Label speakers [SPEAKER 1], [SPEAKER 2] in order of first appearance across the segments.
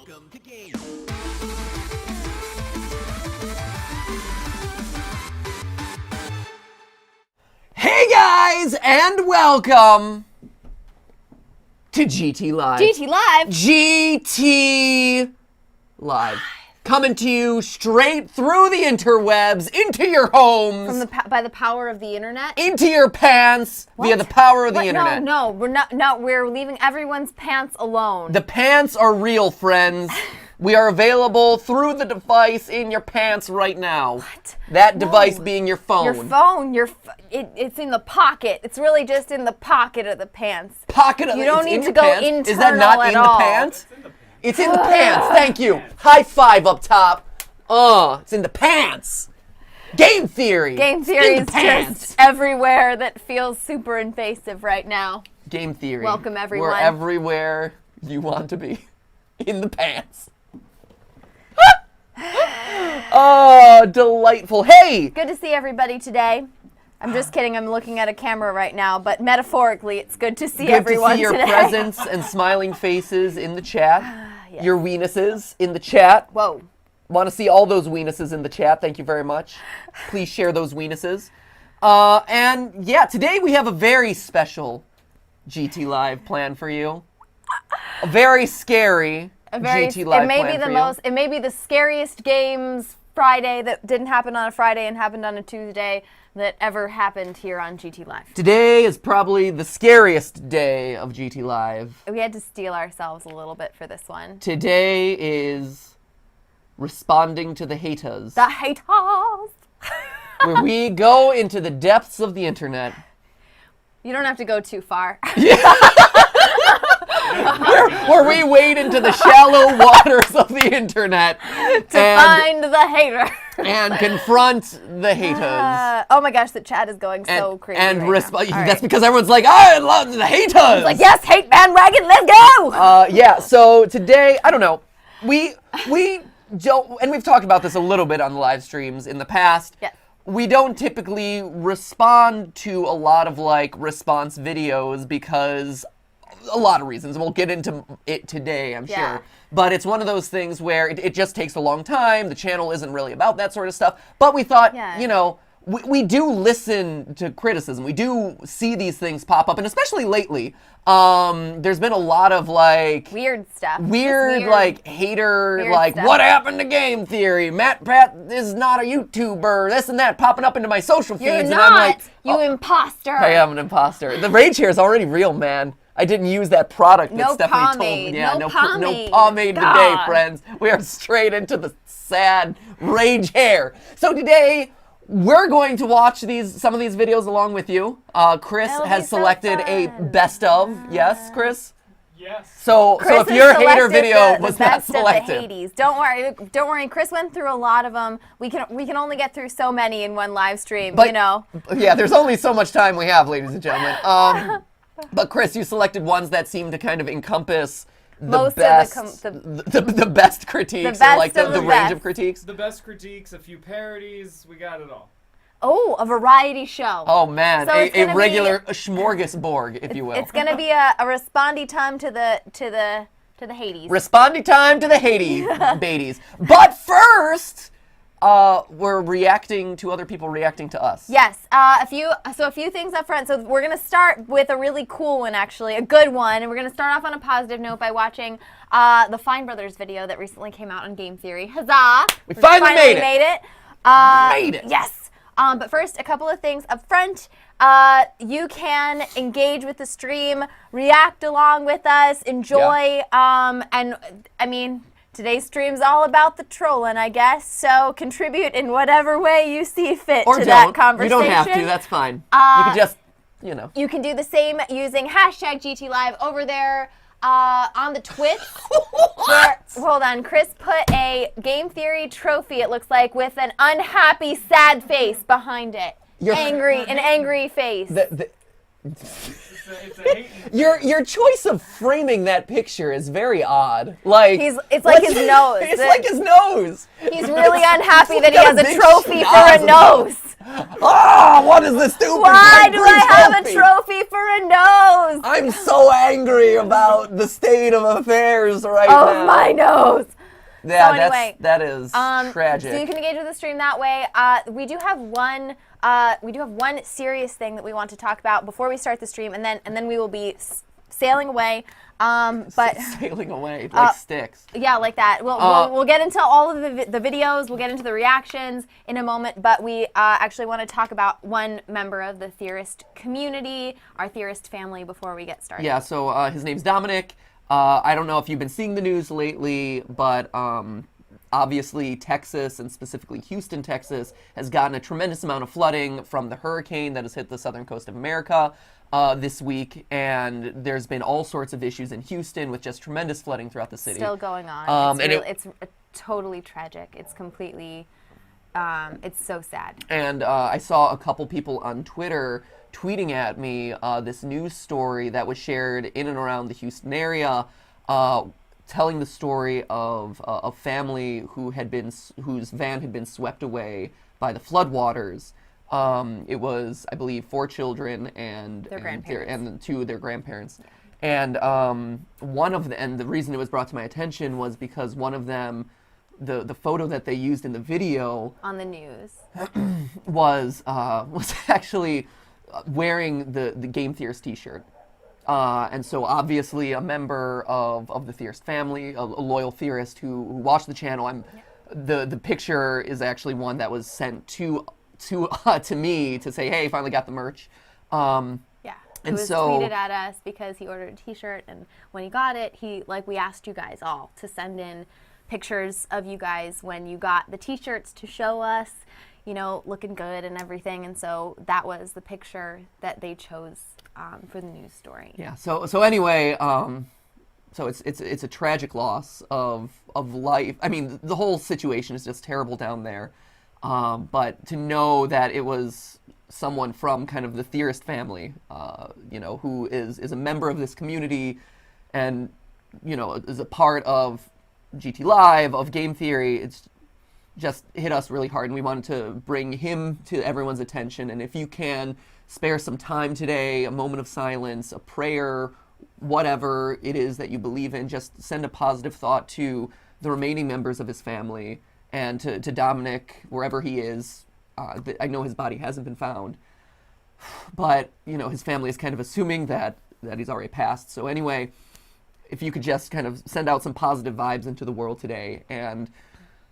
[SPEAKER 1] Welcome to Game. Hey guys, and welcome to GTLive. GTLive. Coming to you straight through the interwebs, into your homes.
[SPEAKER 2] By the power of the internet?
[SPEAKER 1] Into your pants via the power of the internet.
[SPEAKER 2] No, we're not. No, we're leaving everyone's pants alone.
[SPEAKER 1] The pants are real, friends. We are available through the device in your pants right now.
[SPEAKER 2] What?
[SPEAKER 1] That device being your phone.
[SPEAKER 2] Your phone. It's in the pocket. It's really just in the pocket of the pants.
[SPEAKER 1] Pocket of
[SPEAKER 2] You don't need to go internal
[SPEAKER 1] Is that not
[SPEAKER 2] at
[SPEAKER 1] in
[SPEAKER 2] all.
[SPEAKER 1] the pants? It's in the pants. Thank you. High five up top. It's in the pants. Game theory.
[SPEAKER 2] Game theory is just everywhere that feels super invasive right now.
[SPEAKER 1] Game theory.
[SPEAKER 2] Welcome, everyone.
[SPEAKER 1] We're everywhere you want to be. In the pants. Oh, delightful. Hey!
[SPEAKER 2] Good to see everybody today. I'm just kidding. I'm looking at a camera right now, but metaphorically, it's good to see everyone
[SPEAKER 1] today. Good to see your presence and smiling faces in the chat.
[SPEAKER 2] Yes.
[SPEAKER 1] Your weenuses in the chat.
[SPEAKER 2] Whoa.
[SPEAKER 1] Want to see all those weenuses in the chat. Thank you very much. Please share those weenuses. And yeah, today we have a very special GTLive plan for you. A very scary GTLive plan for you.
[SPEAKER 2] It may be the scariest games Friday that didn't happen on a Friday and happened on a Tuesday that ever happened here on GTLive.
[SPEAKER 1] Today is probably the scariest day of GTLive.
[SPEAKER 2] We had to steel ourselves a little bit for this one.
[SPEAKER 1] Today is responding to the haters.
[SPEAKER 2] The haters!
[SPEAKER 1] Where we go into the depths of the internet.
[SPEAKER 2] You don't have to go too far.
[SPEAKER 1] Where we wade into the shallow waters of the internet
[SPEAKER 2] to find the hater.
[SPEAKER 1] And confront the haters.
[SPEAKER 2] Oh my gosh, the chat is going so crazy.
[SPEAKER 1] And
[SPEAKER 2] right now.
[SPEAKER 1] That's because everyone's like, I love the haters.
[SPEAKER 2] It's like, yes, hate bandwagon, let's go.
[SPEAKER 1] Yeah, so today, I don't know. We don't, and we've talked about this a little bit on the live streams in the past.
[SPEAKER 2] Yes.
[SPEAKER 1] We don't typically respond to a lot of response videos because a lot of reasons. We'll get into it today, I'm sure. But it's one of those things where it just takes a long time. The channel isn't really about that sort of stuff. But we thought, you know, we do listen to criticism. We do see these things pop up. And especially lately, there's been a lot of
[SPEAKER 2] weird stuff.
[SPEAKER 1] Weird hater,
[SPEAKER 2] stuff.
[SPEAKER 1] What happened to game theory? MATPAT is not a YouTuber. This and that popping up into my social feeds.
[SPEAKER 2] You're
[SPEAKER 1] and
[SPEAKER 2] not.
[SPEAKER 1] I'm like,
[SPEAKER 2] you imposter.
[SPEAKER 1] I am an imposter. The rage here is already real, man. I didn't use that product that Stephanie told me. Yeah, no pomade today, friends. We are straight into the sad rage hair. So today, we're going to watch some of these videos along with you. Chris has selected a best of. Yes, Chris?
[SPEAKER 3] Yes.
[SPEAKER 1] So if your hater video was not selected.
[SPEAKER 2] The Hades. Don't worry. Chris went through a lot of them. We can only get through so many in one live stream, you know.
[SPEAKER 1] Yeah, there's only so much time we have, ladies and gentlemen. But Chris, you selected ones that seem to kind of encompass the best critiques, the range of critiques.
[SPEAKER 3] The best critiques, a few parodies, we got it all.
[SPEAKER 2] Oh, a variety show.
[SPEAKER 1] Oh man, so a regular smorgasbord, if you will.
[SPEAKER 2] It's gonna be a respondy time to the Hades.
[SPEAKER 1] Respondy time to the Hades, babies. But first, we're reacting to other people reacting to us.
[SPEAKER 2] Yes, a few things up front. So we're gonna start with a really cool one, actually, a good one, and we're gonna start off on a positive note by watching the Fine Brothers video that recently came out on Game Theory. Huzzah!
[SPEAKER 1] We finally made
[SPEAKER 2] it.
[SPEAKER 1] Made it.
[SPEAKER 2] Yes. But first, a couple of things up front. You can engage with the stream, react along with us, enjoy, and I mean. Today's stream's all about the trolling, I guess, so contribute in whatever way you see fit to that conversation.
[SPEAKER 1] You don't have to, that's fine. You can just, you know.
[SPEAKER 2] You can do the same using hashtag GTLive over there on the Twitch. Hold on, Chris put a Game Theory trophy, it looks like, with an unhappy, sad face behind it. An angry face.
[SPEAKER 3] It's a hate.
[SPEAKER 1] Your choice of framing that picture is very odd.
[SPEAKER 2] It's like his nose.
[SPEAKER 1] It's like his nose.
[SPEAKER 2] He's really unhappy that he has a trophy for a nose.
[SPEAKER 1] What What is this stupid?
[SPEAKER 2] Why do I have a
[SPEAKER 1] trophy?
[SPEAKER 2] trophy for a nose?
[SPEAKER 1] I'm so angry about the state of affairs right now.
[SPEAKER 2] Oh, my nose.
[SPEAKER 1] Yeah,
[SPEAKER 2] So anyway,
[SPEAKER 1] that is tragic.
[SPEAKER 2] So you can engage with the stream that way. We do have one serious thing that we want to talk about before we start the stream, and then we will be sailing away. But
[SPEAKER 1] sailing away like sticks.
[SPEAKER 2] Yeah, like that. We'll get into all of the videos. We'll get into the reactions in a moment. But we actually want to talk about one member of the theorist community, our theorist family, before we get started.
[SPEAKER 1] Yeah. So his name's Dominic. I don't know if you've been seeing the news lately, but obviously Texas, and specifically Houston, Texas, has gotten a tremendous amount of flooding from the hurricane that has hit the southern coast of America this week, and there's been all sorts of issues in Houston with just tremendous flooding throughout the city.
[SPEAKER 2] Still going on.
[SPEAKER 1] It's
[SPEAKER 2] totally tragic. It's completely, it's so sad.
[SPEAKER 1] And I saw a couple people on Twitter tweeting at me this news story that was shared in and around the Houston area, telling the story of a family whose van had been swept away by the floodwaters. It was, I believe, 4 children and
[SPEAKER 2] their grandparents.
[SPEAKER 1] and 2 of their grandparents. And one of them, and the reason it was brought to my attention was because one of them, the photo that they used in the video
[SPEAKER 2] on the news
[SPEAKER 1] was actually wearing the Game Theorist t-shirt. And so obviously a member of the Theorist family, a loyal theorist who watched the channel. The picture is actually one that was sent to me to say, hey, finally got the merch.
[SPEAKER 2] It was tweeted at us because he ordered a t-shirt, and when he got it, we asked you guys all to send in pictures of you guys when you got the t-shirts to show us, looking good and everything. And so that was the picture that they chose for the news story.
[SPEAKER 1] Yeah. So anyway, so it's a tragic loss of life. I mean, the whole situation is just terrible down there. But to know that it was someone from kind of the theorist family, who is a member of this community, and is a part of GTLive, of game theory, it's just hit us really hard, and we wanted to bring him to everyone's attention. And if you can spare some time today, a moment of silence, a prayer, whatever it is that you believe in, just send a positive thought to the remaining members of his family and to Dominic, wherever he is. I know his body hasn't been found, but his family is kind of assuming that he's already passed. So anyway, if you could just kind of send out some positive vibes into the world today. And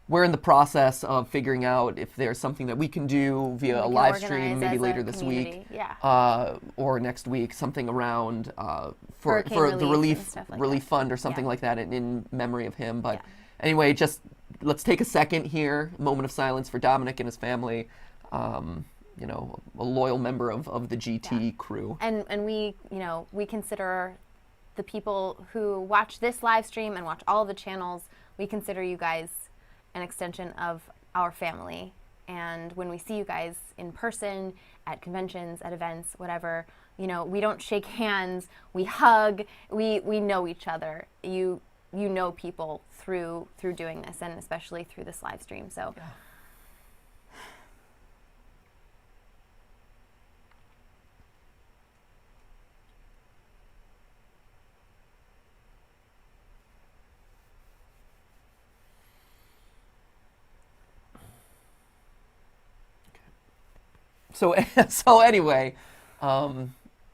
[SPEAKER 1] we're in the process of figuring out if there's something that we can do via a live stream, maybe later this week, or next week, something around for the relief fund or something like that in memory of him. But anyway, just let's take a second here, a moment of silence for Dominic and his family. A loyal member of the GT crew.
[SPEAKER 2] And we consider the people who watch this live stream and watch all of the channels, we consider you guys an extension of our family. And when we see you guys in person, at conventions, at events, whatever, we don't shake hands, we hug, we know each other. You know people through doing this, and especially through this live stream. So. Yeah.
[SPEAKER 1] So anyway,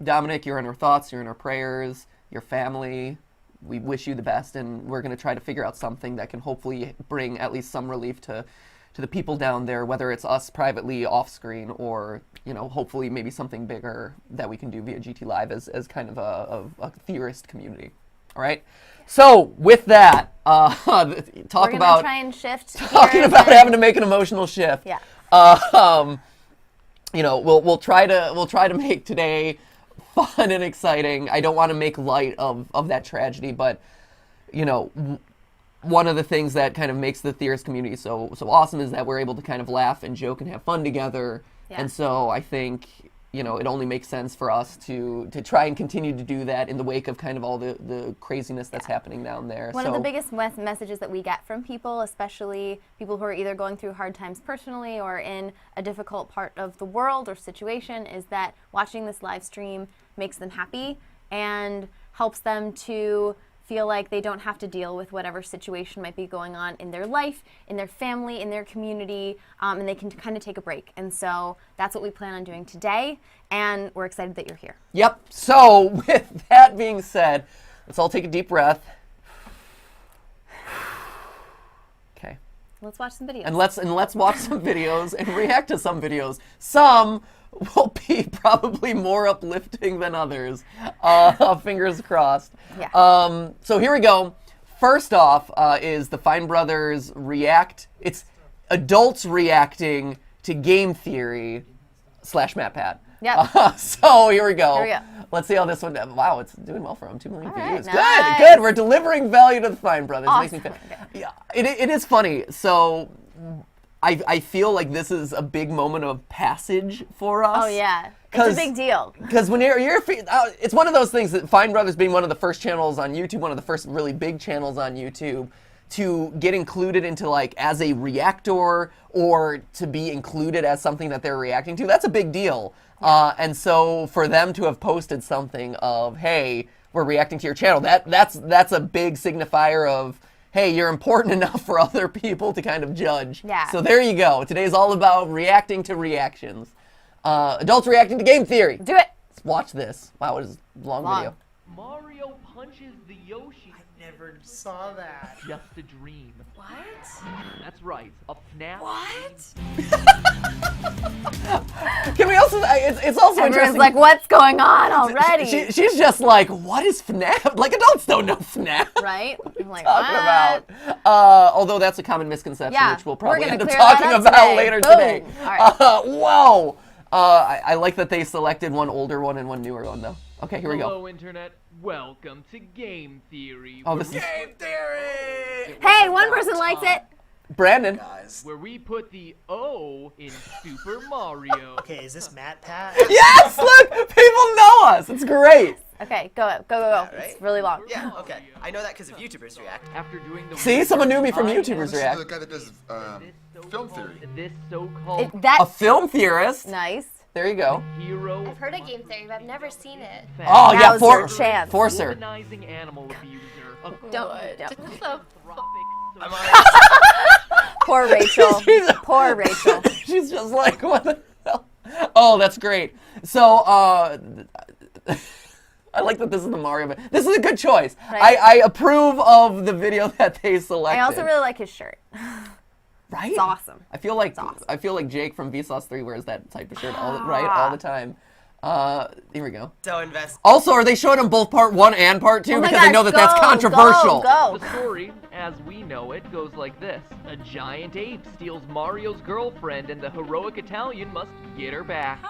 [SPEAKER 1] Dominic, you're in our thoughts, you're in our prayers, your family. We wish you the best, and we're going to try to figure out something that can hopefully bring at least some relief to the people down there, whether it's us privately off screen or, hopefully maybe something bigger that we can do via GTLive as kind of a theorist community. All right. So with that, talking about having to make an emotional shift.
[SPEAKER 2] Yeah.
[SPEAKER 1] We'll try to make today fun and exciting. I don't want to make light of that tragedy, but one of the things that kind of makes the theorist community so awesome is that we're able to kind of laugh and joke and have fun together. Yeah. And so I think you know, it only makes sense for us to try and continue to do that in the wake of kind of all the craziness that's happening down there.
[SPEAKER 2] One of the biggest messages that we get from people, especially people who are either going through hard times personally or in a difficult part of the world or situation, is that watching this live stream makes them happy and helps them to feel like they don't have to deal with whatever situation might be going on in their life, in their family, in their community, and they can kind of take a break. And so that's what we plan on doing today, and we're excited that you're here.
[SPEAKER 1] Yep. So with that being said, let's all take a deep breath. Okay.
[SPEAKER 2] Let's watch some videos.
[SPEAKER 1] And let's watch some videos and react to some videos. Some will be probably more uplifting than others. Fingers crossed.
[SPEAKER 2] Yeah.
[SPEAKER 1] So here we go. First off is the Fine Brothers react. It's adults reacting to game theory / MATPAT.
[SPEAKER 2] Yep.
[SPEAKER 1] So here we go.
[SPEAKER 2] Here we go.
[SPEAKER 1] Let's see how this one. Wow, it's doing well for them. 2 million
[SPEAKER 2] All right,
[SPEAKER 1] views.
[SPEAKER 2] nice.
[SPEAKER 1] Good. We're delivering value to the Fine Brothers.
[SPEAKER 2] Awesome.
[SPEAKER 1] Makes me feel, yeah, it is funny. So I feel like this is a big moment of passage for us.
[SPEAKER 2] Oh yeah, it's a big deal.
[SPEAKER 1] Because when it's one of those things that Fine Brothers being one of the first channels on YouTube, one of the first really big channels on YouTube, to get included into like as a reactor or to be included as something that they're reacting to, that's a big deal. And so for them to have posted something of, hey, we're reacting to your channel, that's a big signifier of, hey, you're important enough for other people to kind of judge.
[SPEAKER 2] Yeah.
[SPEAKER 1] So there you go. Today's all about reacting to reactions. Adults reacting to game theory.
[SPEAKER 2] Do it.
[SPEAKER 1] Let's watch this. Wow, it is a long video.
[SPEAKER 4] Mario punches the Yoshi.
[SPEAKER 5] I never saw that.
[SPEAKER 4] Just a dream.
[SPEAKER 2] What?
[SPEAKER 4] That's right. A FNAF.
[SPEAKER 2] What?
[SPEAKER 1] Can we also, it's also
[SPEAKER 2] Everyone's
[SPEAKER 1] interesting.
[SPEAKER 2] like, what's going on already?
[SPEAKER 1] She's just like, what is FNAF? Like, adults don't know FNAF.
[SPEAKER 2] Right? I'm like,
[SPEAKER 1] Talking
[SPEAKER 2] what?
[SPEAKER 1] about. Although that's a common misconception,
[SPEAKER 2] Yeah,
[SPEAKER 1] which we'll
[SPEAKER 2] we're
[SPEAKER 1] probably
[SPEAKER 2] gonna
[SPEAKER 1] end up
[SPEAKER 2] clear that
[SPEAKER 1] talking
[SPEAKER 2] up
[SPEAKER 1] about
[SPEAKER 2] today.
[SPEAKER 1] later
[SPEAKER 2] Boom.
[SPEAKER 1] today.
[SPEAKER 2] All right.
[SPEAKER 1] Whoa. I like that they selected one older one and one newer one, though. Okay, here we go.
[SPEAKER 4] Hello, Internet. Welcome to Game Theory.
[SPEAKER 1] Oh, this is
[SPEAKER 5] Game theory!
[SPEAKER 2] Hey, one person likes it.
[SPEAKER 1] Brandon.
[SPEAKER 5] Guys.
[SPEAKER 4] where we put the O in Super Mario.
[SPEAKER 5] Okay, is this MATPAT?
[SPEAKER 1] Yes, look, people know us. It's great.
[SPEAKER 2] Okay, go.
[SPEAKER 6] right?
[SPEAKER 2] It's really long.
[SPEAKER 6] Yeah, okay. I know that because of YouTubers React.
[SPEAKER 4] After doing the
[SPEAKER 1] See, someone knew me from
[SPEAKER 4] I
[SPEAKER 1] YouTubers
[SPEAKER 4] am
[SPEAKER 7] The
[SPEAKER 1] React.
[SPEAKER 7] guy that does film theory.
[SPEAKER 4] This so-called
[SPEAKER 1] A
[SPEAKER 2] That
[SPEAKER 1] film theorist.
[SPEAKER 2] nice.
[SPEAKER 1] There you go.
[SPEAKER 4] hero.
[SPEAKER 8] I've heard of game theory, but I've never seen it.
[SPEAKER 1] Oh, yeah,
[SPEAKER 2] Now's your chance.
[SPEAKER 1] Forcer.
[SPEAKER 4] Womanizing animal abuser. A
[SPEAKER 2] Don't.
[SPEAKER 4] philanthropic
[SPEAKER 6] I'm on
[SPEAKER 2] Poor Rachel.
[SPEAKER 1] She's-
[SPEAKER 2] Poor Rachel.
[SPEAKER 1] She's just like, what the hell? Oh, that's great. So, I like that this is the Mario video. This is a good choice.
[SPEAKER 2] Right.
[SPEAKER 1] I approve of the video that they selected.
[SPEAKER 2] I also really like his shirt.
[SPEAKER 1] right?
[SPEAKER 2] It's awesome.
[SPEAKER 1] I feel like
[SPEAKER 2] awesome.
[SPEAKER 1] I feel like Jake from Vsauce 3 wears that type of shirt all the time. Here we go.
[SPEAKER 6] so invest.
[SPEAKER 1] Also, are they showing them both part 1 and part 2
[SPEAKER 2] Oh my
[SPEAKER 1] because they
[SPEAKER 2] gosh,
[SPEAKER 1] know that that's
[SPEAKER 2] go,
[SPEAKER 1] controversial?
[SPEAKER 2] Go.
[SPEAKER 4] The story, as we know it, goes like this. A giant ape steals Mario's girlfriend and the heroic Italian must get her back.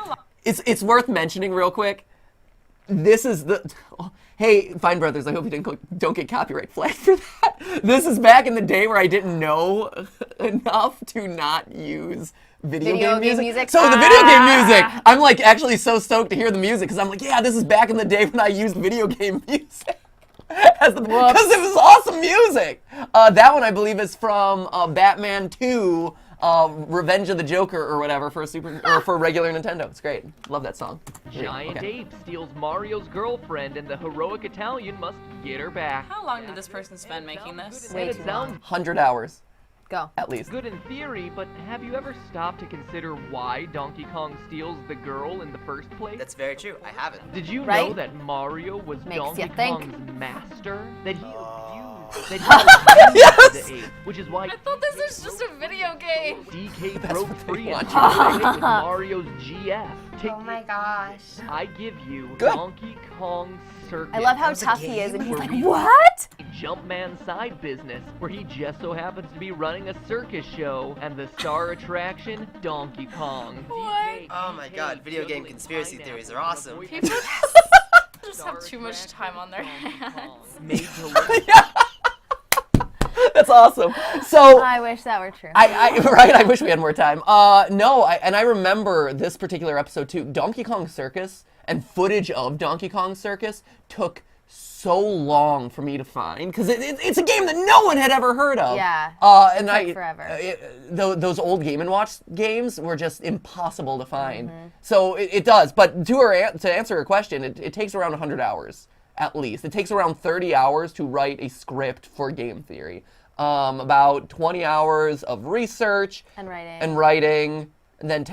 [SPEAKER 1] It's worth mentioning real quick. This is the hey, Fine Brothers, I hope you don't get copyright flagged for that. This is back in the day where I didn't know enough to not use video game music. So the video game music, I'm like actually so stoked to hear the music because I'm like, yeah, this is back in the day when I used video game music. Because it was awesome music. That one I believe is from Batman 2, Revenge of the Joker or whatever for for regular Nintendo. It's great. Love that song.
[SPEAKER 4] Giant
[SPEAKER 1] Okay.
[SPEAKER 4] ape steals Mario's girlfriend and the heroic Italian must get her back.
[SPEAKER 9] How long did this person spend making this?
[SPEAKER 2] Way
[SPEAKER 4] And
[SPEAKER 2] too
[SPEAKER 4] it sounds
[SPEAKER 1] 100 hours
[SPEAKER 2] Go.
[SPEAKER 1] at least.
[SPEAKER 4] good in theory, but have you ever stopped to consider why Donkey Kong steals the girl in the first place?
[SPEAKER 6] That's very true. I haven't.
[SPEAKER 4] Did you know
[SPEAKER 2] Right?
[SPEAKER 4] that Mario was
[SPEAKER 2] Makes
[SPEAKER 4] Donkey
[SPEAKER 2] ya think.
[SPEAKER 4] Kong's master? That he abused the ape, which is why
[SPEAKER 9] I thought this was just a video game.
[SPEAKER 4] DK broke
[SPEAKER 1] what they
[SPEAKER 4] free
[SPEAKER 1] want
[SPEAKER 4] and
[SPEAKER 1] you to
[SPEAKER 4] tried it with Mario's GF. Take
[SPEAKER 8] Oh my gosh.
[SPEAKER 4] I give you
[SPEAKER 1] Good.
[SPEAKER 4] Donkey Kong Circuit.
[SPEAKER 2] I love how
[SPEAKER 5] was a
[SPEAKER 2] tough he is, and he's
[SPEAKER 4] where
[SPEAKER 2] like,
[SPEAKER 4] we-
[SPEAKER 2] what?
[SPEAKER 4] Jumpman side business, where he just so happens to be running a circus show, and the star attraction, Donkey Kong.
[SPEAKER 9] What?
[SPEAKER 6] Oh my god, video game conspiracy theories are awesome.
[SPEAKER 9] People just have too much time on their hands.
[SPEAKER 4] Made to look
[SPEAKER 1] That's That's awesome. So
[SPEAKER 2] I wish that were true.
[SPEAKER 1] right. I wish we had more time. No, and I remember this particular episode too. Donkey Kong Circus and footage of Donkey Kong Circus took so long for me to find because it's a game that no one had ever heard of.
[SPEAKER 2] Yeah.
[SPEAKER 1] And
[SPEAKER 2] took forever.
[SPEAKER 1] Those old Game & Watch games were just impossible to find. So it does. But to answer her question, it takes around 100 hours at least. It takes around 30 hours to write a script for game theory. About 20 hours of research
[SPEAKER 2] And writing.
[SPEAKER 1] and then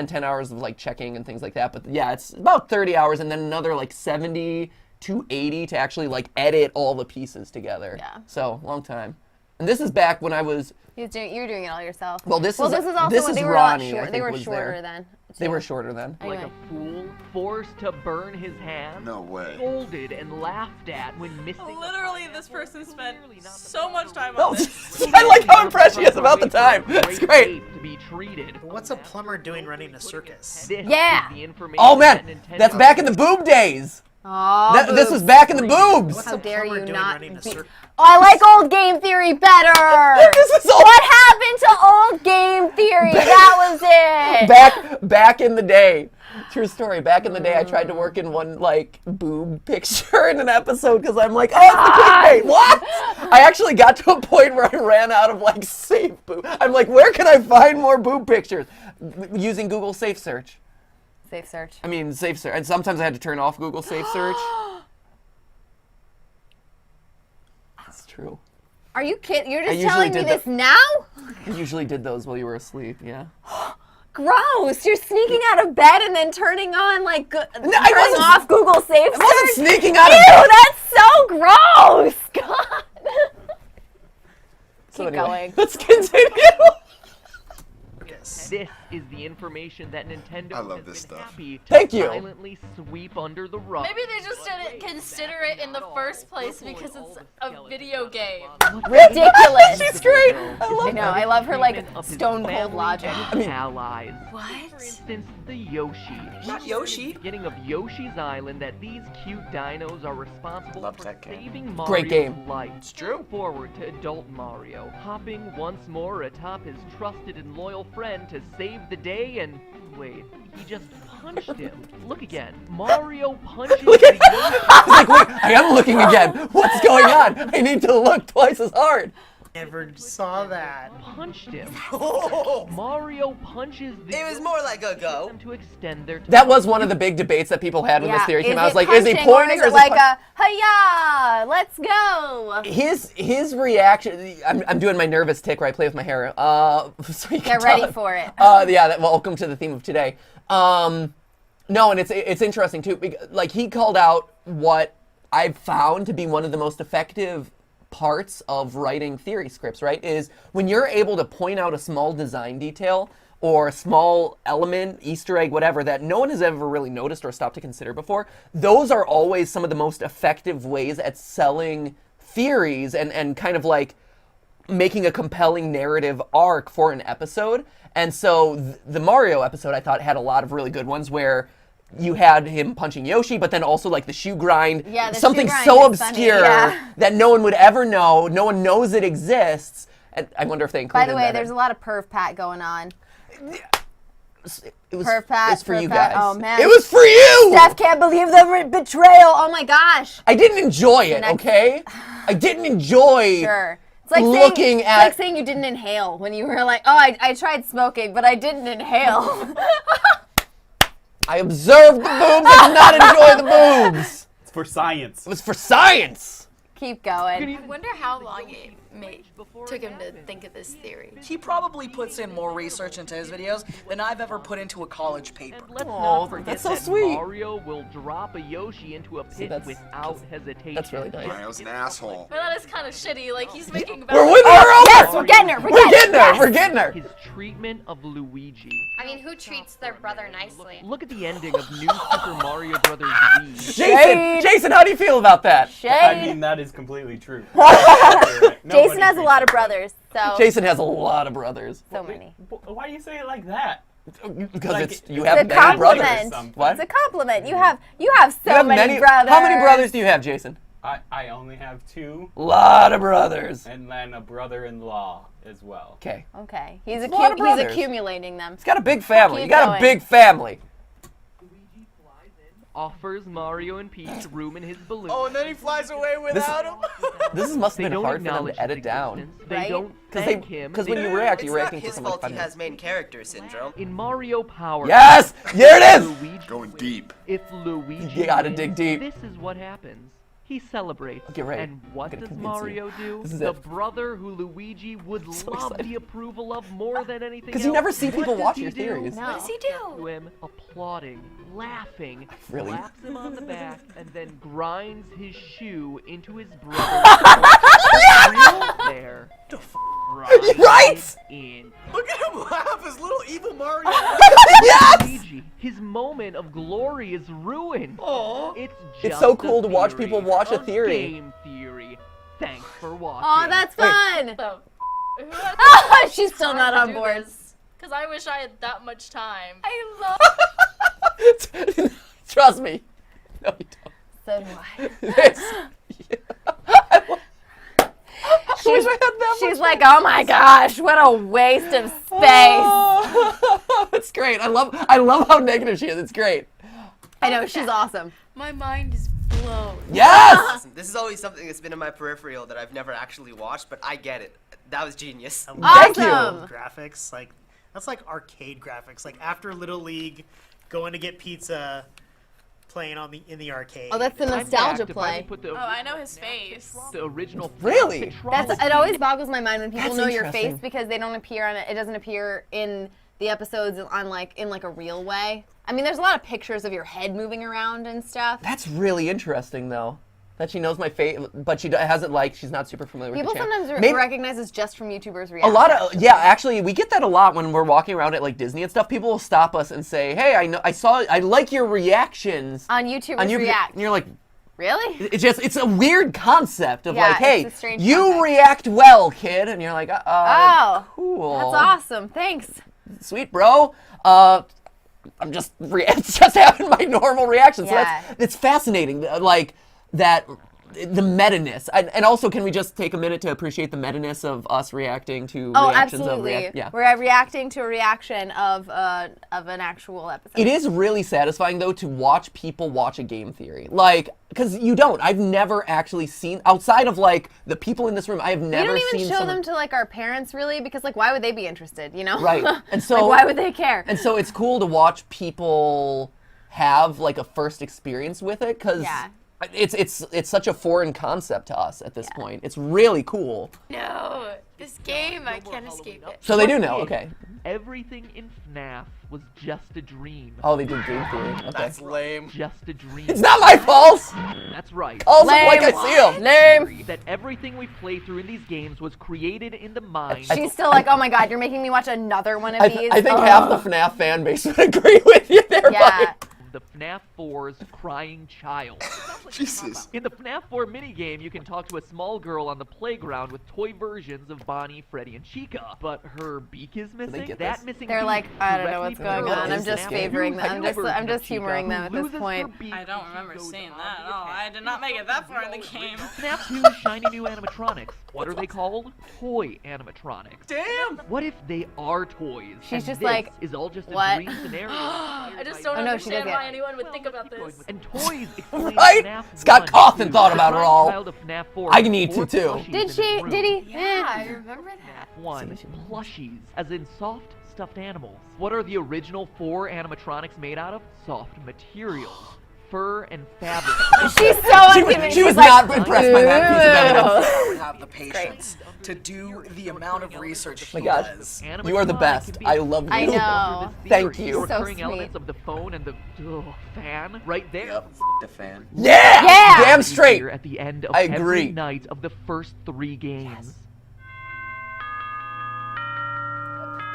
[SPEAKER 1] 10 hours of like checking and things like that. But yeah, it's about 30 hours and then another like 70 to 80 to actually like edit all the pieces together.
[SPEAKER 2] Yeah.
[SPEAKER 1] So long time. And this is back when I was.
[SPEAKER 2] You're doing it all yourself.
[SPEAKER 1] Well, this is
[SPEAKER 2] also
[SPEAKER 1] this
[SPEAKER 2] when
[SPEAKER 1] is
[SPEAKER 2] they were a lot
[SPEAKER 1] Ronnie. I
[SPEAKER 2] short.
[SPEAKER 1] think
[SPEAKER 2] They were
[SPEAKER 1] was
[SPEAKER 2] shorter
[SPEAKER 1] there.
[SPEAKER 2] then.
[SPEAKER 1] They were shorter then.
[SPEAKER 4] Like
[SPEAKER 2] Anyway.
[SPEAKER 4] a fool, forced to burn his hand.
[SPEAKER 7] No way.
[SPEAKER 4] Scolded and laughed at when missing.
[SPEAKER 9] Literally, this person spent so much time
[SPEAKER 1] No,
[SPEAKER 9] on this.
[SPEAKER 1] I like how impressed she is about the time. It's great.
[SPEAKER 4] To be treated.
[SPEAKER 5] What's a plumber doing running a circus?
[SPEAKER 4] This
[SPEAKER 2] Yeah.
[SPEAKER 4] is the information
[SPEAKER 1] Oh
[SPEAKER 4] that
[SPEAKER 1] man,
[SPEAKER 4] Nintendo
[SPEAKER 1] that's back in the boob days.
[SPEAKER 2] Oh,
[SPEAKER 1] This was back in the boobs.
[SPEAKER 5] What's
[SPEAKER 2] How
[SPEAKER 5] a
[SPEAKER 2] dare
[SPEAKER 5] plumber
[SPEAKER 2] you
[SPEAKER 5] doing
[SPEAKER 2] not
[SPEAKER 5] running a
[SPEAKER 2] be-
[SPEAKER 5] circus?
[SPEAKER 2] Oh, I like old game theory better.
[SPEAKER 1] This is all
[SPEAKER 2] What happened to old game theory? That was it.
[SPEAKER 1] back in the day. True story. Back in the day, I tried to work in one like boob picture in an episode because I'm like, oh, it's the clickbait. What? I actually got to a point where I ran out of like safe boob. I'm like, where can I find more boob pictures? Using Google Safe Search.
[SPEAKER 2] Safe search.
[SPEAKER 1] I mean, Safe Search. And sometimes I had to turn off Google Safe Search. That's true.
[SPEAKER 2] Are you kidding? You're just
[SPEAKER 1] usually
[SPEAKER 2] telling me
[SPEAKER 1] did
[SPEAKER 2] this
[SPEAKER 1] that-
[SPEAKER 2] now?
[SPEAKER 1] I usually did those while you were asleep. Yeah.
[SPEAKER 2] Gross. You're sneaking out of bed and then turning on like turning
[SPEAKER 1] wasn't-
[SPEAKER 2] off Google Safe Search.
[SPEAKER 1] I wasn't sneaking out of
[SPEAKER 2] Ew,
[SPEAKER 1] bed.
[SPEAKER 2] that's so gross. God.
[SPEAKER 1] So
[SPEAKER 2] Keep
[SPEAKER 1] anyway,
[SPEAKER 2] going.
[SPEAKER 1] let's continue.
[SPEAKER 5] Circus.
[SPEAKER 4] This is the information that Nintendo
[SPEAKER 7] I love
[SPEAKER 4] has
[SPEAKER 7] this
[SPEAKER 4] been
[SPEAKER 7] stuff.
[SPEAKER 4] happy to
[SPEAKER 1] Thank you.
[SPEAKER 4] silently sweep under the rug.
[SPEAKER 9] Maybe they just didn't consider it in the first place because it's a video game.
[SPEAKER 2] Ridiculous.
[SPEAKER 1] She's great. I
[SPEAKER 2] I
[SPEAKER 1] love
[SPEAKER 2] know. I love her like
[SPEAKER 4] Of his
[SPEAKER 2] stone cold
[SPEAKER 4] family
[SPEAKER 2] logic.
[SPEAKER 4] and allies.
[SPEAKER 9] What?
[SPEAKER 4] For instance, the Yoshi.
[SPEAKER 6] Not Yoshi.
[SPEAKER 4] Beginning of Yoshi's Island, that these cute dinos are responsible
[SPEAKER 7] Loved
[SPEAKER 4] for
[SPEAKER 7] that game.
[SPEAKER 4] saving Mario's
[SPEAKER 1] Great game.
[SPEAKER 4] life.
[SPEAKER 6] It's true.
[SPEAKER 4] Forward to adult Mario, hopping once more atop his trusted and loyal friend to save the day, and wait, he just punched him. Look again. Mario punches
[SPEAKER 1] Look at-
[SPEAKER 4] the Yoshi.
[SPEAKER 1] I was like, wait, I am looking again. What's going on? I need to look twice as hard.
[SPEAKER 5] Never saw that.
[SPEAKER 4] Punched him.
[SPEAKER 6] Oh,
[SPEAKER 4] Mario punches the
[SPEAKER 6] it was more like a go.
[SPEAKER 4] them to extend their
[SPEAKER 1] That was one of the big debates that people had when this theory came out. I was like, is he
[SPEAKER 2] punching
[SPEAKER 1] pointing
[SPEAKER 2] or
[SPEAKER 1] or
[SPEAKER 2] is it like a hiya? Let's go.
[SPEAKER 1] his reaction? I'm doing my nervous tick where I play with my hair. So you can
[SPEAKER 2] Get ready
[SPEAKER 1] tell-
[SPEAKER 2] for it.
[SPEAKER 1] Yeah. Welcome to the theme of today. No, and it's interesting too. Like he called out what I've found to be one of the most effective parts of writing theory scripts, right, is when you're able to point out a small design detail or a small element, Easter egg, whatever, that no one has ever really noticed or stopped to consider before. Those are always some of the most effective ways at selling theories and kind of like making a compelling narrative arc for an episode. And so the Mario episode, I thought, had a lot of really good ones where you had him punching Yoshi, but then also like the shoe grind,
[SPEAKER 2] Yeah, the
[SPEAKER 1] something
[SPEAKER 2] shoe grind
[SPEAKER 1] so
[SPEAKER 2] is funny,
[SPEAKER 1] obscure
[SPEAKER 2] yeah.
[SPEAKER 1] that no one would ever know. No one knows it exists. And I wonder if they
[SPEAKER 2] By
[SPEAKER 1] included
[SPEAKER 2] the way,
[SPEAKER 1] that.
[SPEAKER 2] there's a lot of perv pat going on.
[SPEAKER 1] It was,
[SPEAKER 2] perv pat,
[SPEAKER 1] it's for
[SPEAKER 2] perv
[SPEAKER 1] you
[SPEAKER 2] pat.
[SPEAKER 1] guys.
[SPEAKER 2] Oh, man.
[SPEAKER 1] It was for you.
[SPEAKER 2] Steph can't believe the betrayal. Oh my gosh.
[SPEAKER 1] I didn't enjoy it.
[SPEAKER 2] next-
[SPEAKER 1] Okay, I didn't enjoy.
[SPEAKER 2] Sure. It's like
[SPEAKER 1] Looking
[SPEAKER 2] saying,
[SPEAKER 1] at-
[SPEAKER 2] it's like saying you didn't inhale when you were like, oh, I tried smoking, but I didn't inhale.
[SPEAKER 1] I observed the boobs. I did not enjoy the boobs.
[SPEAKER 10] It's for science.
[SPEAKER 1] It was for science.
[SPEAKER 2] Keep going.
[SPEAKER 9] I wonder how long it took him to think of this theory.
[SPEAKER 11] He probably puts in more research into his videos than I've ever put into a college paper.
[SPEAKER 4] And let's
[SPEAKER 1] Aw,
[SPEAKER 4] not forget
[SPEAKER 1] that's so
[SPEAKER 4] that
[SPEAKER 1] sweet.
[SPEAKER 4] Mario will drop a Yoshi into a pit
[SPEAKER 1] that's-
[SPEAKER 4] without hesitation.
[SPEAKER 1] That's really nice.
[SPEAKER 7] Mario's an asshole.
[SPEAKER 9] But that is kind of shitty. Like he's making.
[SPEAKER 1] We're winning her over.
[SPEAKER 2] Yes, we're getting her.
[SPEAKER 1] We're getting her. We're getting her.
[SPEAKER 4] His treatment of Luigi.
[SPEAKER 8] I mean, who treats their brother nicely?
[SPEAKER 4] Look at the ending of New Super Mario Brothers Wii.
[SPEAKER 1] Jason, how do you feel about that?
[SPEAKER 2] Shade.
[SPEAKER 10] I mean, that is completely true.
[SPEAKER 2] Jason has a lot of brothers, so
[SPEAKER 1] Jason has a lot of brothers.
[SPEAKER 2] so many.
[SPEAKER 10] Why do you say it like that?
[SPEAKER 1] Because
[SPEAKER 10] Like,
[SPEAKER 1] it's you
[SPEAKER 10] it's
[SPEAKER 1] have
[SPEAKER 2] a
[SPEAKER 1] many brothers.
[SPEAKER 2] compliment.
[SPEAKER 1] What?
[SPEAKER 2] It's a compliment. You have so
[SPEAKER 1] You have
[SPEAKER 2] many brothers.
[SPEAKER 1] How many brothers do you have, Jason?
[SPEAKER 10] I only have 2,
[SPEAKER 1] Lot of brothers.
[SPEAKER 10] and then a brother-in-law as well.
[SPEAKER 1] Okay.
[SPEAKER 2] Okay. He's
[SPEAKER 1] a lot of
[SPEAKER 2] he's
[SPEAKER 1] brothers.
[SPEAKER 2] accumulating them.
[SPEAKER 1] He's got a big family.
[SPEAKER 2] Keep
[SPEAKER 1] You got
[SPEAKER 2] going.
[SPEAKER 1] a big family.
[SPEAKER 4] Offers Mario and Peach room in his balloon.
[SPEAKER 6] Oh, and then he flies away without him.
[SPEAKER 1] This must
[SPEAKER 4] They
[SPEAKER 1] have been
[SPEAKER 4] don't
[SPEAKER 1] hard for them
[SPEAKER 4] acknowledge
[SPEAKER 1] to edit
[SPEAKER 4] his
[SPEAKER 1] down.
[SPEAKER 4] existence. They
[SPEAKER 2] Right?
[SPEAKER 4] don't
[SPEAKER 1] Because
[SPEAKER 4] thank him.
[SPEAKER 1] when
[SPEAKER 4] They-
[SPEAKER 1] you react,
[SPEAKER 6] It's
[SPEAKER 1] you're
[SPEAKER 6] not
[SPEAKER 1] reacting to
[SPEAKER 6] his
[SPEAKER 1] something
[SPEAKER 6] fault he
[SPEAKER 1] funny.
[SPEAKER 6] has main character syndrome.
[SPEAKER 4] In Mario Power.
[SPEAKER 1] Yes! There it is!
[SPEAKER 4] Luigi
[SPEAKER 7] Going
[SPEAKER 4] wins.
[SPEAKER 7] deep.
[SPEAKER 4] If Luigi
[SPEAKER 1] You gotta
[SPEAKER 4] wins,
[SPEAKER 1] dig deep.
[SPEAKER 4] This is what happens. He celebrates.
[SPEAKER 1] Okay, right.
[SPEAKER 4] And what
[SPEAKER 1] I'm gonna
[SPEAKER 4] does
[SPEAKER 1] convince you.
[SPEAKER 4] Mario do?
[SPEAKER 1] This is
[SPEAKER 4] The
[SPEAKER 1] it.
[SPEAKER 4] brother who Luigi would
[SPEAKER 1] so
[SPEAKER 4] love
[SPEAKER 1] excited.
[SPEAKER 4] the approval of more than anything else.
[SPEAKER 1] 'Cause you never see
[SPEAKER 4] What
[SPEAKER 1] people
[SPEAKER 4] does
[SPEAKER 1] watch
[SPEAKER 4] he
[SPEAKER 1] your
[SPEAKER 4] do?
[SPEAKER 1] theories.
[SPEAKER 2] No.
[SPEAKER 8] What does he
[SPEAKER 4] To
[SPEAKER 8] do?
[SPEAKER 4] him, applauding, laughing,
[SPEAKER 1] really-
[SPEAKER 4] slaps him on the back, and then grinds his shoe into his brother's real there.
[SPEAKER 1] Right?
[SPEAKER 4] In.
[SPEAKER 6] Look at him laugh, his little evil Mario.
[SPEAKER 1] Yes!
[SPEAKER 4] Luigi, his moment of glory is ruined.
[SPEAKER 6] Aw.
[SPEAKER 4] It's
[SPEAKER 1] It's
[SPEAKER 4] just
[SPEAKER 1] so
[SPEAKER 4] a
[SPEAKER 1] cool to watch
[SPEAKER 4] theory.
[SPEAKER 1] people watch a
[SPEAKER 4] A
[SPEAKER 1] theory.
[SPEAKER 4] Game theory. Thanks for watching.
[SPEAKER 2] Oh, that's fun.
[SPEAKER 9] So, who had
[SPEAKER 2] She's still not on board.
[SPEAKER 9] Because I wish I had that much time.
[SPEAKER 2] I love.
[SPEAKER 1] Trust me. No, you don't.
[SPEAKER 2] So do I.
[SPEAKER 1] It's- I wish I had that
[SPEAKER 2] She's
[SPEAKER 1] much
[SPEAKER 2] like, oh my gosh, what a waste of space.
[SPEAKER 1] Oh, it's great. I love how negative she is. It's great.
[SPEAKER 2] I know, she's awesome.
[SPEAKER 9] My mind is blown.
[SPEAKER 1] Yes!
[SPEAKER 6] Listen, this is always something that's been in my peripheral that I've never actually watched, but I get it. That was genius.
[SPEAKER 1] Thank you.
[SPEAKER 2] Awesome.
[SPEAKER 5] Graphics, like that's like arcade graphics. Like after Little League, going to get pizza, playing in the arcade.
[SPEAKER 2] Oh, that's the
[SPEAKER 4] I'm
[SPEAKER 2] nostalgia
[SPEAKER 4] back. If I
[SPEAKER 2] play.
[SPEAKER 4] could put the
[SPEAKER 9] Oh, I know his face.
[SPEAKER 4] The original.
[SPEAKER 1] Really?
[SPEAKER 2] It always boggles my mind when people
[SPEAKER 1] That's
[SPEAKER 2] know your face
[SPEAKER 1] interesting.
[SPEAKER 2] because they don't appear on it. It doesn't appear in the episodes in like a real way. I mean, there's a lot of pictures of your head moving around and stuff.
[SPEAKER 1] That's really interesting, though. That she knows my face, but she hasn't she's not super familiar with
[SPEAKER 2] People
[SPEAKER 1] the channel.
[SPEAKER 2] sometimes
[SPEAKER 1] Maybe-
[SPEAKER 2] recognize us just from YouTubers'
[SPEAKER 1] A
[SPEAKER 2] reactions.
[SPEAKER 1] lot of actually, we get that a lot when we're walking around at like Disney and stuff. People will stop us and say, "Hey, I like your reactions
[SPEAKER 2] on YouTubers
[SPEAKER 1] on YouTube."
[SPEAKER 2] React.
[SPEAKER 1] And you're like,
[SPEAKER 2] Really?
[SPEAKER 1] it's a weird concept of
[SPEAKER 2] Yeah,
[SPEAKER 1] like, "Hey,
[SPEAKER 2] it's a strange
[SPEAKER 1] you
[SPEAKER 2] concept.
[SPEAKER 1] react well, kid," and you're like,
[SPEAKER 2] Oh,
[SPEAKER 1] cool,
[SPEAKER 2] that's awesome. Thanks.
[SPEAKER 1] sweet, bro." I'm just it's just having my normal reaction. So
[SPEAKER 2] Yeah.
[SPEAKER 1] it's fascinating, like that. The meta-ness. And also, can we just take a minute to appreciate the meta-ness of us reacting to
[SPEAKER 2] Oh,
[SPEAKER 1] reactions
[SPEAKER 2] absolutely.
[SPEAKER 1] of yeah.
[SPEAKER 2] We're reacting to a reaction of an actual episode.
[SPEAKER 1] It is really satisfying, though, to watch people watch a game theory. Like, because you don't. I've never actually seen, outside of, like, the people in this room, I have
[SPEAKER 2] We
[SPEAKER 1] never
[SPEAKER 2] don't
[SPEAKER 1] seen
[SPEAKER 2] even show
[SPEAKER 1] someone...
[SPEAKER 2] them to like our parents really because like why would they be interested, you know?
[SPEAKER 1] Right. And so...
[SPEAKER 2] like, why would they care?
[SPEAKER 1] And so it's cool to watch people have, like, a first experience with it, because...
[SPEAKER 2] Yeah.
[SPEAKER 1] It's such a foreign concept to us at this point. It's really cool.
[SPEAKER 9] No, this game, I can't escape it.
[SPEAKER 1] So they do know, okay.
[SPEAKER 4] Everything in FNAF was just a dream.
[SPEAKER 1] Oh, they did game theory. Okay.
[SPEAKER 6] That's lame.
[SPEAKER 4] Just a dream.
[SPEAKER 1] It's not my fault!
[SPEAKER 4] That's right.
[SPEAKER 1] Also,
[SPEAKER 2] Lame.
[SPEAKER 1] like I see him.
[SPEAKER 2] Lame.
[SPEAKER 4] That everything we play through in these games was created in the mind.
[SPEAKER 2] She's still like, oh my god, you're making me watch another one of these.
[SPEAKER 1] I think half the FNAF fan base would agree with you there,
[SPEAKER 2] Yeah.
[SPEAKER 1] buddy.
[SPEAKER 4] The FNAF 4's crying child.
[SPEAKER 7] Jesus.
[SPEAKER 4] In the FNAF 4 minigame, you can talk to a small girl on the playground with toy versions of Bonnie, Freddy, and Chica. But her beak is missing.
[SPEAKER 1] get
[SPEAKER 4] That
[SPEAKER 1] this?
[SPEAKER 4] missing
[SPEAKER 2] They're
[SPEAKER 4] beak
[SPEAKER 2] like, I don't know
[SPEAKER 4] directly
[SPEAKER 2] what's going on. I'm
[SPEAKER 4] parallels
[SPEAKER 2] just
[SPEAKER 4] FNAF
[SPEAKER 2] favoring
[SPEAKER 4] 2's
[SPEAKER 2] them. I'm
[SPEAKER 4] version
[SPEAKER 2] just
[SPEAKER 4] of
[SPEAKER 2] humoring
[SPEAKER 4] Chica,
[SPEAKER 2] them at
[SPEAKER 4] who
[SPEAKER 2] this
[SPEAKER 4] loses her
[SPEAKER 2] point.
[SPEAKER 4] beak
[SPEAKER 8] I don't
[SPEAKER 4] when she
[SPEAKER 8] remember
[SPEAKER 4] goes
[SPEAKER 8] seeing
[SPEAKER 4] on
[SPEAKER 8] that
[SPEAKER 4] the
[SPEAKER 8] at all.
[SPEAKER 4] attack.
[SPEAKER 8] I did not make it that far in the game.
[SPEAKER 4] FNAF 2's shiny new animatronics. What are they called? Toy animatronics.
[SPEAKER 6] Damn!
[SPEAKER 4] What if they are toys?
[SPEAKER 2] She's
[SPEAKER 4] and
[SPEAKER 2] just
[SPEAKER 4] this
[SPEAKER 2] like,
[SPEAKER 4] is all just
[SPEAKER 2] what?
[SPEAKER 4] a dream scenario.
[SPEAKER 9] I just don't
[SPEAKER 2] Oh, no, she
[SPEAKER 9] understand
[SPEAKER 2] does
[SPEAKER 9] why
[SPEAKER 2] it.
[SPEAKER 9] anyone would think about this.
[SPEAKER 4] And toys explain
[SPEAKER 1] Right?
[SPEAKER 4] FNAF
[SPEAKER 1] Scott
[SPEAKER 4] 1,
[SPEAKER 1] Cawthon
[SPEAKER 4] 2,
[SPEAKER 1] thought about it all.
[SPEAKER 4] child of FNAF 4
[SPEAKER 1] I need to,
[SPEAKER 4] four
[SPEAKER 1] too.
[SPEAKER 4] plushies
[SPEAKER 2] Did
[SPEAKER 4] in
[SPEAKER 2] she?
[SPEAKER 4] his room.
[SPEAKER 2] Did he?
[SPEAKER 9] Yeah, I remember that.
[SPEAKER 4] FNAF 1, plushies, as in soft stuffed animals. What are the original 4 animatronics made out of? Soft materials. Fur and fabric.
[SPEAKER 2] She's so unconvinced.
[SPEAKER 1] She was
[SPEAKER 2] She's like,
[SPEAKER 1] not impressed by that piece of evidence.
[SPEAKER 11] I would have the patience to do the amount of research he
[SPEAKER 1] Oh my gosh.
[SPEAKER 11] does.
[SPEAKER 1] You are the best. I love you.
[SPEAKER 2] I know.
[SPEAKER 1] Thank you.
[SPEAKER 4] The
[SPEAKER 2] So
[SPEAKER 4] recurring
[SPEAKER 2] sweet.
[SPEAKER 4] elements of the phone and the fan right there.
[SPEAKER 6] Yep, the fan.
[SPEAKER 1] Yeah!
[SPEAKER 2] Yeah!
[SPEAKER 1] Damn straight.
[SPEAKER 4] Here at the end of
[SPEAKER 1] I
[SPEAKER 4] every
[SPEAKER 1] agree.
[SPEAKER 4] night of the first 3 games.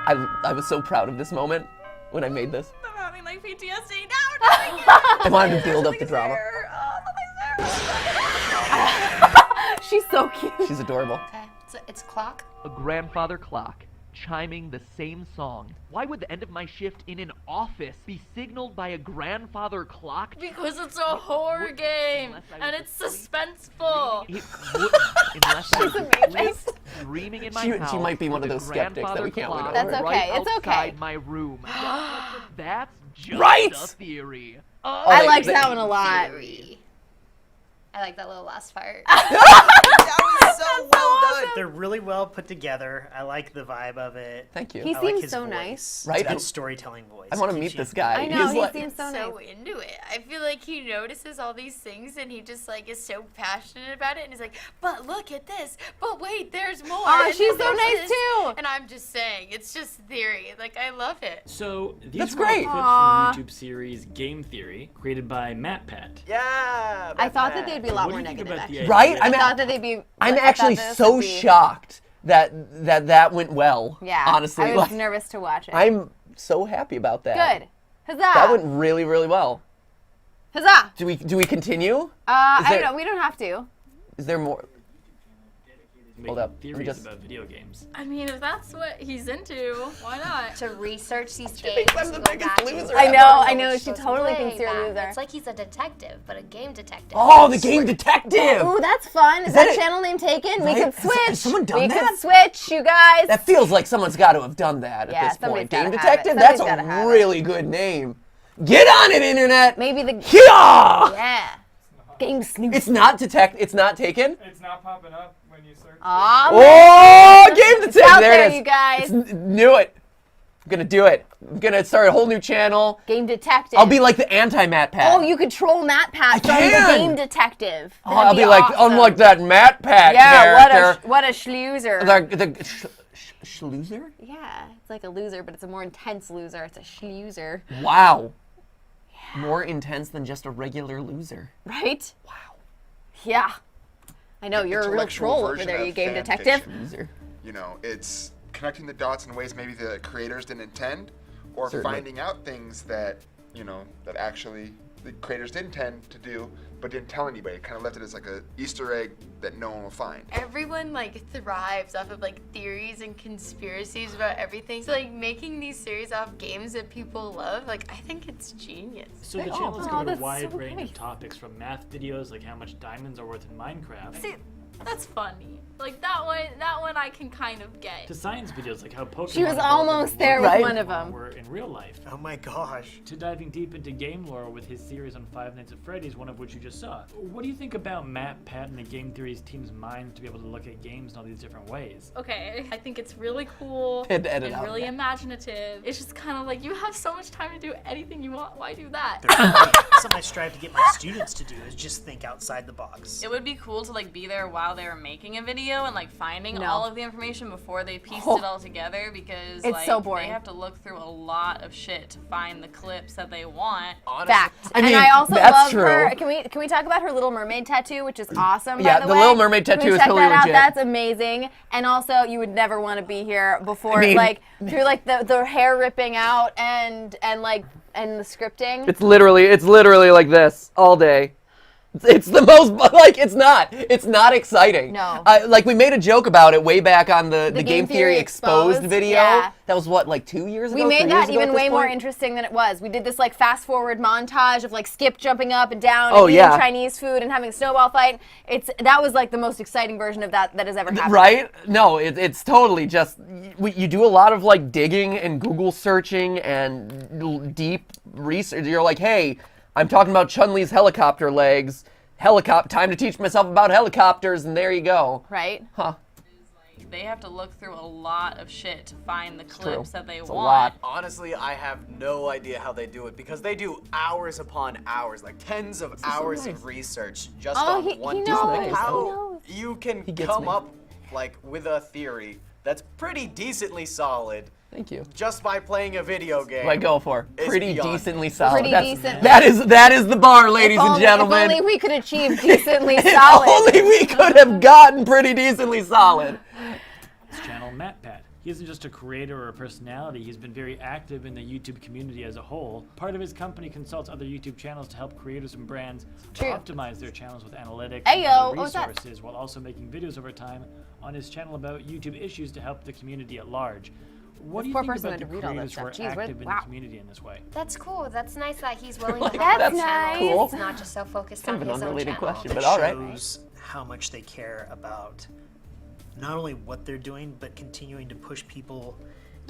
[SPEAKER 1] I was so proud of this moment when I made this.
[SPEAKER 8] I'm having like PTSD now.
[SPEAKER 1] I wanted to build up the drama.
[SPEAKER 2] She's so cute.
[SPEAKER 1] She's adorable.
[SPEAKER 8] Okay, so it's clock.
[SPEAKER 4] A grandfather clock. chiming the same song? Why would the end of my shift in an office be signaled by a grandfather clock?
[SPEAKER 9] Because it's a horror game and it's suspenseful.
[SPEAKER 4] It wouldn't unless I was asleep, dreaming in my house.
[SPEAKER 1] She might be one of
[SPEAKER 4] with
[SPEAKER 1] those
[SPEAKER 4] a
[SPEAKER 1] skeptics that we
[SPEAKER 4] grandfather
[SPEAKER 1] can't win
[SPEAKER 4] clock
[SPEAKER 1] over.
[SPEAKER 2] That's okay,
[SPEAKER 4] right
[SPEAKER 2] it's okay.
[SPEAKER 4] outside my room. That's just
[SPEAKER 1] Right?
[SPEAKER 4] a theory.
[SPEAKER 2] I liked that one a lot.
[SPEAKER 9] I like that little last part.
[SPEAKER 6] That was so well done.
[SPEAKER 5] They're really well put together. I like the vibe of it.
[SPEAKER 1] Thank you.
[SPEAKER 2] He
[SPEAKER 5] I like
[SPEAKER 2] seems
[SPEAKER 5] his
[SPEAKER 2] so
[SPEAKER 5] voice.
[SPEAKER 2] nice.
[SPEAKER 1] Right?
[SPEAKER 5] It's a good
[SPEAKER 1] And-
[SPEAKER 5] storytelling voice.
[SPEAKER 1] I want to
[SPEAKER 5] Keeps
[SPEAKER 1] meet
[SPEAKER 5] you-
[SPEAKER 1] this guy.
[SPEAKER 2] I know,
[SPEAKER 1] He's
[SPEAKER 2] he
[SPEAKER 1] like,
[SPEAKER 2] seems so nice.
[SPEAKER 8] So into it. I feel like he notices all these things and he just like is so passionate about it and he's like, but look at this. But wait, there's more.
[SPEAKER 2] Oh,
[SPEAKER 8] and
[SPEAKER 2] she's
[SPEAKER 8] then
[SPEAKER 2] so
[SPEAKER 8] there's
[SPEAKER 2] nice
[SPEAKER 8] this."
[SPEAKER 2] too.
[SPEAKER 8] And I'm just saying, it's just theory. Like I love it.
[SPEAKER 12] So these
[SPEAKER 1] That's
[SPEAKER 12] were all
[SPEAKER 1] great.
[SPEAKER 12] clips
[SPEAKER 2] Aw.
[SPEAKER 12] from the YouTube series Game Theory, created by MATPAT.
[SPEAKER 6] Yeah.
[SPEAKER 2] I thought that they'd be a lot
[SPEAKER 12] What
[SPEAKER 2] more
[SPEAKER 12] do you think
[SPEAKER 2] negative.
[SPEAKER 12] about the
[SPEAKER 2] Actually.
[SPEAKER 1] Right?
[SPEAKER 12] idea?
[SPEAKER 1] I'm
[SPEAKER 2] I thought that they'd be.
[SPEAKER 1] I'm
[SPEAKER 2] I thought
[SPEAKER 1] actually
[SPEAKER 2] this
[SPEAKER 1] so
[SPEAKER 2] would be-
[SPEAKER 1] shocked that went well.
[SPEAKER 2] Yeah.
[SPEAKER 1] Honestly,
[SPEAKER 2] I was
[SPEAKER 1] like,
[SPEAKER 2] nervous to watch it.
[SPEAKER 1] I'm so happy about that.
[SPEAKER 2] Good. Huzzah!
[SPEAKER 1] That went really, really well.
[SPEAKER 2] Huzzah!
[SPEAKER 1] Do we continue?
[SPEAKER 2] I
[SPEAKER 1] there-
[SPEAKER 2] don't know. We don't have to.
[SPEAKER 1] Is there more?
[SPEAKER 12] Making
[SPEAKER 1] up, let me
[SPEAKER 12] theories
[SPEAKER 1] just-
[SPEAKER 12] about video games.
[SPEAKER 9] I mean, if that's what he's into, why not?
[SPEAKER 8] To research these
[SPEAKER 1] She
[SPEAKER 8] games.
[SPEAKER 1] thinks I'm the
[SPEAKER 8] and go
[SPEAKER 1] biggest
[SPEAKER 8] back to
[SPEAKER 1] loser
[SPEAKER 8] the
[SPEAKER 2] I
[SPEAKER 1] ever.
[SPEAKER 2] know. I know.
[SPEAKER 8] which
[SPEAKER 2] She
[SPEAKER 8] goes
[SPEAKER 2] totally
[SPEAKER 8] way
[SPEAKER 2] thinks you're a
[SPEAKER 8] back.
[SPEAKER 2] loser.
[SPEAKER 8] It's like he's a detective, but a game detective.
[SPEAKER 1] Oh, the game detective.
[SPEAKER 2] Ooh, that's fun. Is
[SPEAKER 1] that
[SPEAKER 2] that
[SPEAKER 1] it?
[SPEAKER 2] channel name taken? We
[SPEAKER 1] Right?
[SPEAKER 2] could switch.
[SPEAKER 1] Has someone done
[SPEAKER 2] we
[SPEAKER 1] that?
[SPEAKER 2] could switch, you guys.
[SPEAKER 1] That feels like someone's got to have done that
[SPEAKER 2] Yeah,
[SPEAKER 1] at this
[SPEAKER 2] somebody's
[SPEAKER 1] point. Game
[SPEAKER 2] gotta have
[SPEAKER 1] detective.
[SPEAKER 2] it.
[SPEAKER 1] That's
[SPEAKER 2] Somebody's gotta
[SPEAKER 1] a
[SPEAKER 2] have it.
[SPEAKER 1] really good name. Get on it, internet.
[SPEAKER 2] Maybe the.
[SPEAKER 1] Yeah.
[SPEAKER 2] Yeah. Game snoop.
[SPEAKER 1] It's not It's not taken.
[SPEAKER 3] It's not popping up when you search.
[SPEAKER 2] Aw,
[SPEAKER 1] Oh, game
[SPEAKER 2] it's
[SPEAKER 1] detective.
[SPEAKER 2] out
[SPEAKER 1] There
[SPEAKER 2] there,
[SPEAKER 1] it is.
[SPEAKER 2] you guys.
[SPEAKER 1] Knew it. I'm gonna do it. I'm gonna start a whole new channel.
[SPEAKER 2] Game detective.
[SPEAKER 1] I'll be like the anti-MATPAT.
[SPEAKER 2] Oh, you could troll MATPAT from the
[SPEAKER 1] can.
[SPEAKER 2] game detective.
[SPEAKER 1] Oh, I'll
[SPEAKER 2] That'd
[SPEAKER 1] be like,
[SPEAKER 2] awesome.
[SPEAKER 1] unlike that MATPAT
[SPEAKER 2] Yeah,
[SPEAKER 1] character.
[SPEAKER 2] what a schloozer.
[SPEAKER 1] The schloozer?
[SPEAKER 2] Yeah, it's like a loser, but it's a more intense loser. It's a schloozer,
[SPEAKER 1] Wow. More intense than just a regular loser.
[SPEAKER 2] right? Wow. Yeah. I know you're a real
[SPEAKER 7] Intellectual
[SPEAKER 2] troll over
[SPEAKER 7] version
[SPEAKER 2] there,
[SPEAKER 7] of
[SPEAKER 2] you game
[SPEAKER 7] fan
[SPEAKER 2] detective.
[SPEAKER 7] fiction.
[SPEAKER 1] Loser.
[SPEAKER 7] You know, it's connecting the dots in ways maybe the creators didn't intend, or
[SPEAKER 1] Certainly.
[SPEAKER 7] finding out things that, you know, that actually the creators did intend to do, but didn't tell anybody. Kind of left it as like a Easter egg that no one will find.
[SPEAKER 8] Everyone like thrives off of like theories and conspiracies about everything. So like making these series off games that people love, like I think it's genius.
[SPEAKER 12] So the channel's covered a
[SPEAKER 2] that's
[SPEAKER 12] wide
[SPEAKER 2] so
[SPEAKER 12] range
[SPEAKER 2] nice.
[SPEAKER 12] of topics, from math videos like how much diamonds are worth in Minecraft,
[SPEAKER 9] See, that's funny. Like that one I can kind of get.
[SPEAKER 12] to science videos like how Pokemon
[SPEAKER 2] She was
[SPEAKER 12] evolved
[SPEAKER 2] almost
[SPEAKER 12] into
[SPEAKER 2] there
[SPEAKER 12] what
[SPEAKER 1] with
[SPEAKER 2] one of them.
[SPEAKER 12] were in real life.
[SPEAKER 5] Oh my gosh.
[SPEAKER 12] To diving deep into game lore with his series on Five Nights at Freddy's, one of which you just saw. What do you think about MATPAT and the game theory's team's mind to be able to look at games in all these different ways?
[SPEAKER 9] Okay, I think it's really cool
[SPEAKER 1] Had to edit
[SPEAKER 9] and
[SPEAKER 1] out
[SPEAKER 9] really
[SPEAKER 1] that.
[SPEAKER 9] imaginative. It's just kind of like you have so much time to do anything you want. Why do that?
[SPEAKER 5] Something I strive to get my students to do is just think outside the box.
[SPEAKER 8] It would be cool to like be there while they were making a video and like finding
[SPEAKER 2] No.
[SPEAKER 8] all of the information before they pieced it all together, because
[SPEAKER 2] It's
[SPEAKER 8] like
[SPEAKER 2] so boring.
[SPEAKER 8] they have to look through a lot of shit to find the clips that they want.
[SPEAKER 2] Fact.
[SPEAKER 1] I mean,
[SPEAKER 2] and I also
[SPEAKER 1] that's
[SPEAKER 2] love
[SPEAKER 1] true.
[SPEAKER 2] her. Can we talk about her Little Mermaid tattoo, which is awesome?
[SPEAKER 1] Yeah,
[SPEAKER 2] by
[SPEAKER 1] the
[SPEAKER 2] way?
[SPEAKER 1] Little Mermaid
[SPEAKER 2] Can we
[SPEAKER 1] tattoo is
[SPEAKER 2] check
[SPEAKER 1] totally
[SPEAKER 2] that out?
[SPEAKER 1] legit.
[SPEAKER 2] That's amazing. And also, you would never want to be here before,
[SPEAKER 1] I mean-
[SPEAKER 2] like through like the hair ripping out and the scripting.
[SPEAKER 1] It's literally like this all day. It's the most, like, it's not exciting.
[SPEAKER 2] No.
[SPEAKER 1] Like, we made a joke about it way back on the
[SPEAKER 2] The
[SPEAKER 1] Game Theory Exposed video.
[SPEAKER 2] yeah.
[SPEAKER 1] That was what, like 2 years ago?
[SPEAKER 2] We
[SPEAKER 1] 3
[SPEAKER 2] made
[SPEAKER 1] years
[SPEAKER 2] that
[SPEAKER 1] ago at
[SPEAKER 2] even
[SPEAKER 1] this
[SPEAKER 2] way more
[SPEAKER 1] point?
[SPEAKER 2] interesting than it was. We did this like fast forward montage of like Skip jumping up and down
[SPEAKER 1] Oh,
[SPEAKER 2] and
[SPEAKER 1] yeah.
[SPEAKER 2] eating Chinese food and having a snowball fight. That was like the most exciting version of that has ever happened.
[SPEAKER 1] Right? No, it's totally just, you do a lot of like digging and Google searching and deep research. You're like, hey, I'm talking about Chun-Li's helicopter legs. Time to teach myself about helicopters, and there you go.
[SPEAKER 2] Right?
[SPEAKER 1] Huh.
[SPEAKER 8] They have to look through a lot of shit to find the
[SPEAKER 1] true.
[SPEAKER 8] clips that they
[SPEAKER 1] It's a
[SPEAKER 8] want.
[SPEAKER 1] lot.
[SPEAKER 6] Honestly, I have no idea how they do it, because they do hours upon hours, like tens of hours
[SPEAKER 1] nice.
[SPEAKER 6] of research just
[SPEAKER 2] Oh,
[SPEAKER 6] on
[SPEAKER 2] he
[SPEAKER 6] one
[SPEAKER 2] knows.
[SPEAKER 6] topic.
[SPEAKER 1] He
[SPEAKER 6] How
[SPEAKER 2] knows.
[SPEAKER 6] you can
[SPEAKER 1] He gets
[SPEAKER 6] come
[SPEAKER 1] me.
[SPEAKER 6] up like with a theory that's pretty decently solid
[SPEAKER 1] Thank you.
[SPEAKER 6] just by playing a video game.
[SPEAKER 1] What I go for?
[SPEAKER 6] It's
[SPEAKER 1] Pretty
[SPEAKER 6] beyond
[SPEAKER 1] decently
[SPEAKER 6] me.
[SPEAKER 1] solid.
[SPEAKER 2] Pretty decent.
[SPEAKER 1] That is the bar, ladies and gentlemen.
[SPEAKER 2] If only we could achieve decently
[SPEAKER 1] If
[SPEAKER 2] solid.
[SPEAKER 1] only we could have gotten pretty decently solid.
[SPEAKER 12] This channel, MATPAT. he isn't just a creator or a personality, he's been very active in the YouTube community as a whole. Part of his company consults other YouTube channels to help creators and brands optimize their channels with analytics and other resources, while also making videos over time on his channel about YouTube issues to help the community at large. What do you think about the creators who are active in the community in this way?
[SPEAKER 13] That's cool. That's nice that he's willing to
[SPEAKER 2] That's
[SPEAKER 13] help
[SPEAKER 2] nice.
[SPEAKER 13] channels.
[SPEAKER 1] Cool.
[SPEAKER 13] It's not just so focused
[SPEAKER 1] Kind
[SPEAKER 13] on
[SPEAKER 1] of
[SPEAKER 13] his
[SPEAKER 1] an
[SPEAKER 13] own
[SPEAKER 1] unrelated
[SPEAKER 13] channel.
[SPEAKER 1] question, but all right.
[SPEAKER 5] Shows how much they care about not only what they're doing, but continuing to push people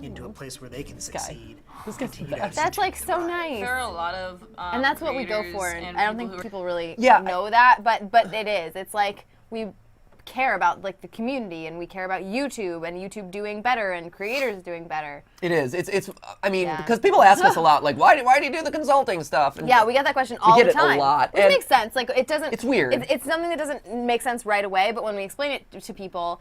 [SPEAKER 5] into a place where they can succeed.
[SPEAKER 2] That's like so nice.
[SPEAKER 9] There are a lot of
[SPEAKER 2] And that's what we go for,
[SPEAKER 9] creators
[SPEAKER 2] and I don't
[SPEAKER 9] people
[SPEAKER 2] think
[SPEAKER 9] who are-
[SPEAKER 2] people really
[SPEAKER 1] Yeah,
[SPEAKER 2] know that, but it is. It's like we care about like the community, and we care about YouTube and YouTube doing better and creators doing better.
[SPEAKER 1] It is. It's. I mean, because people ask us a lot, like, why do you do the consulting stuff? And
[SPEAKER 2] Yeah, we get that question all
[SPEAKER 1] get
[SPEAKER 2] the
[SPEAKER 1] it
[SPEAKER 2] time.
[SPEAKER 1] a lot.
[SPEAKER 2] Which
[SPEAKER 1] And
[SPEAKER 2] makes sense. Like it doesn't.
[SPEAKER 1] It's weird.
[SPEAKER 2] It's something that doesn't make sense right away, but when we explain it to people,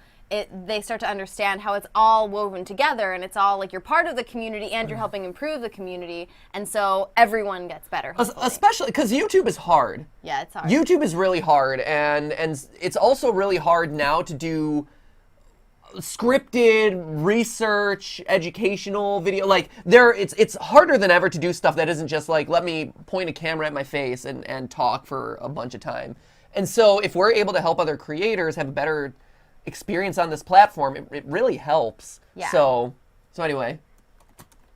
[SPEAKER 2] they start to understand how it's all woven together, and it's all like you're part of the community and you're helping improve the community, and so everyone gets better. Hopefully.
[SPEAKER 1] Especially because YouTube is hard.
[SPEAKER 2] Yeah, it's hard.
[SPEAKER 1] YouTube is really hard, and it's also really hard now to do scripted research, educational video. Like it's harder than ever to do stuff that isn't just like, let me point a camera at my face and talk for a bunch of time. And so if we're able to help other creators have a better experience on this platform, it really helps.
[SPEAKER 2] Yeah.
[SPEAKER 1] So anyway.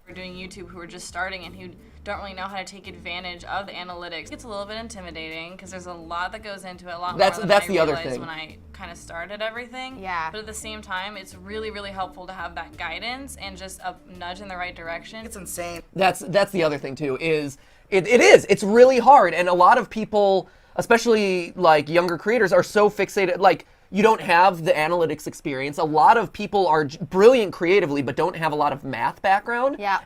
[SPEAKER 9] We're doing YouTube who are just starting and who don't really know how to take advantage of the analytics. It's a little bit intimidating because there's a lot that goes into it, a lot more than
[SPEAKER 1] That's
[SPEAKER 9] I
[SPEAKER 1] the other
[SPEAKER 9] realized
[SPEAKER 1] thing.
[SPEAKER 9] when I kind of started everything.
[SPEAKER 2] Yeah.
[SPEAKER 9] But at the same time, it's really, really helpful to have that guidance and just a nudge in the right direction.
[SPEAKER 11] It's insane.
[SPEAKER 1] That's the other thing too, is it's really hard, and a lot of people, especially like younger creators, are so fixated, like you don't have the analytics experience. A lot of people are brilliant creatively but don't have a lot of math background.
[SPEAKER 2] Yeah,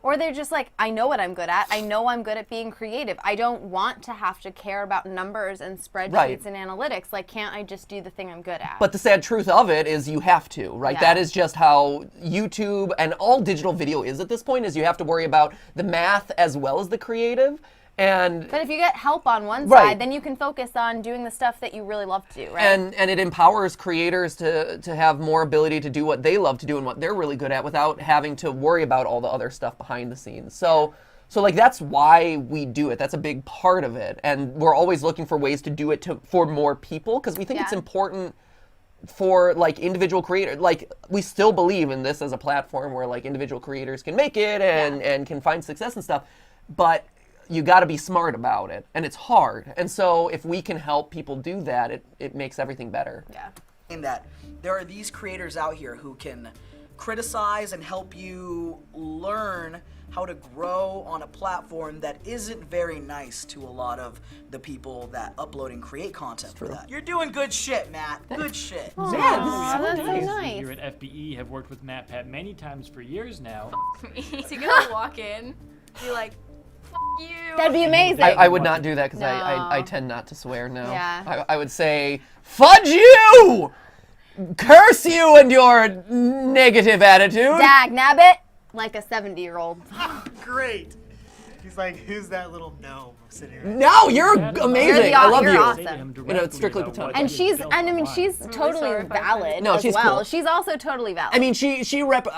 [SPEAKER 2] or they're just like, I know what I'm good at. I know I'm good at being creative. I don't want to have to care about numbers and spreadsheets and analytics. Like, can't I just do the thing I'm good at?
[SPEAKER 1] But the sad truth of it is you have to, right?
[SPEAKER 2] Yeah.
[SPEAKER 1] That is just how YouTube and all digital video is at this point, is you have to worry about the math as well as the creative.
[SPEAKER 2] But if you get help on one
[SPEAKER 1] Right.
[SPEAKER 2] side, then you can focus on doing the stuff that you really love to do, right?
[SPEAKER 1] And it empowers creators to have more ability to do what they love to do and what they're really good at without having to worry about all the other stuff behind the scenes. So like that's why we do it. That's a big part of it. And we're always looking for ways to do it for more people, because we think it's important for like individual creators. Like we still believe in this as a platform where like individual creators can make it and can find success and stuff. But you got to be smart about it, and it's hard. And so if we can help people do that, it makes everything better.
[SPEAKER 2] Yeah.
[SPEAKER 11] In that there are these creators out here who can criticize and help you learn how to grow on a platform that isn't very nice to a lot of the people that upload and create content for that. You're doing good shit, Matt. Good shit.
[SPEAKER 2] Oh,
[SPEAKER 12] That's
[SPEAKER 2] so nice.
[SPEAKER 12] Here at FBE have worked with MATPAT many times for years now.
[SPEAKER 9] Is he gonna walk in, be like, you.
[SPEAKER 2] That'd be amazing.
[SPEAKER 1] I would not do that because
[SPEAKER 2] No.
[SPEAKER 1] I tend not to swear, no.
[SPEAKER 2] Yeah.
[SPEAKER 1] I would say, fudge you! Curse you and your negative attitude!
[SPEAKER 2] Dag nabbit, like a 70-year-old.
[SPEAKER 5] Great. He's like, who's that little gnome sitting right
[SPEAKER 1] No, you're amazing. I love
[SPEAKER 2] you're
[SPEAKER 1] you.
[SPEAKER 2] awesome.
[SPEAKER 1] You know, it's strictly platonic.
[SPEAKER 2] And she's totally valid
[SPEAKER 1] No,
[SPEAKER 2] as
[SPEAKER 1] she's
[SPEAKER 2] well.
[SPEAKER 1] cool.
[SPEAKER 2] She's also totally valid.
[SPEAKER 1] I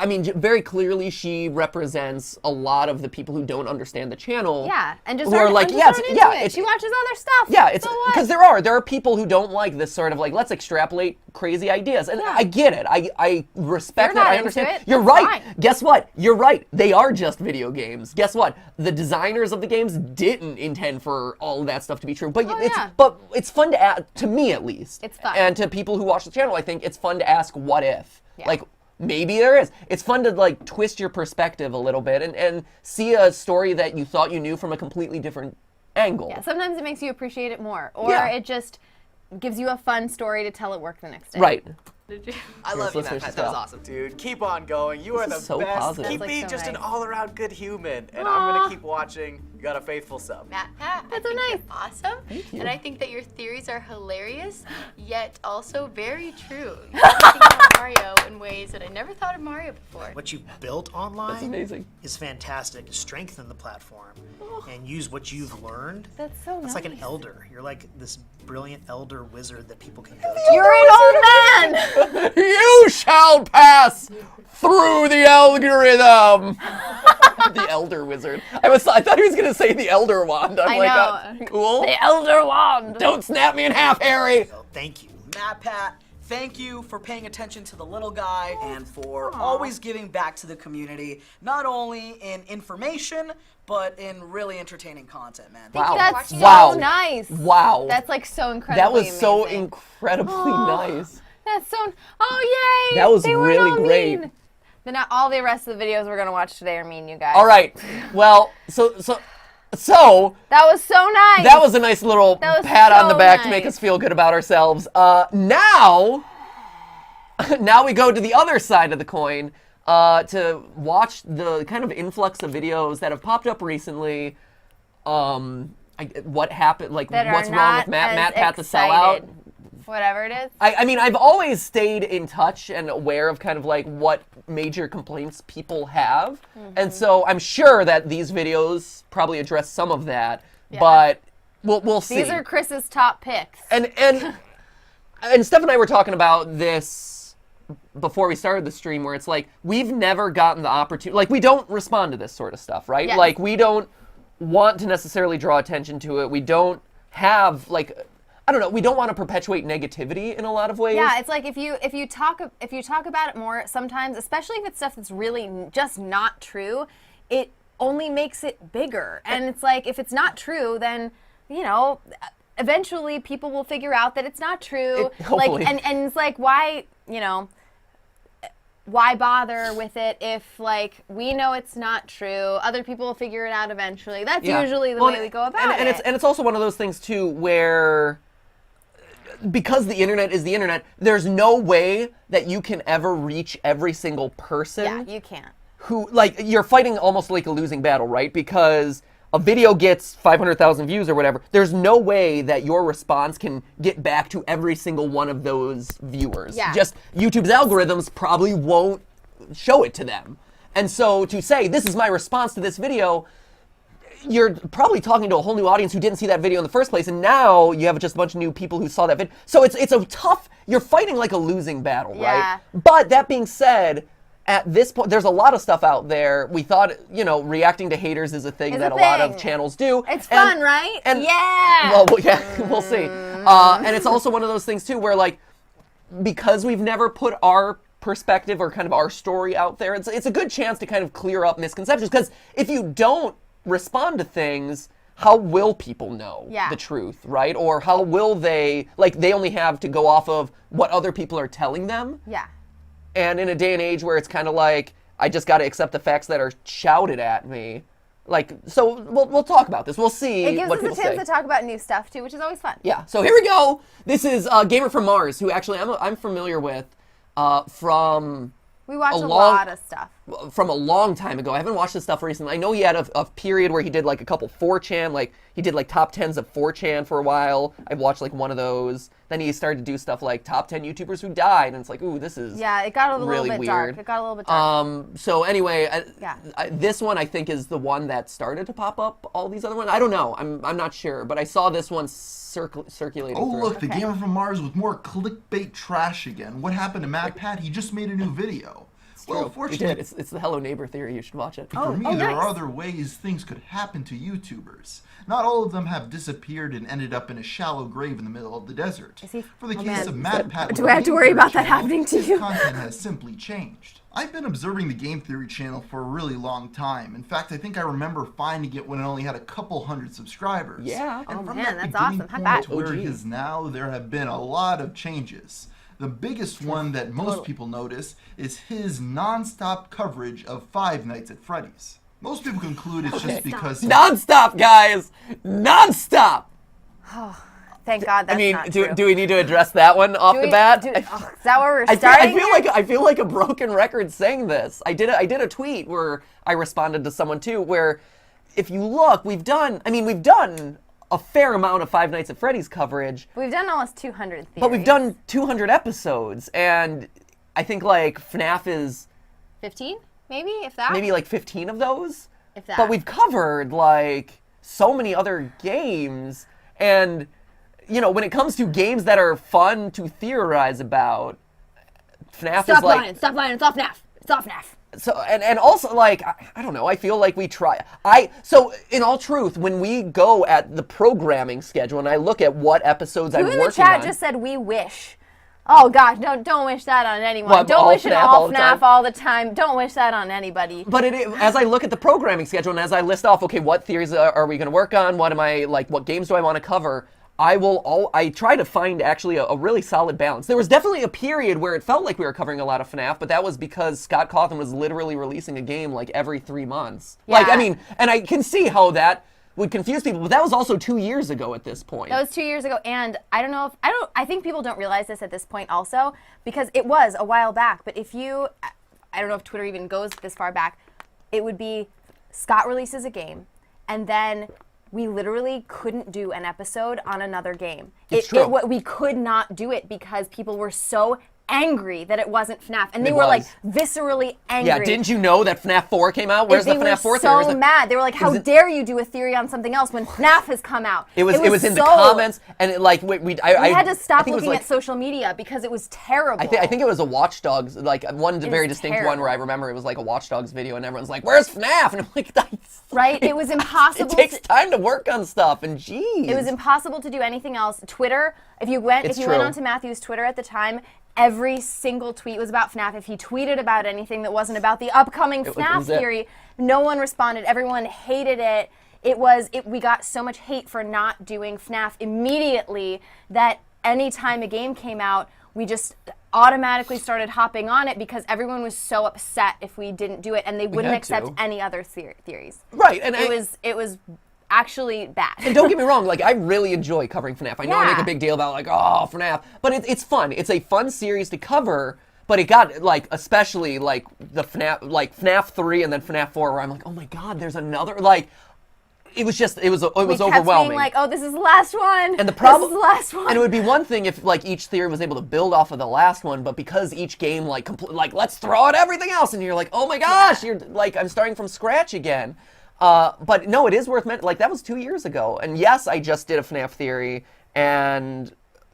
[SPEAKER 1] mean, very clearly she represents a lot of the people who don't understand the channel.
[SPEAKER 2] Yeah, and just
[SPEAKER 1] who are like,
[SPEAKER 2] aren't into it. She watches other stuff.
[SPEAKER 1] Yeah, it's
[SPEAKER 2] so what?
[SPEAKER 1] because there are people who don't like this sort of like, let's extrapolate crazy ideas, and I get it. I respect
[SPEAKER 2] You're
[SPEAKER 1] that.
[SPEAKER 2] not
[SPEAKER 1] I
[SPEAKER 2] into
[SPEAKER 1] understand.
[SPEAKER 2] it.
[SPEAKER 1] You're
[SPEAKER 2] That's
[SPEAKER 1] right.
[SPEAKER 2] fine.
[SPEAKER 1] Guess what? You're right. They are just video games. Guess what? The designers of the games didn't intend for all of that stuff to be true. But it's fun to ask, to me at least.
[SPEAKER 2] It's fun.
[SPEAKER 1] And to people who watch the channel, I think it's fun to ask what if.
[SPEAKER 2] Yeah.
[SPEAKER 1] Like, maybe there is. It's fun to like twist your perspective a little bit and see a story that you thought you knew from a completely different angle.
[SPEAKER 2] Yeah, sometimes it makes you appreciate it more, or
[SPEAKER 1] Yeah.
[SPEAKER 2] it just gives you a fun story to tell at work the next day.
[SPEAKER 1] Right.
[SPEAKER 6] I love you,
[SPEAKER 1] let's finish
[SPEAKER 6] MATPAT.
[SPEAKER 1] this
[SPEAKER 6] That was
[SPEAKER 1] off.
[SPEAKER 6] awesome.
[SPEAKER 14] Dude, keep on going. You are
[SPEAKER 1] This
[SPEAKER 14] the
[SPEAKER 1] is so
[SPEAKER 14] best.
[SPEAKER 1] positive.
[SPEAKER 14] Keep
[SPEAKER 2] That's,
[SPEAKER 14] being
[SPEAKER 2] like, so
[SPEAKER 14] just an
[SPEAKER 2] nice.
[SPEAKER 14] all-around good human, and I'm gonna keep watching. got a faithful sub.
[SPEAKER 8] MATPAT,
[SPEAKER 2] That's so nice.
[SPEAKER 8] Awesome.
[SPEAKER 1] Thank you.
[SPEAKER 8] And I think that your theories are hilarious, yet also very true. You're thinking about Mario in ways that I never thought of Mario before.
[SPEAKER 5] What you've built online
[SPEAKER 1] That's amazing.
[SPEAKER 5] is fantastic. Strengthen the platform and use what you've learned.
[SPEAKER 2] That's so nice.
[SPEAKER 5] It's like an elder. You're like this brilliant elder wizard that people can go to.
[SPEAKER 2] You're an old man.
[SPEAKER 1] You shall pass through the algorithm. The elder wizard. I thought he was gonna say the elder wand. I'm like, cool.
[SPEAKER 2] The elder wand.
[SPEAKER 1] Don't snap me in half, Harry.
[SPEAKER 5] Thank you.
[SPEAKER 11] MATPAT, thank you for paying attention to the little guy and for always giving back to the community, not only in information, but in really entertaining content, man.
[SPEAKER 1] Wow.
[SPEAKER 2] That's
[SPEAKER 1] Wow.
[SPEAKER 2] so nice.
[SPEAKER 1] Wow.
[SPEAKER 2] That's like so incredibly
[SPEAKER 1] That was so
[SPEAKER 2] amazing.
[SPEAKER 1] incredibly nice.
[SPEAKER 2] That's so. Oh yay!
[SPEAKER 1] That was
[SPEAKER 2] They weren't
[SPEAKER 1] really
[SPEAKER 2] all
[SPEAKER 1] great.
[SPEAKER 2] mean. But not all the rest of the videos we're gonna watch today are mean, you guys.
[SPEAKER 1] All right. Well, so
[SPEAKER 2] that was so nice.
[SPEAKER 1] that was a nice little
[SPEAKER 2] That was
[SPEAKER 1] pat on the
[SPEAKER 2] so
[SPEAKER 1] back to make
[SPEAKER 2] nice.
[SPEAKER 1] us feel good about ourselves. Now we go to the other side of the coin to watch the kind of influx of videos that have popped up recently. What happened? Like,
[SPEAKER 2] that
[SPEAKER 1] what's
[SPEAKER 2] are
[SPEAKER 1] wrong with
[SPEAKER 2] not as
[SPEAKER 1] MATPAT the sellout?
[SPEAKER 2] excited. Whatever it is.
[SPEAKER 1] I mean, I've always stayed in touch and aware of kind of like what major complaints people have. And so I'm sure that these videos probably address some of that, but we'll see.
[SPEAKER 2] These are Chris's top picks.
[SPEAKER 1] And Steph and I were talking about this before we started the stream, where it's like, we've never gotten the opportunity, like, we don't respond to this sort of stuff, right?
[SPEAKER 2] Yes.
[SPEAKER 1] Like, we don't want to necessarily draw attention to it. We don't have, like, I don't know, we don't want to perpetuate negativity in a lot of ways.
[SPEAKER 2] Yeah, it's like if you talk about it more sometimes, especially if it's stuff that's really just not true, it only makes it bigger. And it's like, if it's not true, then, you know, eventually people will figure out that it's not true.
[SPEAKER 1] Hopefully.
[SPEAKER 2] Like, and it's like, why, you know, why bother with it if, like, we know it's not true, other people will figure it out eventually. That's usually the way we go about it.
[SPEAKER 1] And it's also one of those things, too, where because the internet is the internet, there's no way that you can ever reach every single person.
[SPEAKER 2] Yeah, you can't.
[SPEAKER 1] Who, like, you're fighting almost like a losing battle, right? Because a video gets 500,000 views or whatever. There's no way that your response can get back to every single one of those viewers.
[SPEAKER 2] Yeah.
[SPEAKER 1] Just YouTube's algorithms probably won't show it to them. And so to say, this is my response to this video, you're probably talking to a whole new audience who didn't see that video in the first place, and now you have just a bunch of new people who saw that video. So it's a tough, you're fighting like a losing battle, right? But that being said, at this point, there's a lot of stuff out there. We thought, you know, reacting to haters is a thing that a lot of channels do.
[SPEAKER 2] It's fun, right?
[SPEAKER 1] And,
[SPEAKER 2] yeah.
[SPEAKER 1] Well, yeah, we'll see. And it's also one of those things, too, where, like, because we've never put our perspective or kind of our story out there, it's a good chance to kind of clear up misconceptions. Because if you don't respond to things, how will people know the truth, right? Or how will they, like, they only have to go off of what other people are telling them.
[SPEAKER 2] Yeah.
[SPEAKER 1] And in a day and age where it's kind of like, I just got to accept the facts that are shouted at me. Like, so we'll talk about this. We'll see
[SPEAKER 2] It gives
[SPEAKER 1] what
[SPEAKER 2] us
[SPEAKER 1] people
[SPEAKER 2] a chance
[SPEAKER 1] say.
[SPEAKER 2] to talk about new stuff, too, which is always fun.
[SPEAKER 1] Yeah, so here we go. This is Gamer from Mars, who actually I'm familiar with from
[SPEAKER 2] We watch a lot of stuff.
[SPEAKER 1] From a long time ago. I haven't watched this stuff recently. I know he had a period where he did like a couple 4chan, like he did like top 10s of 4chan for a while. I watched like one of those. Then he started to do stuff like top 10 YouTubers who died, and it's like, ooh, this is
[SPEAKER 2] Yeah, it got a little
[SPEAKER 1] really
[SPEAKER 2] bit
[SPEAKER 1] weird.
[SPEAKER 2] dark. It got a little bit dark.
[SPEAKER 1] So anyway, this one I think is the one that started to pop up all these other ones. I don't know. I'm not sure, but I saw this one circulating
[SPEAKER 15] Oh,
[SPEAKER 1] through.
[SPEAKER 15] look, the Gamer from Mars with more clickbait trash again. What happened to MATPAT? He just made a new video. Well,
[SPEAKER 1] True.
[SPEAKER 15] fortunately,
[SPEAKER 1] We did. It's the Hello Neighbor theory. You should watch it.
[SPEAKER 15] for me, there are other ways things could happen to YouTubers. Not all of them have disappeared and ended up in a shallow grave in the middle of the desert. For the case of MATPAT,
[SPEAKER 2] Do I have to worry about that happening to you?
[SPEAKER 15] Content has simply changed. I've been observing the Game Theory channel for a really long time. In fact, I think I remember finding it when it only had a couple hundred subscribers.
[SPEAKER 1] Yeah.
[SPEAKER 15] And
[SPEAKER 2] Oh,
[SPEAKER 15] from
[SPEAKER 2] man,
[SPEAKER 15] that
[SPEAKER 2] that's awesome.
[SPEAKER 15] beginning
[SPEAKER 2] How
[SPEAKER 15] point
[SPEAKER 2] bad?
[SPEAKER 15] to where it is now, there have been a lot of changes. The biggest one that most people notice is his non-stop coverage of Five Nights at Freddy's. Most people conclude it's just because
[SPEAKER 1] Non-stop, guys! Non-stop!
[SPEAKER 2] Thank God that's
[SPEAKER 1] I mean,
[SPEAKER 2] not
[SPEAKER 1] do
[SPEAKER 2] true.
[SPEAKER 1] we need to address that one off the bat?
[SPEAKER 2] Is that where we're starting?
[SPEAKER 1] I feel like a broken record saying this. I did a tweet where I responded to someone too, where if you look, we've done a fair amount of Five Nights at Freddy's coverage.
[SPEAKER 2] We've done almost 200 theories.
[SPEAKER 1] But we've done 200 episodes, and I think like FNAF is
[SPEAKER 2] 15, maybe, if that.
[SPEAKER 1] maybe like 15 of those.
[SPEAKER 2] If that.
[SPEAKER 1] But we've covered like so many other games, and you know, when it comes to games that are fun to theorize about, FNAF is like
[SPEAKER 2] Stop lying. It's off FNAF. It's off FNAF.
[SPEAKER 1] So and also like I don't know, I feel like we try. So in all truth, when we go at the programming schedule and I look at what episodes I'm working on.
[SPEAKER 2] Who in the chat just said we wish? Oh gosh, don't wish that on anyone.
[SPEAKER 1] What,
[SPEAKER 2] don't
[SPEAKER 1] all
[SPEAKER 2] wish it
[SPEAKER 1] FNAF
[SPEAKER 2] all
[SPEAKER 1] all the
[SPEAKER 2] FNAF
[SPEAKER 1] time?
[SPEAKER 2] all the time. Don't wish that on anybody.
[SPEAKER 1] But as I look at the programming schedule and as I list off, okay, what theories are we going to work on? What games do I want to cover? I try to find actually a really solid balance. There was definitely a period where it felt like we were covering a lot of FNAF, but that was because Scott Cawthon was literally releasing a game like every 3 months.
[SPEAKER 2] Yeah.
[SPEAKER 1] Like, I mean, and I can see how that would confuse people, but that was also 2 years ago at this point.
[SPEAKER 2] That was 2 years ago, and I think people don't realize this at this point also, because it was a while back, but I don't know if Twitter even goes this far back, it would be Scott releases a game, and then we literally couldn't do an episode on another game.
[SPEAKER 1] It's true.
[SPEAKER 2] We could not do it because people were so angry that it wasn't FNAF, and they
[SPEAKER 1] It
[SPEAKER 2] were like
[SPEAKER 1] was.
[SPEAKER 2] viscerally angry.
[SPEAKER 1] Yeah, didn't you know that FNAF 4 came out? Where's the FNAF 4
[SPEAKER 2] They
[SPEAKER 1] theory?
[SPEAKER 2] were so mad. They were like, "How dare you do a theory on something else when FNAF has come out?"
[SPEAKER 1] It was in the
[SPEAKER 2] so-
[SPEAKER 1] comments, and it, like I
[SPEAKER 2] had to
[SPEAKER 1] I
[SPEAKER 2] stop
[SPEAKER 1] think it was
[SPEAKER 2] looking
[SPEAKER 1] like-
[SPEAKER 2] at social media because it was terrible.
[SPEAKER 1] I think it was a Watch Dogs, like one very
[SPEAKER 2] is
[SPEAKER 1] distinct one
[SPEAKER 2] terrible.
[SPEAKER 1] where I remember it was like a Watch Dogs video, and everyone's like, "Where's FNAF?" And I'm like,
[SPEAKER 2] Right? It was impossible.
[SPEAKER 1] It takes time to work on stuff, and geez.
[SPEAKER 2] It was impossible to do anything else. Twitter, if you went
[SPEAKER 1] It's
[SPEAKER 2] went
[SPEAKER 1] true.
[SPEAKER 2] onto Matthew's Twitter at the time, every single tweet was about FNAF. If he tweeted about anything that wasn't about the upcoming FNAF
[SPEAKER 1] was it.
[SPEAKER 2] theory, no one responded. Everyone hated it. We got so much hate for not doing FNAF immediately that anytime a game came out, we just automatically started hopping on it because everyone was so upset if we didn't do it, and they wouldn't
[SPEAKER 1] had
[SPEAKER 2] accept
[SPEAKER 1] to.
[SPEAKER 2] any other theories.
[SPEAKER 1] Right, and
[SPEAKER 2] it was actually bad.
[SPEAKER 1] And don't get me wrong, like I really enjoy covering FNAF. I know I make
[SPEAKER 2] Yeah.
[SPEAKER 1] a big deal about like, oh, FNAF, but it's fun. It's a fun series to cover. But it got like, especially like the FNAF 3 and then FNAF 4, where I'm like, oh my god, there's another like. It was
[SPEAKER 2] We kept
[SPEAKER 1] overwhelming.
[SPEAKER 2] being like, oh, this is the last one.
[SPEAKER 1] And the problem,
[SPEAKER 2] this is the last one.
[SPEAKER 1] and it would be one thing if like each theory was able to build off of the last one, but because each game like let's throw out everything else, and you're like, oh my gosh, you're like I'm starting from scratch again. But no, it is worth mentioning. Like that was 2 years ago, and yes, I just did a FNAF theory,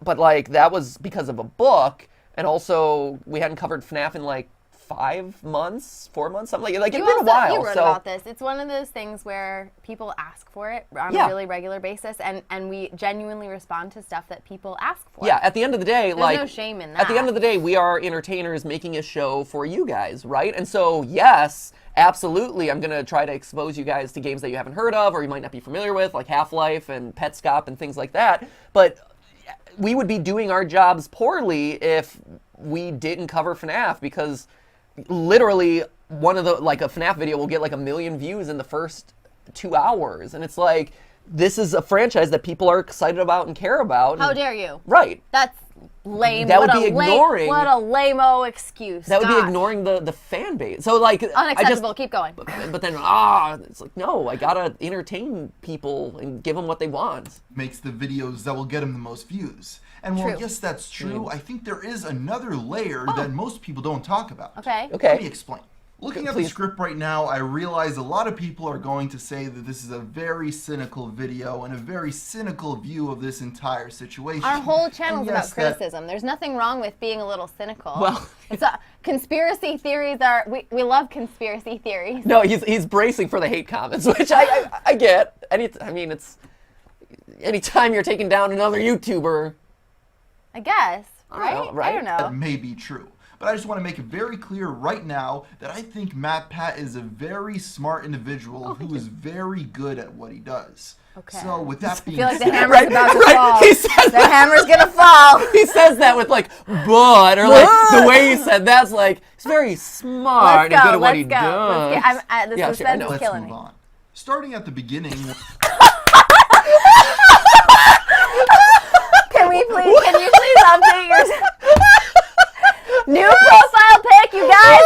[SPEAKER 1] but like that was because of a book, and also we hadn't covered FNAF in like 5 months, 4 months, something like it's been a while.
[SPEAKER 2] You wrote
[SPEAKER 1] so
[SPEAKER 2] about this. It's one of those things where people ask for it on a really regular basis, and we genuinely respond to stuff that people ask for.
[SPEAKER 1] yeah, at the end of the day,
[SPEAKER 2] There's
[SPEAKER 1] like
[SPEAKER 2] no shame in
[SPEAKER 1] at the
[SPEAKER 2] that.
[SPEAKER 1] end of the day, we are entertainers making a show for you guys, right? And so yes, absolutely, I'm gonna try to expose you guys to games that you haven't heard of or you might not be familiar with, like Half-Life and Petscop and things like that. But we would be doing our jobs poorly if we didn't cover FNAF, because literally one of the like a FNAF video will get like 1 million views in the first 2 hours, and it's like this is a franchise that people are excited about and care about.
[SPEAKER 2] How
[SPEAKER 1] and-
[SPEAKER 2] dare you?
[SPEAKER 1] Right.
[SPEAKER 2] That's lame.
[SPEAKER 1] That
[SPEAKER 2] what
[SPEAKER 1] would be ignoring.
[SPEAKER 2] What a lame-o excuse.
[SPEAKER 1] That would be
[SPEAKER 2] Gosh.
[SPEAKER 1] ignoring the fan base. So like
[SPEAKER 2] Unacceptable. Keep going.
[SPEAKER 1] But then it's like no, I gotta entertain people and give them what they want.
[SPEAKER 15] Makes the videos that will get them the most views. And while
[SPEAKER 2] True.
[SPEAKER 15] yes, that's true, I think there is another layer that most people don't talk about.
[SPEAKER 2] Okay.
[SPEAKER 15] Let me explain. Looking at the
[SPEAKER 1] Please.
[SPEAKER 15] script right now, I realize a lot of people are going to say that this is a very cynical video and a very cynical view of this entire situation.
[SPEAKER 2] Our whole channel's
[SPEAKER 15] And yes,
[SPEAKER 2] about criticism. There's nothing wrong with being a little cynical.
[SPEAKER 1] Well-
[SPEAKER 2] conspiracy theories are. We love conspiracy theories.
[SPEAKER 1] No, he's bracing for the hate comments, which I get. It's anytime you're taking down another YouTuber.
[SPEAKER 2] I guess. Right?
[SPEAKER 1] know, right?
[SPEAKER 2] I don't know.
[SPEAKER 15] That may be true. But I just want to make it very clear right now that I think MATPAT is a very smart individual who is very good at what he does.
[SPEAKER 2] Okay.
[SPEAKER 15] So with that
[SPEAKER 2] I
[SPEAKER 15] being
[SPEAKER 2] feel like the
[SPEAKER 15] said,
[SPEAKER 2] hammer's about to fall.
[SPEAKER 1] He says
[SPEAKER 2] The hammer's gonna fall.
[SPEAKER 1] He says that with like, but, or like the way he said that's like he's very smart and good at what he does.
[SPEAKER 2] This
[SPEAKER 1] Yeah, sure, I
[SPEAKER 2] suspense
[SPEAKER 1] know.
[SPEAKER 2] is
[SPEAKER 15] let's
[SPEAKER 2] killing
[SPEAKER 15] move
[SPEAKER 2] me.
[SPEAKER 15] on. Starting at the beginning,
[SPEAKER 2] Can you please update your new profile pic, you guys?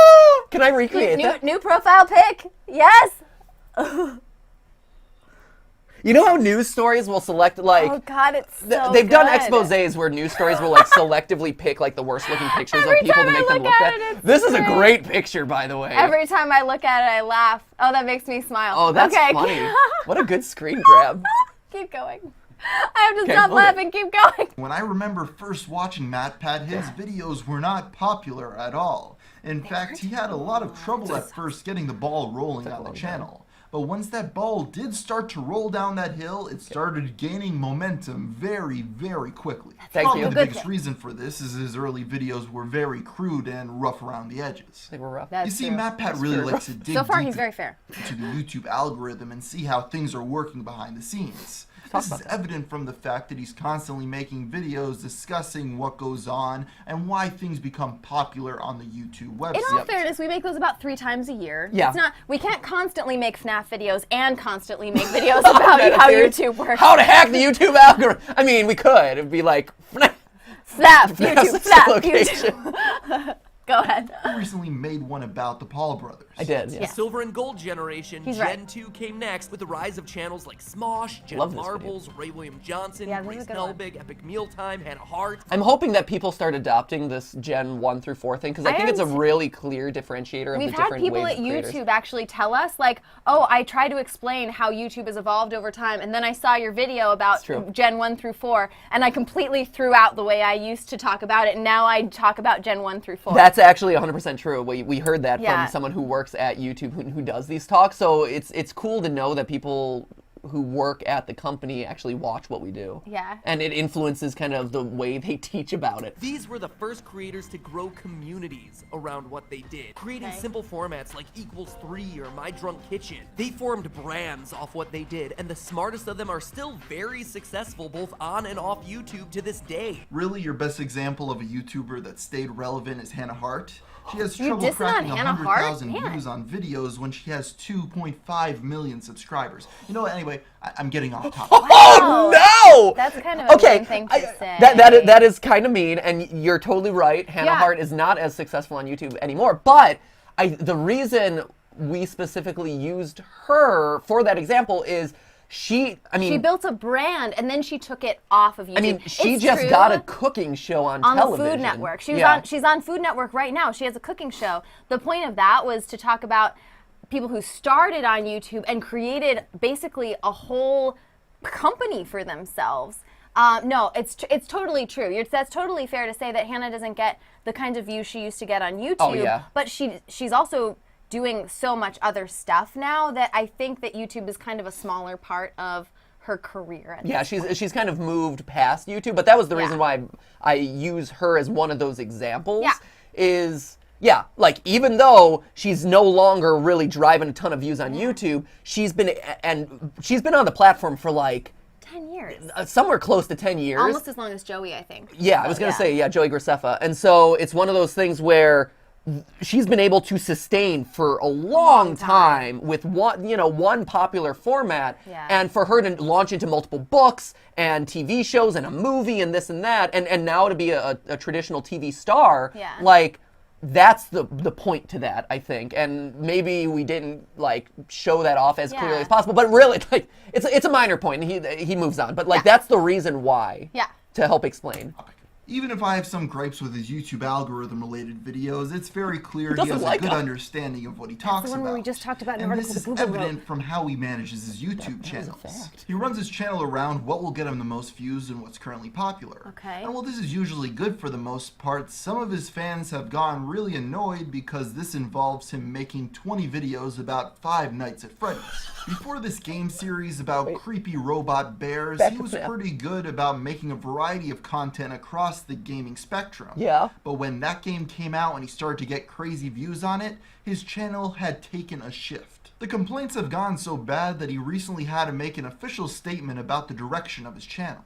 [SPEAKER 1] Can I recreate that?
[SPEAKER 2] New profile pic? Yes.
[SPEAKER 1] You know how news stories will select like
[SPEAKER 2] Oh God, it's so
[SPEAKER 1] they've done
[SPEAKER 2] good.
[SPEAKER 1] exposés where news stories will like selectively pick like the worst looking pictures
[SPEAKER 2] Every
[SPEAKER 1] of people
[SPEAKER 2] time
[SPEAKER 1] to
[SPEAKER 2] I
[SPEAKER 1] make them
[SPEAKER 2] look
[SPEAKER 1] look
[SPEAKER 2] at
[SPEAKER 1] at.
[SPEAKER 2] it, it's
[SPEAKER 1] This is a
[SPEAKER 2] great.
[SPEAKER 1] great picture, by the way.
[SPEAKER 2] Every time I look at it, I laugh. Oh, that makes me smile.
[SPEAKER 1] Oh, that's
[SPEAKER 2] okay.
[SPEAKER 1] funny. What a good screen grab.
[SPEAKER 2] Keep going. I have to
[SPEAKER 1] Okay,
[SPEAKER 2] stop
[SPEAKER 1] hold it.
[SPEAKER 2] laughing. Keep going.
[SPEAKER 15] When I remember first watching MATPAT, his videos were not popular at all. In fact, he had a lot of trouble at first getting the ball rolling on the channel. But once that ball did start to roll down that hill, it started gaining momentum very, very quickly.
[SPEAKER 1] Thank
[SPEAKER 15] Probably
[SPEAKER 1] you.
[SPEAKER 15] the
[SPEAKER 2] Good
[SPEAKER 15] biggest
[SPEAKER 2] thing.
[SPEAKER 15] reason for this is his early videos were very crude and rough around the edges.
[SPEAKER 1] They were rough.
[SPEAKER 2] That's
[SPEAKER 15] You see,
[SPEAKER 2] true.
[SPEAKER 15] MATPAT really
[SPEAKER 1] true.
[SPEAKER 15] likes to dig
[SPEAKER 2] So far,
[SPEAKER 15] deep
[SPEAKER 2] he's very fair.
[SPEAKER 15] into the YouTube algorithm and see how things are working behind the scenes. This is evident from the fact that he's constantly making videos discussing what goes on and why things become popular on the YouTube website.
[SPEAKER 2] In all fairness, we make those about 3 times a year.
[SPEAKER 1] Yeah.
[SPEAKER 2] It's not. We can't constantly make FNAF videos and constantly make videos about how YouTube works.
[SPEAKER 1] How to hack the YouTube algorithm. I mean, we could. It'd be like
[SPEAKER 2] Snap, YouTube,
[SPEAKER 1] FNAF's
[SPEAKER 2] snap,
[SPEAKER 1] location.
[SPEAKER 2] YouTube. Go ahead.
[SPEAKER 15] He recently made one about the Paul brothers.
[SPEAKER 1] I did. Yeah.
[SPEAKER 4] The Silver and Gold generation,
[SPEAKER 2] He's
[SPEAKER 4] Gen
[SPEAKER 2] right.
[SPEAKER 4] 2 came next with the rise of channels like Smosh, Jen
[SPEAKER 1] Love this
[SPEAKER 4] Marbles, Ray William Johnson,
[SPEAKER 2] Yeah, this
[SPEAKER 4] Grace
[SPEAKER 2] is a good one.
[SPEAKER 4] Nelbig, Epic Mealtime, Hannah Hart.
[SPEAKER 1] I'm hoping that people start adopting this Gen 1 through 4 thing because I think it's a
[SPEAKER 2] am-
[SPEAKER 1] really clear differentiator of
[SPEAKER 2] We've
[SPEAKER 1] the
[SPEAKER 2] had
[SPEAKER 1] different
[SPEAKER 2] people
[SPEAKER 1] ways
[SPEAKER 2] at
[SPEAKER 1] of creators.
[SPEAKER 2] YouTube actually tell us, like, oh, I try to explain how YouTube has evolved over time, and then I saw your video about
[SPEAKER 1] true.
[SPEAKER 2] Gen 1 through 4, and I completely threw out the way I used to talk about it, and now I talk about Gen 1 through 4.
[SPEAKER 1] That's actually 100% true. We heard that
[SPEAKER 2] Yeah.
[SPEAKER 1] from someone who works at YouTube who does these talks. So it's cool to know that people who work at the company actually watch what we do.
[SPEAKER 2] Yeah.
[SPEAKER 1] And it influences kind of the way they teach about it.
[SPEAKER 4] These were the first creators to grow communities around what they did, creating
[SPEAKER 2] Okay.
[SPEAKER 4] simple formats like Equals 3 or My Drunk Kitchen. They formed brands off what they did, and the smartest of them are still very successful both on and off YouTube to this day.
[SPEAKER 15] Really, your best example of a YouTuber that stayed relevant is Hannah Hart. She has
[SPEAKER 2] You
[SPEAKER 15] trouble
[SPEAKER 2] dissing on
[SPEAKER 15] cracking
[SPEAKER 2] Hannah Hart?
[SPEAKER 15] 100,000
[SPEAKER 2] Man.
[SPEAKER 15] views on videos when she has 2.5 million subscribers. You know what? Anyway, I'm getting off topic.
[SPEAKER 1] Oh no!
[SPEAKER 2] That's kind of a
[SPEAKER 1] Okay,
[SPEAKER 2] mean thing to say.
[SPEAKER 1] that is kind of mean, and you're totally right. Hannah
[SPEAKER 2] Yeah.
[SPEAKER 1] Hart is not as successful on YouTube anymore. But the reason we specifically used her for that example is she
[SPEAKER 2] built a brand and then she took it off of YouTube.
[SPEAKER 1] I mean, she
[SPEAKER 2] It's
[SPEAKER 1] just
[SPEAKER 2] true.
[SPEAKER 1] got a cooking show on television.
[SPEAKER 2] the Food Network.
[SPEAKER 1] Yeah.
[SPEAKER 2] She's on Food Network right now. She has a cooking show. The point of that was to talk about people who started on YouTube and created basically a whole company for themselves. No, it's totally true. That's totally fair to say that Hannah doesn't get the kinds of views she used to get on YouTube.
[SPEAKER 1] Oh, yeah.
[SPEAKER 2] But she's also doing so much other stuff now that I think that YouTube is kind of a smaller part of her career.
[SPEAKER 1] Yeah, she's kind of moved past YouTube, but that was the reason why I use her as one of those examples.
[SPEAKER 2] Yeah.
[SPEAKER 1] Yeah, like even though she's no longer really driving a ton of views on YouTube, she's been on the platform for like
[SPEAKER 2] 10 years.
[SPEAKER 1] somewhere close to 10 years.
[SPEAKER 2] Almost as long as Joey, I think.
[SPEAKER 1] Yeah, I was going to say, Joey Graceffa. And so it's one of those things where she's been able to sustain for a long time with one popular format.
[SPEAKER 2] Yeah.
[SPEAKER 1] And for her to launch into multiple books and TV shows and a movie and this and that, and now to be a traditional TV star, like, that's the point to that, I think. And maybe we didn't like show that off as clearly as possible, but really, like, it's a minor point and he moves on. But like that's the reason why.
[SPEAKER 2] Yeah.
[SPEAKER 1] To help explain.
[SPEAKER 15] Even if I have some gripes with his YouTube algorithm-related videos, it's very clear he
[SPEAKER 1] doesn't
[SPEAKER 15] has
[SPEAKER 1] like
[SPEAKER 15] a good
[SPEAKER 1] them.
[SPEAKER 15] understanding of what he
[SPEAKER 2] That's
[SPEAKER 15] talks
[SPEAKER 2] the one
[SPEAKER 15] about.
[SPEAKER 2] where we just talked about in an
[SPEAKER 15] And
[SPEAKER 2] article
[SPEAKER 15] this is
[SPEAKER 2] that Google wrote.
[SPEAKER 15] evident from how he manages his YouTube channels. He runs his channel around what will get him the most views and what's currently popular.
[SPEAKER 2] Okay.
[SPEAKER 15] And while this is usually good for the most part, some of his fans have gotten really annoyed because this involves him making 20 videos about Five Nights at Freddy's. Before this game series about creepy robot bears, he was pretty good about making a variety of content across the gaming spectrum.
[SPEAKER 1] Yeah.
[SPEAKER 15] But when that game came out and he started to get crazy views on it, his channel had taken a shift. The complaints have gone so bad that he recently had to make an official statement about the direction of his channel.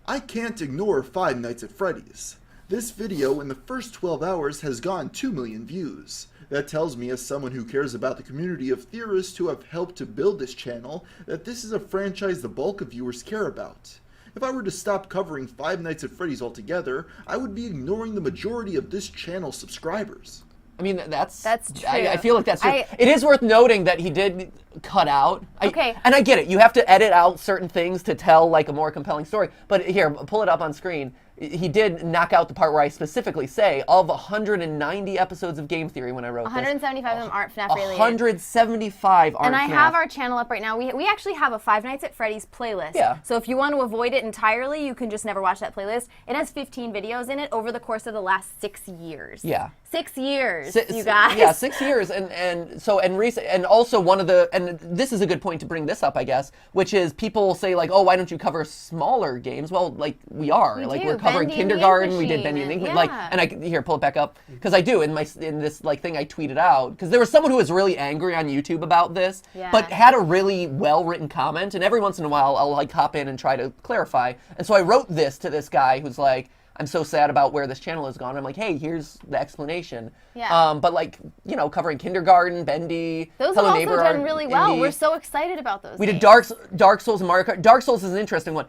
[SPEAKER 15] I can't ignore Five Nights at Freddy's. This video in the first 12 hours has gone 2 million views. That tells me, as someone who cares about the community of theorists who have helped to build this channel, that this is a franchise the bulk of viewers care about. If I were to stop covering Five Nights at Freddy's altogether, I would be ignoring the majority of this channel's subscribers.
[SPEAKER 1] I mean, that's
[SPEAKER 2] true.
[SPEAKER 1] I feel like that's true.
[SPEAKER 2] It
[SPEAKER 1] is worth noting that he did cut out.
[SPEAKER 2] Okay.
[SPEAKER 1] And I get it. You have to edit out certain things to tell like a more compelling story. But here, pull it up on screen. He did knock out the part where I specifically say, of 190 episodes of Game Theory when I wrote
[SPEAKER 2] 175 of them aren't FNAF related.
[SPEAKER 1] 175 aren't
[SPEAKER 2] And I
[SPEAKER 1] FNAF.
[SPEAKER 2] have our channel up right now. We actually have a Five Nights at Freddy's playlist.
[SPEAKER 1] Yeah.
[SPEAKER 2] So if you want to avoid it entirely, you can just never watch that playlist. It has 15 videos in it over the course of the last 6 years.
[SPEAKER 1] Yeah.
[SPEAKER 2] 6 years, you guys.
[SPEAKER 1] Yeah, 6 years, and also one of the, and this is a good point to bring this up, I guess, which is people say like, oh, why don't you cover smaller games? Well, like we are,
[SPEAKER 2] We
[SPEAKER 1] like
[SPEAKER 2] do.
[SPEAKER 1] we're covering
[SPEAKER 2] Bendy and the Ink
[SPEAKER 1] Kindergarten, we did
[SPEAKER 2] Machine,
[SPEAKER 1] Bendy and the Ink
[SPEAKER 2] and-
[SPEAKER 1] Machine,
[SPEAKER 2] yeah.
[SPEAKER 1] and I here pull it back up because I do in this like thing I tweeted out because there was someone who was really angry on YouTube about this,
[SPEAKER 2] Yeah.
[SPEAKER 1] but had a really well written comment, and every once in a while I'll like hop in and try to clarify, and so I wrote this to this guy who's like, I'm so sad about where this channel has gone. I'm like, hey, here's the explanation.
[SPEAKER 2] Yeah.
[SPEAKER 1] But like, you know, covering Kindergarten, Bendy,
[SPEAKER 2] Those
[SPEAKER 1] Hello
[SPEAKER 2] have
[SPEAKER 1] Neighbor
[SPEAKER 2] also done
[SPEAKER 1] are
[SPEAKER 2] really well.
[SPEAKER 1] indie.
[SPEAKER 2] We're so excited about those.
[SPEAKER 1] We did
[SPEAKER 2] games.
[SPEAKER 1] Dark Souls and Mario Kart. Dark Souls is an interesting one.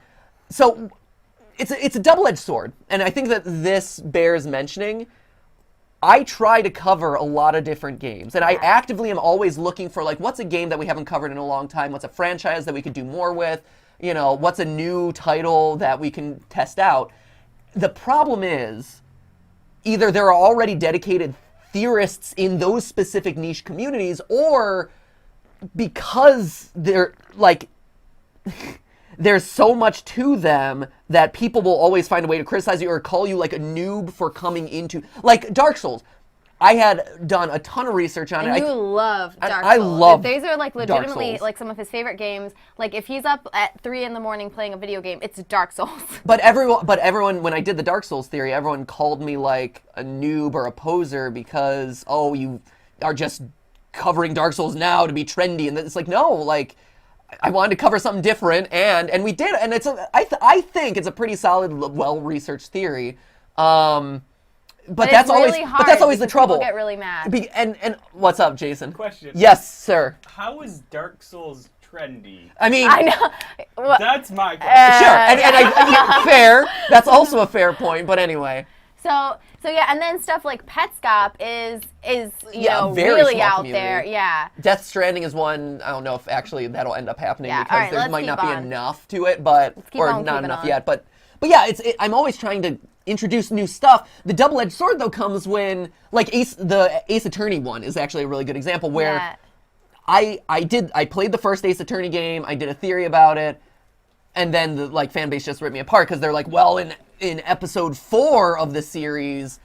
[SPEAKER 1] So it's a double-edged sword, and I think that this bears mentioning. I try to cover a lot of different games, and I actively am always looking for like, what's a game that we haven't covered in a long time? What's a franchise that we could do more with? You know, what's a new title that we can test out? The problem is, either there are already dedicated theorists in those specific niche communities, or because they're like, there's so much to them that people will always find a way to criticize you or call you like a noob for coming into, like Dark Souls. I had done a ton of research on
[SPEAKER 2] And
[SPEAKER 1] it.
[SPEAKER 2] you love Dark Souls.
[SPEAKER 1] I love
[SPEAKER 2] These are like
[SPEAKER 1] Dark
[SPEAKER 2] legitimately
[SPEAKER 1] Souls.
[SPEAKER 2] like some of his favorite games. Like if he's up at 3 in the morning playing a video game, it's Dark Souls.
[SPEAKER 1] But everyone, when I did the Dark Souls theory, everyone called me like a noob or a poser because, oh, you are just covering Dark Souls now to be trendy, and it's like, no, like I wanted to cover something different, and we did, and I think it's a pretty solid, well-researched theory. But that's
[SPEAKER 2] really hard
[SPEAKER 1] that's always the
[SPEAKER 2] because
[SPEAKER 1] trouble.
[SPEAKER 2] People get really mad.
[SPEAKER 1] And what's up, Jason?
[SPEAKER 10] Question.
[SPEAKER 1] Yes, sir.
[SPEAKER 10] How is Dark Souls trendy?
[SPEAKER 1] I mean,
[SPEAKER 2] I know.
[SPEAKER 10] That's my question.
[SPEAKER 1] Sure, and fair. That's also a fair point. But anyway.
[SPEAKER 2] So yeah, and then stuff like Petscop is you know
[SPEAKER 1] very
[SPEAKER 2] really
[SPEAKER 1] small
[SPEAKER 2] out
[SPEAKER 1] community.
[SPEAKER 2] there. Yeah.
[SPEAKER 1] Death Stranding is one. I don't know if actually that'll end up happening
[SPEAKER 2] Yeah,
[SPEAKER 1] because
[SPEAKER 2] all right,
[SPEAKER 1] there
[SPEAKER 2] let's
[SPEAKER 1] might
[SPEAKER 2] keep
[SPEAKER 1] not be
[SPEAKER 2] on.
[SPEAKER 1] enough to it, but
[SPEAKER 2] keep
[SPEAKER 1] or
[SPEAKER 2] on
[SPEAKER 1] not
[SPEAKER 2] keeping
[SPEAKER 1] enough
[SPEAKER 2] on.
[SPEAKER 1] yet. But yeah, I'm always trying to introduce new stuff. The double-edged sword though comes when like the Ace Attorney one is actually a really good example where
[SPEAKER 2] Yeah.
[SPEAKER 1] I played the first Ace Attorney game. I did a theory about it, and then the like fan base just ripped me apart because they're like, well, in episode 4 of the series,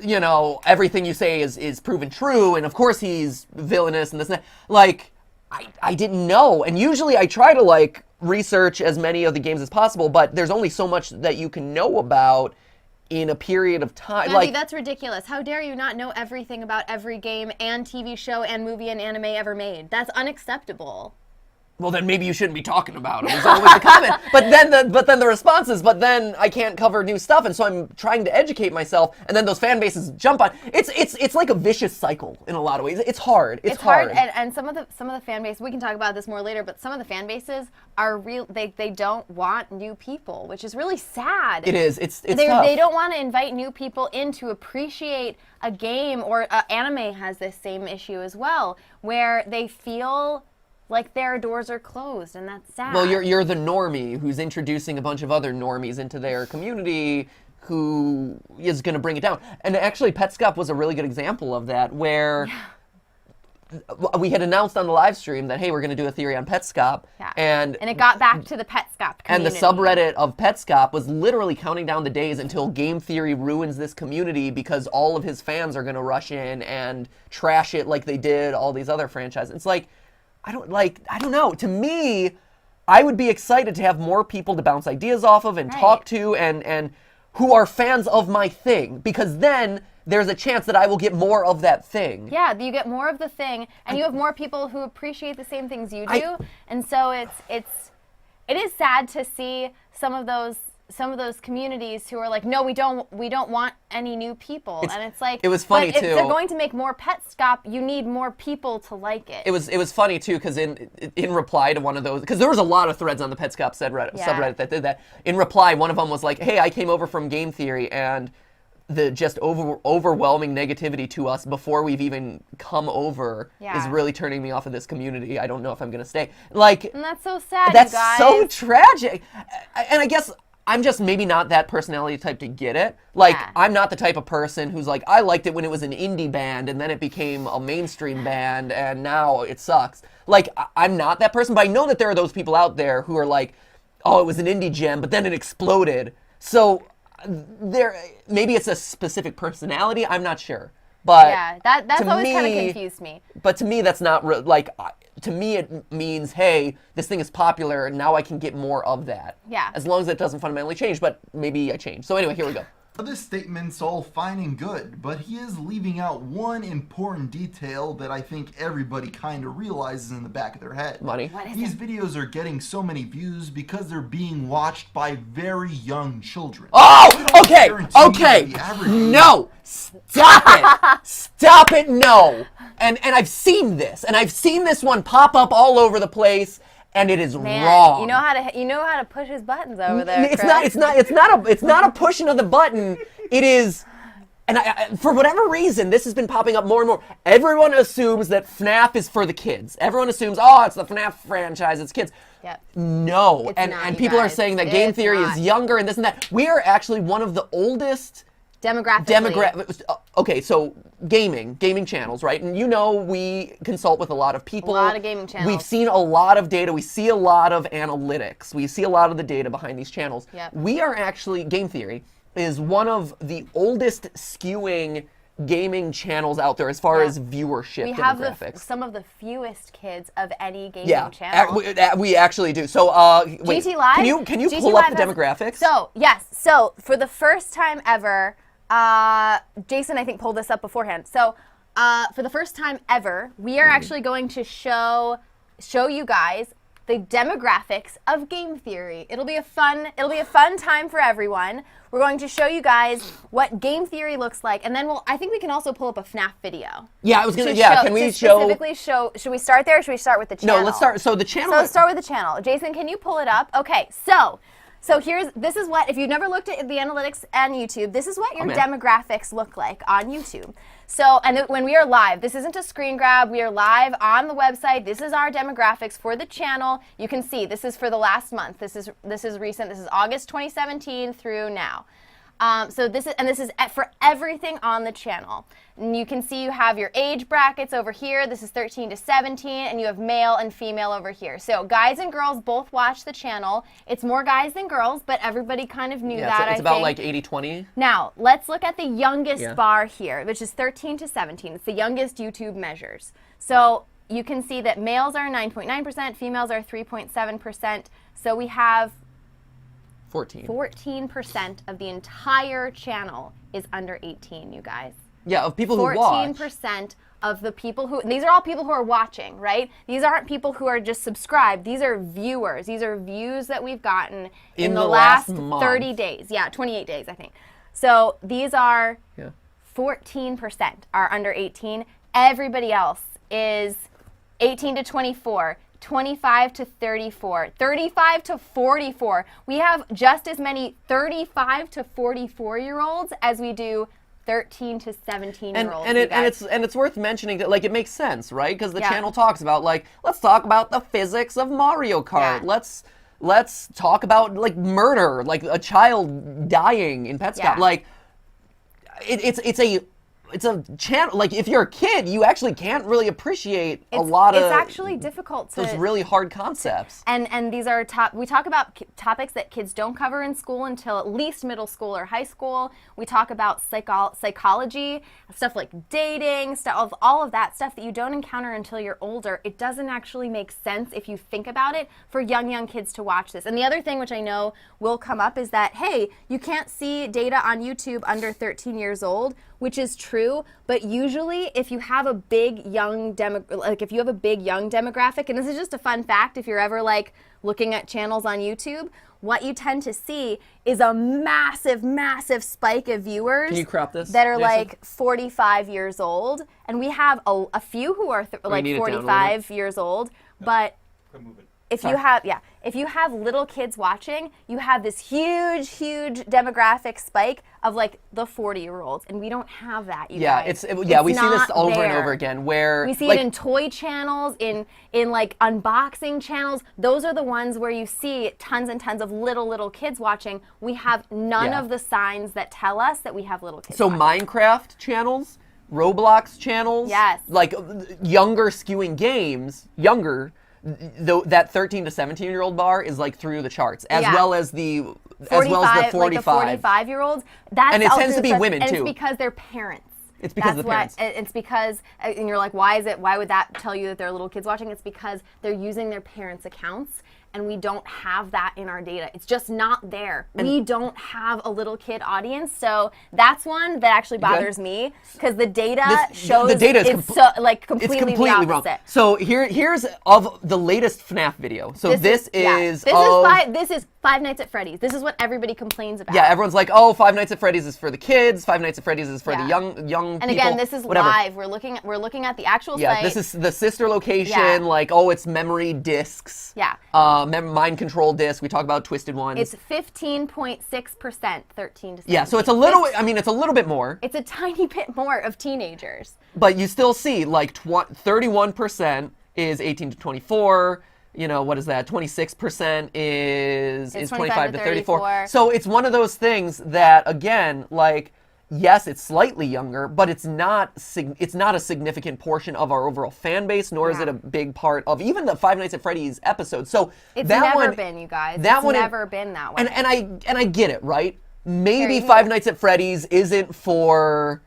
[SPEAKER 1] you know, everything you say is proven true, and of course he's villainous and this and that. Like, I didn't know, and usually I try to like research as many of the games as possible, but there's only so much that you can know about in a period of time.
[SPEAKER 2] Andy,
[SPEAKER 1] Like,
[SPEAKER 2] that's ridiculous. How dare you not know everything about every game and TV show and movie and anime ever made? That's unacceptable.
[SPEAKER 1] well, then maybe you shouldn't be talking about it. Is always the comment. But then the response is, but then I can't cover new stuff, and so I'm trying to educate myself, and then those fan bases jump on. It's like a vicious cycle in a lot of ways. It's hard. It's hard.
[SPEAKER 2] And some of the fan base, we can talk about this more later, but some of the fan bases are real. They don't want new people, which is really sad.
[SPEAKER 1] It is. It's tough.
[SPEAKER 2] They don't want to invite new people in to appreciate a game, or anime has this same issue as well, where they feel like their doors are closed, and that's sad.
[SPEAKER 1] Well, you're the normie who's introducing a bunch of other normies into their community who is going to bring it down. And actually, Petscop was a really good example of that, where we had announced on the live stream that, hey, we're going to do a theory on Petscop.
[SPEAKER 2] Yeah.
[SPEAKER 1] And
[SPEAKER 2] it got back to the Petscop community.
[SPEAKER 1] And the subreddit of Petscop was literally counting down the days until Game Theory ruins this community because all of his fans are going to rush in and trash it like they did all these other franchises. It's like, I don't know. To me, I would be excited to have more people to bounce ideas off of and talk to and who are fans of my thing, because then there's a chance that I will get more of that thing.
[SPEAKER 2] Yeah, you get more of the thing, and you have more people who appreciate the same things you do, and so it is sad to see some of those communities who are like, no, we don't want any new people, and it's like,
[SPEAKER 1] it was funny
[SPEAKER 2] but
[SPEAKER 1] too.
[SPEAKER 2] If they're going to make more Petscop, you need more people to like it.
[SPEAKER 1] It was funny too, because in reply to one of those, because there was a lot of threads on the Petscop subreddit that did that. In reply, one of them was like, hey, I came over from Game Theory, and the just overwhelming negativity to us before we've even come over is really turning me off of this community. I don't know if I'm gonna stay. Like,
[SPEAKER 2] and that's so sad.
[SPEAKER 1] That's
[SPEAKER 2] you guys.
[SPEAKER 1] so tragic. And I guess I'm just maybe not that personality type to get it. Like, I'm not the type of person who's like, I liked it when it was an indie band and then it became a mainstream band and now it sucks. Like, I'm not that person, but I know that there are those people out there who are like, oh, it was an indie gem, but then it exploded. So maybe it's a specific personality. I'm not sure. But
[SPEAKER 2] yeah, that's always kind of confused me.
[SPEAKER 1] But to me, that's not like. To me, it means, hey, this thing is popular, and now I can get more of that.
[SPEAKER 2] Yeah.
[SPEAKER 1] As long as it doesn't fundamentally change, but maybe I change. So anyway, here we go.
[SPEAKER 15] This statement's all fine and good, but he is leaving out one important detail that I think everybody kind of realizes in the back of their head.
[SPEAKER 1] Money.
[SPEAKER 15] These videos are getting so many views because they're being watched by very young children.
[SPEAKER 1] Oh, okay, no, stop it, stop it, no. And I've seen this, and I've seen this one pop up all over the place. And it is wrong.
[SPEAKER 2] You know how to push his buttons over there.
[SPEAKER 1] It's not a pushing of the button. It is, and for whatever reason, this has been popping up more and more. Everyone assumes that FNAF is for the kids. Everyone assumes, oh, it's the FNAF franchise, it's kids.
[SPEAKER 2] Yep.
[SPEAKER 1] No,
[SPEAKER 2] It's
[SPEAKER 1] and
[SPEAKER 2] not,
[SPEAKER 1] people are
[SPEAKER 2] guys.
[SPEAKER 1] saying that game theory is younger and this and that. We are actually one of the oldest okay, so gaming channels, right? And you know we consult with a lot of people.
[SPEAKER 2] A lot of gaming channels.
[SPEAKER 1] We've seen a lot of data. We see a lot of analytics. We see a lot of the data behind these channels.
[SPEAKER 2] Yep.
[SPEAKER 1] We are actually, Game Theory is one of the oldest skewing gaming channels out there as far as viewership demographics.
[SPEAKER 2] We have some of the fewest kids of any gaming channel.
[SPEAKER 1] We actually do. So, wait,
[SPEAKER 2] GTLive?
[SPEAKER 1] Can you pull up the demographics?
[SPEAKER 2] So, yes. So, for the first time ever, Jason, I think, pulled this up beforehand. So, for the first time ever, we are actually going to show you guys the demographics of Game Theory. It'll be a fun time for everyone. We're going to show you guys what Game Theory looks like, and then I think we can also pull up a FNAF video.
[SPEAKER 1] Yeah, I was gonna. Can we
[SPEAKER 2] specifically show? Should we start there, or should we start with the channel?
[SPEAKER 1] No, let's start. So the channel.
[SPEAKER 2] So let's start with the channel. Jason, can you pull it up? Okay, so this is what, if you've never looked at the analytics on YouTube, this is what your demographics look like on YouTube. So, and when we are live, this isn't a screen grab, we are live on the website. This is our demographics for the channel. You can see, this is for the last month. This is recent, this is August 2017 through now. So this is for everything on the channel. And you can see you have your age brackets over here. This is 13 to 17, and you have male and female over here. So guys and girls both watch the channel. It's more guys than girls, but everybody kind of knew that,
[SPEAKER 1] it's about like 80-20.
[SPEAKER 2] Now, let's look at the youngest bar here, which is 13 to 17. It's the youngest YouTube measures. So you can see that males are 9.9%, females are 3.7%. So we have 14% of the entire channel is under 18, you guys.
[SPEAKER 1] Yeah, of people who watch.
[SPEAKER 2] 14% of the people who, these are all people who are watching, right? These aren't people who are just subscribed. These are viewers. These are views that we've gotten in the last 30 days. Yeah, 28 days, I think. So these are 14% are under 18. Everybody else is 18 to 24. 25 to 34, 35 to 44. We have just as many 35 to 44-year-olds as we do 13 to 17-year-olds.
[SPEAKER 1] And it's worth mentioning that, like, it makes sense, right? Because the channel talks about, like, let's talk about the physics of Mario Kart. Let's talk about, like, murder, like a child dying in PetScout. Like, it's a channel, like, if you're a kid, you actually can't really appreciate a lot of...
[SPEAKER 2] It's actually difficult to...
[SPEAKER 1] Those really hard concepts.
[SPEAKER 2] And these are we talk about topics that kids don't cover in school until at least middle school or high school. We talk about psychology, stuff like dating, all of that stuff that you don't encounter until you're older. It doesn't actually make sense if you think about it for young kids to watch this. And the other thing, which I know will come up, is that, hey, you can't see data on YouTube under 13 years old, which is true, but usually if you have a big young demographic, and this is just a fun fact, if you're ever like looking at channels on YouTube, what you tend to see is a massive spike of viewers.
[SPEAKER 1] Can you crop this,
[SPEAKER 2] that are
[SPEAKER 1] Jason?
[SPEAKER 2] Like 45 years old, and we have a few who are like 45 years old, but if you have little kids watching, you have this huge demographic spike of like the 40-year-olds, and we don't have that. You guys.
[SPEAKER 1] We see this over and over again where
[SPEAKER 2] we see it in toy channels, in like unboxing channels. Those are the ones where you see tons and tons of little kids watching. We have none of the signs that tell us that we have little kids.
[SPEAKER 1] So
[SPEAKER 2] watching.
[SPEAKER 1] Minecraft channels, Roblox channels, like younger skewing games, though that 13 to 17-year-old bar is like through the charts, as well as the 45,
[SPEAKER 2] like the 45-year-olds.
[SPEAKER 1] And it tends to be women
[SPEAKER 2] and
[SPEAKER 1] too.
[SPEAKER 2] It's because they're parents.
[SPEAKER 1] It's because of the parents.
[SPEAKER 2] It's because, and you're like, why would that tell you that there are little kids watching? It's because they're using their parents' accounts, and we don't have that in our data. It's just not there. We don't have a little kid audience, so that's one that actually bothers me, because the data shows
[SPEAKER 1] the data is
[SPEAKER 2] completely the opposite.
[SPEAKER 1] Wrong. So here's of the latest FNAF video. So this is
[SPEAKER 2] Five Nights at Freddy's. This is what everybody complains about.
[SPEAKER 1] Yeah, everyone's like, oh, Five Nights at Freddy's is for the kids. Five Nights at Freddy's is for the young people.
[SPEAKER 2] And again, this is live. We're looking at the actual site.
[SPEAKER 1] Yeah, this is the sister location. Like, oh, it's memory discs.
[SPEAKER 2] Yeah.
[SPEAKER 1] Mind control disc. We talk about twisted ones.
[SPEAKER 2] It's 15.6%, 13 to 17.
[SPEAKER 1] Yeah, so it's a little. It's a little bit more.
[SPEAKER 2] It's a tiny bit more of teenagers.
[SPEAKER 1] But you still see like 31% is 18 to 24. You know, what is that? 26% is 25 to 34. So it's one of those things that, again, like, yes, it's slightly younger, but it's not a significant portion of our overall fan base, nor is it a big part of even the Five Nights at Freddy's episode. So
[SPEAKER 2] it's never been, you guys. It's never been that way.
[SPEAKER 1] And I get it, right? Maybe Five Nights at Freddy's isn't for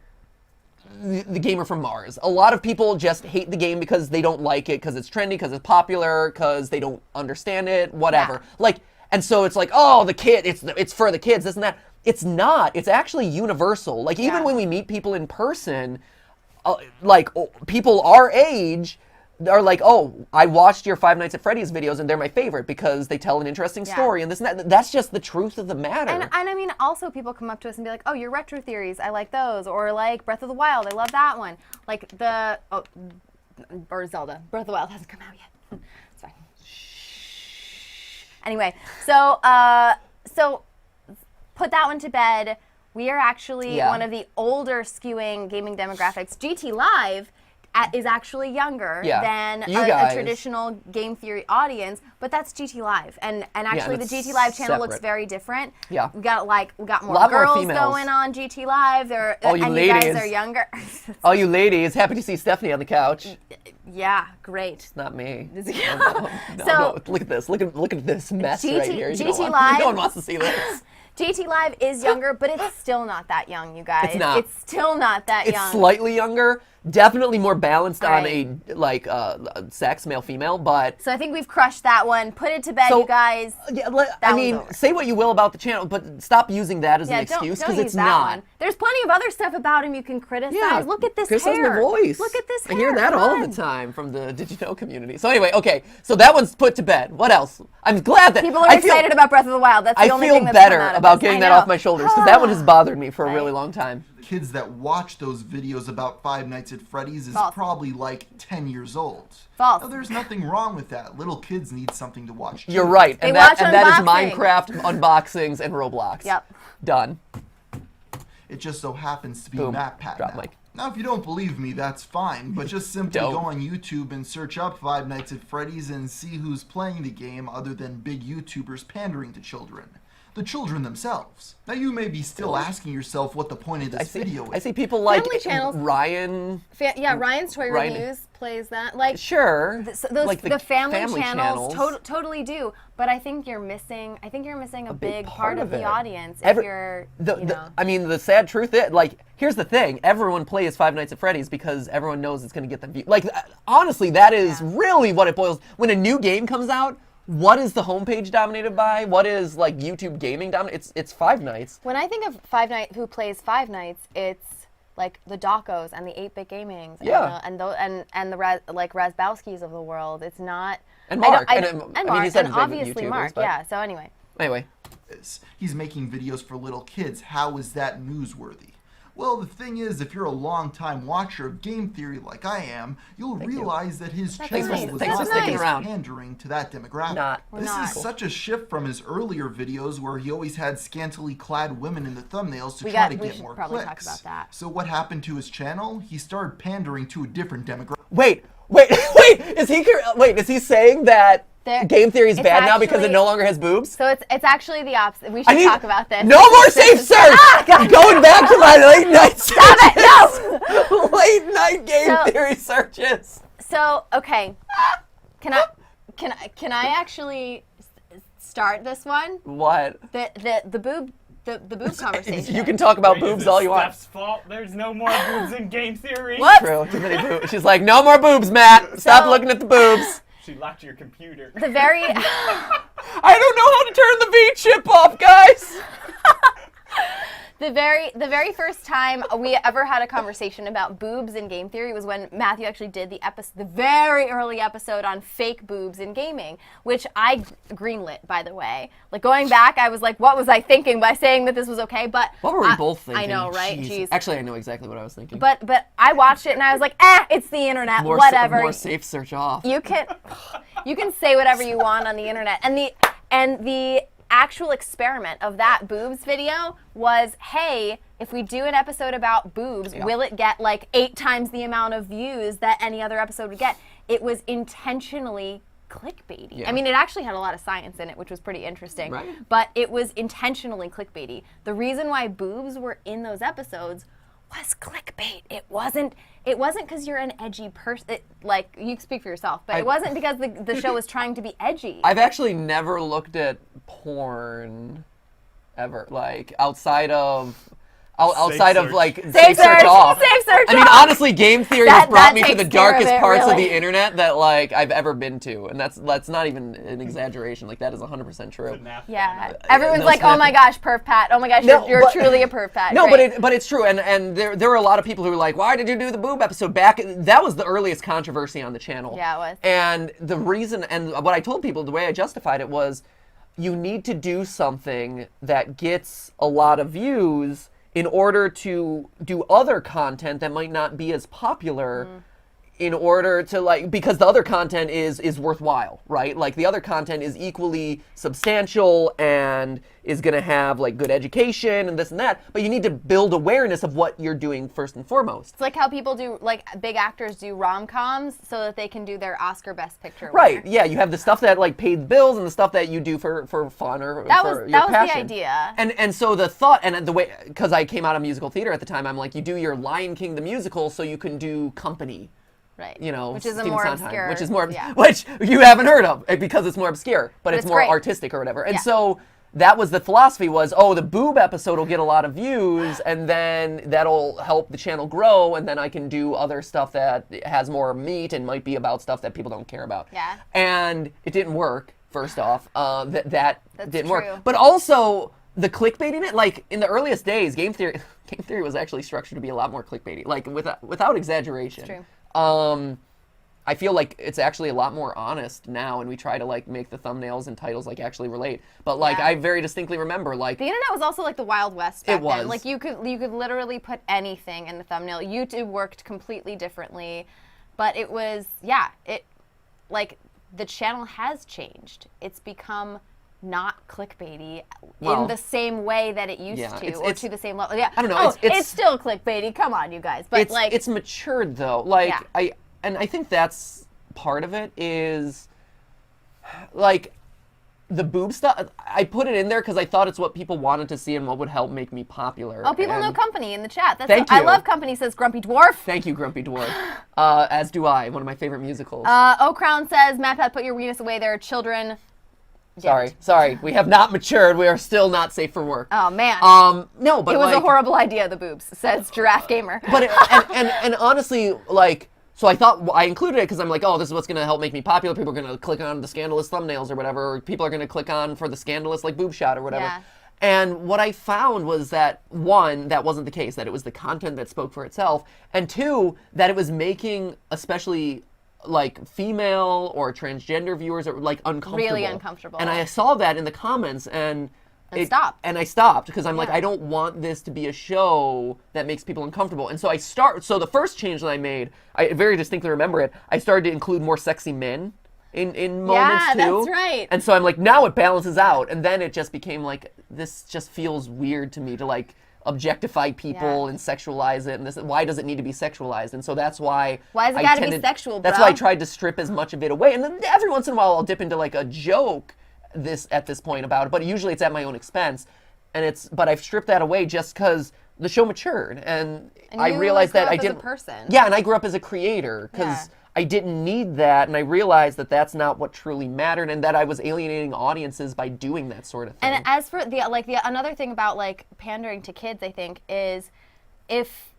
[SPEAKER 1] the gamer from Mars. A lot of people just hate the game because they don't like it, because it's trendy, because it's popular, because they don't understand it, whatever.
[SPEAKER 2] Yeah.
[SPEAKER 1] Like, and so it's like, oh, the kid, it's for the kids, this and that. It's not. It's actually universal. Like, even when we meet people in person, people our age are like, oh, I watched your Five Nights at Freddy's videos and they're my favorite because they tell an interesting story and this and that. That's just the truth of the matter.
[SPEAKER 2] And I mean, also people come up to us and be like, oh, your retro theories, I like those. Or like Breath of the Wild, I love that one. Like or Zelda. Breath of the Wild hasn't come out yet. It's fine. Anyway, so put that one to bed. We are actually one of the older skewing gaming demographics. GTLive is actually younger than a traditional game theory audience, but that's GTLive, and actually the GTLive channel looks very different.
[SPEAKER 1] Yeah,
[SPEAKER 2] we got more girls going on GTLive. You guys are younger.
[SPEAKER 1] All you ladies, happy to see Stephanie on the couch.
[SPEAKER 2] Yeah, great.
[SPEAKER 1] It's not me. No, look at this. Look at this mess right here.
[SPEAKER 2] GTLive.
[SPEAKER 1] No one wants to see this.
[SPEAKER 2] GTLive is younger, but it's still not that young, you guys.
[SPEAKER 1] It's not.
[SPEAKER 2] It's still not that young.
[SPEAKER 1] It's slightly younger, definitely more balanced on a sex, male, female, but...
[SPEAKER 2] So I think we've crushed that one. Put it to bed, you guys.
[SPEAKER 1] Yeah, say what you will about the channel, but stop using that as an excuse, because it's not.
[SPEAKER 2] One. There's plenty of other stuff about him you can criticize.
[SPEAKER 1] Yeah,
[SPEAKER 2] look at this
[SPEAKER 1] criticize
[SPEAKER 2] hair.
[SPEAKER 1] my voice.
[SPEAKER 2] Look at this hair.
[SPEAKER 1] I hear that all the time from the Did You Know community. So anyway, okay, so that one's put to bed. What else? I'm glad that...
[SPEAKER 2] People are excited about Breath of the Wild. That's the only thing that's
[SPEAKER 1] I feel better
[SPEAKER 2] come out of
[SPEAKER 1] about
[SPEAKER 2] this.
[SPEAKER 1] getting that off my shoulders, because that one has bothered me for a really long time.
[SPEAKER 15] Kids that watch those videos about Five Nights at Freddy's is probably like 10 years old.
[SPEAKER 2] False.
[SPEAKER 15] Now, there's nothing wrong with that. Little kids need something to watch too.
[SPEAKER 1] You're right.
[SPEAKER 2] And that
[SPEAKER 1] is Minecraft unboxings and Roblox.
[SPEAKER 2] Yep.
[SPEAKER 1] Done.
[SPEAKER 15] It just so happens to be
[SPEAKER 1] Boom.
[SPEAKER 15] MATPAT
[SPEAKER 1] Drop
[SPEAKER 15] now.
[SPEAKER 1] mic.
[SPEAKER 15] Now, if you don't believe me, that's fine, but just simply
[SPEAKER 1] Don't.
[SPEAKER 15] go on YouTube and search up Five Nights at Freddy's and see who's playing the game other than big YouTubers pandering to children. The children themselves. Now, you may be still asking yourself what the point of this video is.
[SPEAKER 1] I see people like
[SPEAKER 2] Family channels.
[SPEAKER 1] Ryan.
[SPEAKER 2] Ryan's Toy Reviews plays that. Like,
[SPEAKER 1] sure.
[SPEAKER 2] The family channels totally do. But I think you're missing. A big part of the audience. If you're,
[SPEAKER 1] I mean, the sad truth is, like, here's the thing: everyone plays Five Nights at Freddy's because everyone knows it's going to get them views. Like, honestly, that is really what it boils. When a new game comes out, what is the homepage dominated by? What is like YouTube gaming dominated? It's Five Nights.
[SPEAKER 2] When I think of Five Nights, who plays Five Nights, it's like the Docos and the 8-Bit Gamings, and the Razbowskis of the world. It's not.
[SPEAKER 1] And Mark,
[SPEAKER 2] and obviously Mark. Yeah. So anyway.
[SPEAKER 15] He's making videos for little kids. How is that newsworthy? Well, the thing is, if you're a long-time watcher of game theory like I am, you'll realize that his channel was
[SPEAKER 1] Thanks for
[SPEAKER 15] not
[SPEAKER 1] sticking
[SPEAKER 15] always
[SPEAKER 1] around.
[SPEAKER 15] pandering to that demographic.
[SPEAKER 1] Not.
[SPEAKER 15] This is such a shift from his earlier videos where he always had scantily clad women in the thumbnails to
[SPEAKER 2] We
[SPEAKER 15] try to
[SPEAKER 2] should
[SPEAKER 15] get more
[SPEAKER 2] probably
[SPEAKER 15] clicks.
[SPEAKER 2] talk about that.
[SPEAKER 15] So what happened to his channel? He started pandering to a different demographic.
[SPEAKER 1] Wait, is he saying that game theory is bad now because it no longer has boobs?
[SPEAKER 2] So it's actually the opposite. We should talk about this.
[SPEAKER 1] No more safe search! Going back to my late night searches!
[SPEAKER 2] Stop it! No!
[SPEAKER 1] Late night game theory searches.
[SPEAKER 2] So, okay. Can I actually start this one?
[SPEAKER 1] What?
[SPEAKER 2] The boob conversation.
[SPEAKER 1] You can talk about boobs all you want.
[SPEAKER 10] Steph's fault. There's no more boobs in game theory.
[SPEAKER 1] True, too many boobs. She's like, no more boobs, Matt. Stop looking at the boobs.
[SPEAKER 10] She locked your computer.
[SPEAKER 2] The very...
[SPEAKER 1] I don't know how to turn the V chip off, guys.
[SPEAKER 2] The very first time we ever had a conversation about boobs in game theory was when Matthew actually did the very early episode on fake boobs in gaming, which I greenlit, by the way. Like, going back, I was like, what was I thinking by saying that this was okay? But
[SPEAKER 1] what were we both thinking?
[SPEAKER 2] I know, right?
[SPEAKER 1] Jeez. Actually, I know exactly what I was thinking.
[SPEAKER 2] But I watched it and I was like, it's the internet, whatever.
[SPEAKER 1] More safe search off.
[SPEAKER 2] You can say whatever you want on the internet, and the actual experiment of that boobs video was, hey, if we do an episode about boobs, will it get like 8 times the amount of views that any other episode would get? It was intentionally clickbaity.
[SPEAKER 1] Yeah.
[SPEAKER 2] I mean, it actually had a lot of science in it, which was pretty interesting.
[SPEAKER 1] Right.
[SPEAKER 2] But it was intentionally clickbaity. The reason why boobs were in those episodes was clickbait. It wasn't because you're an edgy person. Like, you speak for yourself, but it wasn't because the show was trying to be edgy.
[SPEAKER 1] I've actually never looked at porn ever, like outside of like safe search off.
[SPEAKER 2] Safe search
[SPEAKER 1] I mean,
[SPEAKER 2] off.
[SPEAKER 1] honestly, game theory has brought me to the
[SPEAKER 2] takes care of
[SPEAKER 1] darkest
[SPEAKER 2] it,
[SPEAKER 1] parts of
[SPEAKER 2] really.
[SPEAKER 1] the internet that like I've ever been to, and that's not even an exaggeration. Like, that is 100% true.
[SPEAKER 2] Yeah, everyone's
[SPEAKER 1] no
[SPEAKER 2] like,
[SPEAKER 1] snap.
[SPEAKER 2] "Oh my gosh, perv pat! Oh my gosh, you're truly a perv pat."
[SPEAKER 1] No,
[SPEAKER 2] Great.
[SPEAKER 1] but it's true, and there were a lot of people who were like, "Why did you do the boob episode back?" That was the earliest controversy on the channel.
[SPEAKER 2] Yeah, it was.
[SPEAKER 1] And the reason, and what I told people, the way I justified it was, you need to do something that gets a lot of views in order to do other content that might not be as popular, in order to, like, because the other content is worthwhile, right? Like, the other content is equally substantial and is going to have like good education and this and that, but you need to build awareness of what you're doing first and foremost.
[SPEAKER 2] It's like how people do, like, big actors do rom-coms so that they can do their Oscar Best Picture
[SPEAKER 1] Right,
[SPEAKER 2] winner.
[SPEAKER 1] yeah, you have the stuff that like pays the bills and the stuff that you do for fun or
[SPEAKER 2] That
[SPEAKER 1] for
[SPEAKER 2] was
[SPEAKER 1] your
[SPEAKER 2] the
[SPEAKER 1] passion.
[SPEAKER 2] idea.
[SPEAKER 1] And so the thought, and the way, because I came out of musical theater at the time, I'm like, you do your Lion King the musical so you can do Company.
[SPEAKER 2] Right.
[SPEAKER 1] You know,
[SPEAKER 2] which is a
[SPEAKER 1] Stephen
[SPEAKER 2] more
[SPEAKER 1] Sondheim,
[SPEAKER 2] obscure.
[SPEAKER 1] which is more,
[SPEAKER 2] yeah.
[SPEAKER 1] which you haven't heard of because it's more obscure, but it's more
[SPEAKER 2] great.
[SPEAKER 1] artistic or whatever. And
[SPEAKER 2] Yeah.
[SPEAKER 1] so that was the philosophy was, the boob episode will get a lot of views, and then that'll help the channel grow, and then I can do other stuff that has more meat and might be about stuff that people don't care about.
[SPEAKER 2] Yeah.
[SPEAKER 1] And it didn't work. First off, that
[SPEAKER 2] That's
[SPEAKER 1] didn't
[SPEAKER 2] true.
[SPEAKER 1] work. But also the clickbait in it, like in the earliest days, game theory was actually structured to be a lot more clickbaity, like without exaggeration.
[SPEAKER 2] It's true.
[SPEAKER 1] I feel like it's actually a lot more honest now, and we try to like make the thumbnails and titles like actually relate. But like
[SPEAKER 2] Yeah.
[SPEAKER 1] I very distinctly remember like
[SPEAKER 2] The internet was also like the Wild West back
[SPEAKER 1] It was.
[SPEAKER 2] then. Like you could literally put anything in the thumbnail. YouTube worked completely differently, but it was like the channel has changed. It's become not clickbaity
[SPEAKER 1] Well,
[SPEAKER 2] in the same way that it used to, or
[SPEAKER 1] it's-
[SPEAKER 2] to the same level. Yeah,
[SPEAKER 1] I don't know,
[SPEAKER 2] it's still clickbaity. Come on, you guys. But like
[SPEAKER 1] it's matured though. Like
[SPEAKER 2] Yeah.
[SPEAKER 1] I think that's part of it is like the boob stuff. I put it in there because I thought it's what people wanted to see and what would help make me popular.
[SPEAKER 2] Oh, people know
[SPEAKER 1] and
[SPEAKER 2] Company in the chat. That's
[SPEAKER 1] Thank
[SPEAKER 2] I
[SPEAKER 1] you.
[SPEAKER 2] love Company, says Grumpy Dwarf.
[SPEAKER 1] Thank you, Grumpy Dwarf. As do I. One of my favorite musicals.
[SPEAKER 2] Crown says, MATPAT, put your weenus away. There are children.
[SPEAKER 1] Sorry. We have not matured. We are still not safe for work.
[SPEAKER 2] Oh man.
[SPEAKER 1] No, but
[SPEAKER 2] it was
[SPEAKER 1] like,
[SPEAKER 2] a horrible idea. The boobs, says Giraffe Gamer.
[SPEAKER 1] But and honestly, like, so I thought I included it because I'm like, this is what's gonna help make me popular. People are gonna click on the scandalous thumbnails or whatever. Or people are gonna click on for the scandalous like boob shot or whatever.
[SPEAKER 2] Yeah.
[SPEAKER 1] And what I found was that one, that wasn't the case. That it was the content that spoke for itself, and two, that it was making especially like female or transgender viewers are like uncomfortable.
[SPEAKER 2] Really uncomfortable.
[SPEAKER 1] And I saw that in the comments, and
[SPEAKER 2] And
[SPEAKER 1] I stopped because I'm like,
[SPEAKER 2] Yeah.
[SPEAKER 1] I don't want this to be a show that makes people uncomfortable. And so so the first change that I made, I very distinctly remember it, I started to include more sexy men in moments too.
[SPEAKER 2] Yeah, that's right.
[SPEAKER 1] And so I'm like, now it balances out. And then it just became like, this just feels weird to me to like objectify people and sexualize it. And this, why does it need to be sexualized? And so that's why.
[SPEAKER 2] Why has it gotta be sexual,
[SPEAKER 1] That's
[SPEAKER 2] bro?
[SPEAKER 1] why I tried to strip as much of it away. And then every once in a while I'll dip into like a joke at this point about it, but usually it's at my own expense. But I've stripped that away just because the show matured, and I
[SPEAKER 2] you,
[SPEAKER 1] realized
[SPEAKER 2] like,
[SPEAKER 1] that
[SPEAKER 2] grew
[SPEAKER 1] I
[SPEAKER 2] up as a
[SPEAKER 1] didn't.
[SPEAKER 2] person.
[SPEAKER 1] Yeah, and I grew up as a creator because I didn't need that, and I realized that that's not what truly mattered, and that I was alienating audiences by doing that sort of thing.
[SPEAKER 2] And as for another thing about like pandering to kids, I think is if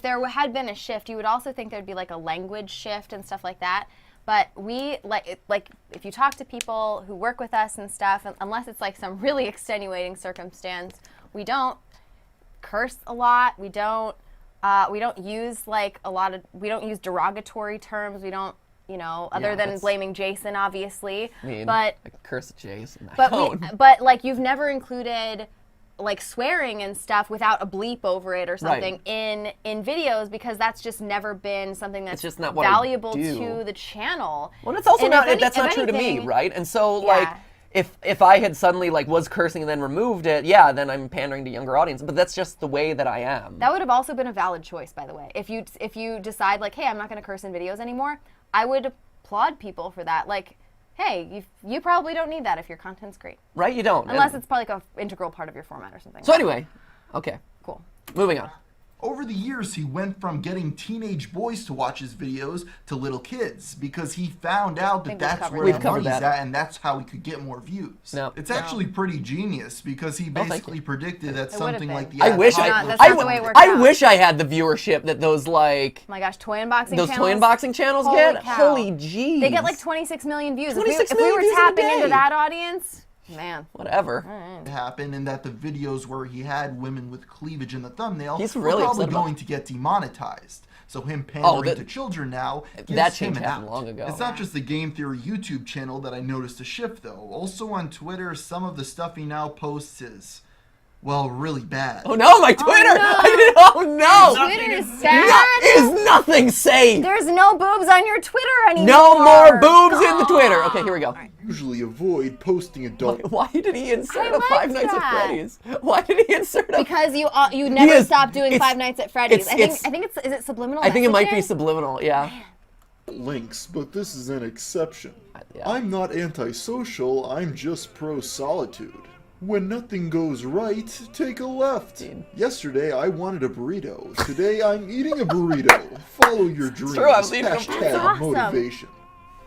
[SPEAKER 2] there had been a shift, you would also think there'd be like a language shift and stuff like that. But we like if you talk to people who work with us and stuff, unless it's like some really extenuating circumstance, we don't curse a lot. We don't use we don't use derogatory terms. We don't, other than blaming Jason, obviously.
[SPEAKER 1] I mean,
[SPEAKER 2] but
[SPEAKER 1] I curse at Jason.
[SPEAKER 2] But like you've never included like swearing and stuff without a bleep over it or something in videos, because that's just never been something that's
[SPEAKER 1] just not what I
[SPEAKER 2] valuable
[SPEAKER 1] do.
[SPEAKER 2] to the channel.
[SPEAKER 1] Well, it's also that's
[SPEAKER 2] if
[SPEAKER 1] not true to me,
[SPEAKER 2] anything-
[SPEAKER 1] right? And so like if I had suddenly like was cursing and then removed it, yeah, then I'm pandering to younger audience. But that's just the way that I am.
[SPEAKER 2] That would have also been a valid choice, by the way. If you decide like, hey, I'm not going to curse in videos anymore, I would applaud people for that. Like, hey, you probably don't need that if your content's great.
[SPEAKER 1] Right? You don't.
[SPEAKER 2] Unless it's probably like an integral part of your format or something.
[SPEAKER 1] So anyway, okay.
[SPEAKER 2] Cool.
[SPEAKER 1] Moving on.
[SPEAKER 15] Over the years, he went from getting teenage boys to watch his videos to little kids because he found out that that's where the money's at, and that's how he could get more views.
[SPEAKER 1] No.
[SPEAKER 15] It's actually pretty genius because he basically predicted that something like the
[SPEAKER 1] I wish I had the viewership that those like.
[SPEAKER 2] Oh my gosh, toy unboxing
[SPEAKER 1] those
[SPEAKER 2] channels.
[SPEAKER 1] toy unboxing channels
[SPEAKER 2] Holy
[SPEAKER 1] get.
[SPEAKER 2] cow.
[SPEAKER 1] Holy jeez.
[SPEAKER 2] They get like 26 million views.
[SPEAKER 1] 26
[SPEAKER 2] if we
[SPEAKER 1] million
[SPEAKER 2] were
[SPEAKER 1] views in a
[SPEAKER 2] tapping
[SPEAKER 1] day.
[SPEAKER 2] into that audience, man.
[SPEAKER 1] Whatever.
[SPEAKER 15] Happened, and that the videos where he had women with cleavage in the thumbnail
[SPEAKER 1] He's
[SPEAKER 15] were
[SPEAKER 1] really
[SPEAKER 15] probably
[SPEAKER 1] upset about
[SPEAKER 15] going to get demonetized. So him pandering to children now gives
[SPEAKER 1] that
[SPEAKER 15] him
[SPEAKER 1] change
[SPEAKER 15] an
[SPEAKER 1] happened
[SPEAKER 15] out.
[SPEAKER 1] long ago.
[SPEAKER 15] It's not just the Game Theory YouTube channel that I noticed a shift though. Also on Twitter, some of the stuff he now posts is, well, really bad.
[SPEAKER 1] Oh no, my Twitter! Oh no!
[SPEAKER 2] Twitter is sad.
[SPEAKER 1] Is nothing safe.
[SPEAKER 2] There's no boobs on your Twitter anymore.
[SPEAKER 1] No more boobs in the Twitter. Okay, here we go.
[SPEAKER 14] Usually avoid posting adult.
[SPEAKER 1] Why did he insert a Five Nights at Freddy's? Why did he insert a?
[SPEAKER 2] Because you never stop doing Five Nights at Freddy's. I think it's is it subliminal?
[SPEAKER 1] I think it might be
[SPEAKER 2] messages?
[SPEAKER 1] subliminal. Yeah.
[SPEAKER 14] Links, but this is an exception. I'm not antisocial, I'm just pro-solitude. When nothing goes right, take a left. Yesterday I wanted a burrito. Today I'm eating a burrito. Follow your dreams.
[SPEAKER 1] true, I was eating a burrito.
[SPEAKER 2] That's awesome.
[SPEAKER 14] Motivation.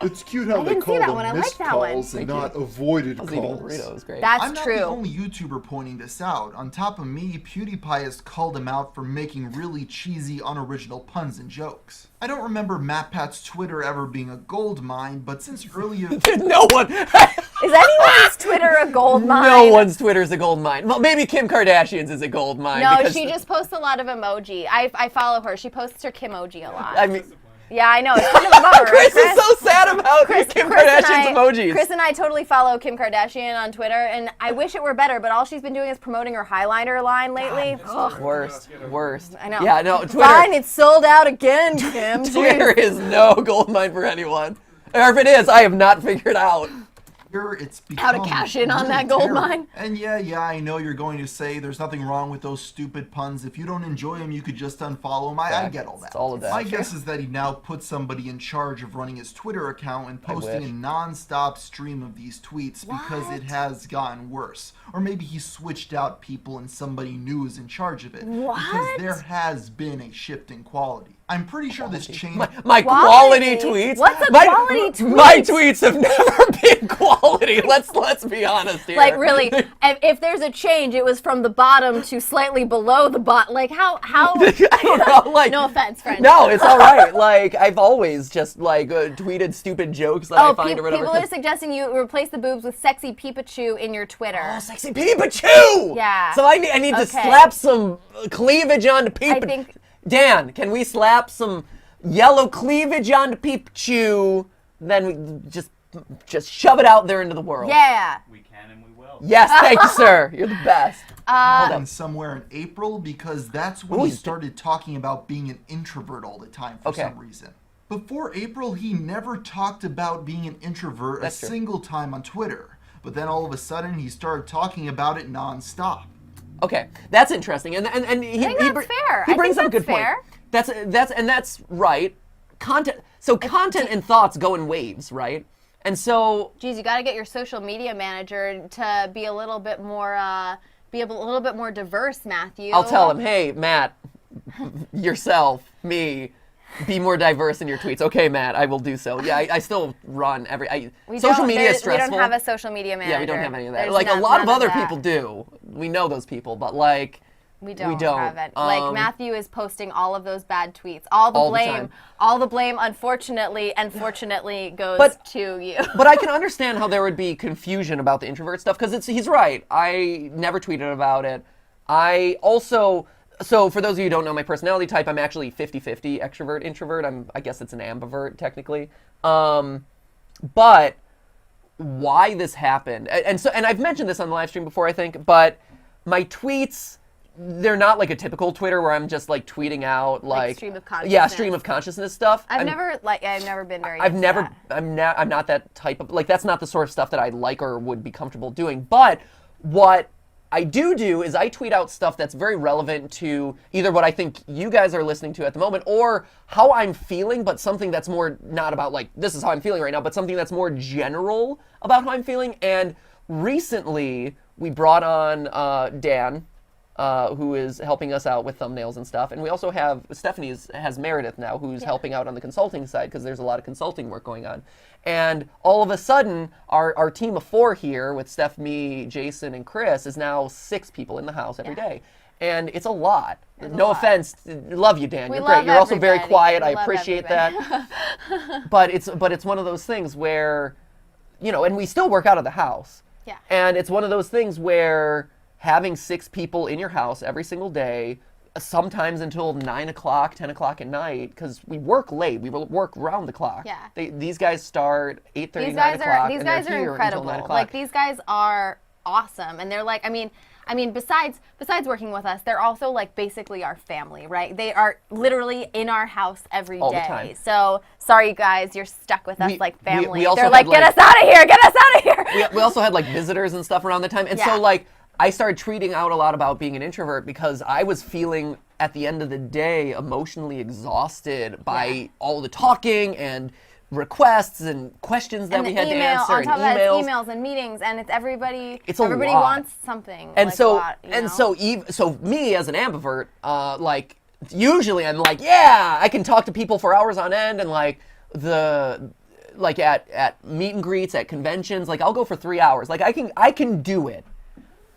[SPEAKER 14] It's cute how
[SPEAKER 2] I
[SPEAKER 14] they
[SPEAKER 2] didn't see
[SPEAKER 14] call
[SPEAKER 2] that
[SPEAKER 14] them
[SPEAKER 2] one. I
[SPEAKER 14] missed
[SPEAKER 2] like that one.
[SPEAKER 14] calls and
[SPEAKER 1] Thank you.
[SPEAKER 14] not avoided
[SPEAKER 1] I was eating a
[SPEAKER 14] calls.
[SPEAKER 1] burrito. It was great.
[SPEAKER 2] That's
[SPEAKER 15] I'm
[SPEAKER 2] true.
[SPEAKER 15] not the only YouTuber pointing this out. On top of me, PewDiePie has called him out for making really cheesy, unoriginal puns and jokes. I don't remember MATPAT's Twitter ever being a gold mine, but since earlier...
[SPEAKER 1] No one...
[SPEAKER 2] Is anyone's Twitter a gold mine?
[SPEAKER 1] No one's Twitter is a gold mine. Well, maybe Kim Kardashian's is a gold mine.
[SPEAKER 2] No,
[SPEAKER 1] because
[SPEAKER 2] she just posts a lot of emoji. I follow her. She posts her Kimoji a lot.
[SPEAKER 1] I mean...
[SPEAKER 2] Yeah, I know. It's kind of a bummer,
[SPEAKER 1] Chris
[SPEAKER 2] right,
[SPEAKER 1] is so sad about Kim Kardashian's emojis.
[SPEAKER 2] Chris and I totally follow Kim Kardashian on Twitter, and I wish it were better, but all she's been doing is promoting her highliner line lately. Ugh.
[SPEAKER 1] Worst.
[SPEAKER 2] I know.
[SPEAKER 1] Yeah, no, Twitter...
[SPEAKER 2] Fine, it's sold out again, Kim.
[SPEAKER 1] Twitter is no gold mine for anyone. Or if it is, I have not figured out.
[SPEAKER 15] It's
[SPEAKER 2] How to cash in on that gold mine.
[SPEAKER 15] And yeah, I know you're going to say there's nothing wrong with those stupid puns. If you don't enjoy them, you could just unfollow them. I get all that.
[SPEAKER 1] It's all of that.
[SPEAKER 15] My guess is that he now put somebody in charge of running his Twitter account and posting a non-stop stream of these tweets because it has gotten worse. Or maybe he switched out people and somebody new is in charge of it. Because there has been a shift in quality. I'm pretty sure this changed.
[SPEAKER 1] My quality tweets.
[SPEAKER 2] What's a quality tweet?
[SPEAKER 1] My tweets have never been quality. Let's be honest here.
[SPEAKER 2] Like really, if there's a change, it was from the bottom to slightly below the bottom. Like how?
[SPEAKER 1] I don't know. Like
[SPEAKER 2] no offense, friend.
[SPEAKER 1] No, it's all right. Like I've always just like tweeted stupid jokes that I find or whatever.
[SPEAKER 2] People are suggesting you replace the boobs with sexy Pikachu in your Twitter.
[SPEAKER 1] Oh, sexy Pikachu!
[SPEAKER 2] Yeah.
[SPEAKER 1] So I need to slap some cleavage onto Pikachu. Dan, can we slap some yellow cleavage onto Pikachu? Then we just shove it out there into the world.
[SPEAKER 2] Yeah.
[SPEAKER 3] We can and we will.
[SPEAKER 1] Yes, thank you, sir. You're the best.
[SPEAKER 15] Happened somewhere in April because that's when
[SPEAKER 1] Ooh,
[SPEAKER 15] he started talking about being an introvert all the time for some reason. Before April, he never talked about being an introvert
[SPEAKER 1] That's true.
[SPEAKER 15] single time on Twitter. But then all of a sudden, he started talking about it nonstop.
[SPEAKER 1] Okay, that's interesting, and he
[SPEAKER 2] I think that's fair.
[SPEAKER 1] He brings
[SPEAKER 2] I
[SPEAKER 1] up a
[SPEAKER 2] think
[SPEAKER 1] good
[SPEAKER 2] that's
[SPEAKER 1] point. That's right. Content and thoughts go in waves, right? And so,
[SPEAKER 2] geez, you got to get your social media manager to be a little bit more, diverse, Matthew.
[SPEAKER 1] I'll tell him, hey, Matt, yourself, me, be more diverse in your tweets. Okay, Matt, I will do so. Yeah, I still run social media is stressful.
[SPEAKER 2] We don't have a social media manager.
[SPEAKER 1] Yeah, we don't have any of that.
[SPEAKER 2] There's
[SPEAKER 1] Like a lot of
[SPEAKER 2] none
[SPEAKER 1] other
[SPEAKER 2] that.
[SPEAKER 1] people do. We know those people, but like
[SPEAKER 2] we don't have it. Like Matthew is posting all of those bad tweets. All the blame, unfortunately and fortunately goes to you.
[SPEAKER 1] But I can understand how there would be confusion about the introvert stuff because he's right. I never tweeted about it. I also. So for those of you who don't know my personality type, I'm actually 50-50 extrovert, introvert. I guess it's an ambivert technically. But why this happened, and I've mentioned this on the live stream before, I think, but my tweets, they're not like a typical Twitter where I'm just like tweeting out like
[SPEAKER 2] stream of consciousness.
[SPEAKER 1] Yeah, stream of consciousness stuff.
[SPEAKER 2] I've never been very.
[SPEAKER 1] I'm not that type of that's not the sort of stuff that I like or would be comfortable doing. But what I do is I tweet out stuff that's very relevant to either what I think you guys are listening to at the moment or how I'm feeling, but something that's more not about like, this is how I'm feeling right now, but something that's more general about how I'm feeling. And recently we brought on Dan, who is helping us out with thumbnails and stuff. And we also have, Stephanie has Meredith now, who's helping out on the consulting side because there's a lot of consulting work going on. And all of a sudden, our team of 4 here with Steph, me, Jason, and Chris is now 6 people in the house every day. And it's a lot. No offense. Love you, Dan. You're great. You're also very quiet. I appreciate that. But it's one of those things where, and we still work out of the house.
[SPEAKER 2] Yeah.
[SPEAKER 1] And it's one of those things where having 6 people in your house every single day, sometimes until 9 o'clock, 10 o'clock at night, because we work late. We work round the clock.
[SPEAKER 2] Yeah.
[SPEAKER 1] These guys start 8:30, 9 o'clock.
[SPEAKER 2] These guys are incredible. Like these guys are awesome, and they're like, I mean, besides working with us, they're also like basically our family, right? They are literally in our house every day.
[SPEAKER 1] All the time.
[SPEAKER 2] So sorry, you guys, you're stuck with us like family.
[SPEAKER 1] We also
[SPEAKER 2] they're like, get us out of here, get us out of here.
[SPEAKER 1] We also had like visitors and stuff around the time, and so like. I started tweeting out a lot about being an introvert because I was feeling, at the end of the day, emotionally exhausted by all the talking and requests and questions that we had to answer
[SPEAKER 2] on top
[SPEAKER 1] and
[SPEAKER 2] of
[SPEAKER 1] emails.
[SPEAKER 2] that, emails and meetings, and it's everybody
[SPEAKER 1] a
[SPEAKER 2] lot. Wants something.
[SPEAKER 1] And
[SPEAKER 2] like
[SPEAKER 1] so me as an ambivert, like usually I'm like, yeah, I can talk to people for hours on end, and like at meet and greets at conventions, like I'll go for 3 hours. Like I can do it.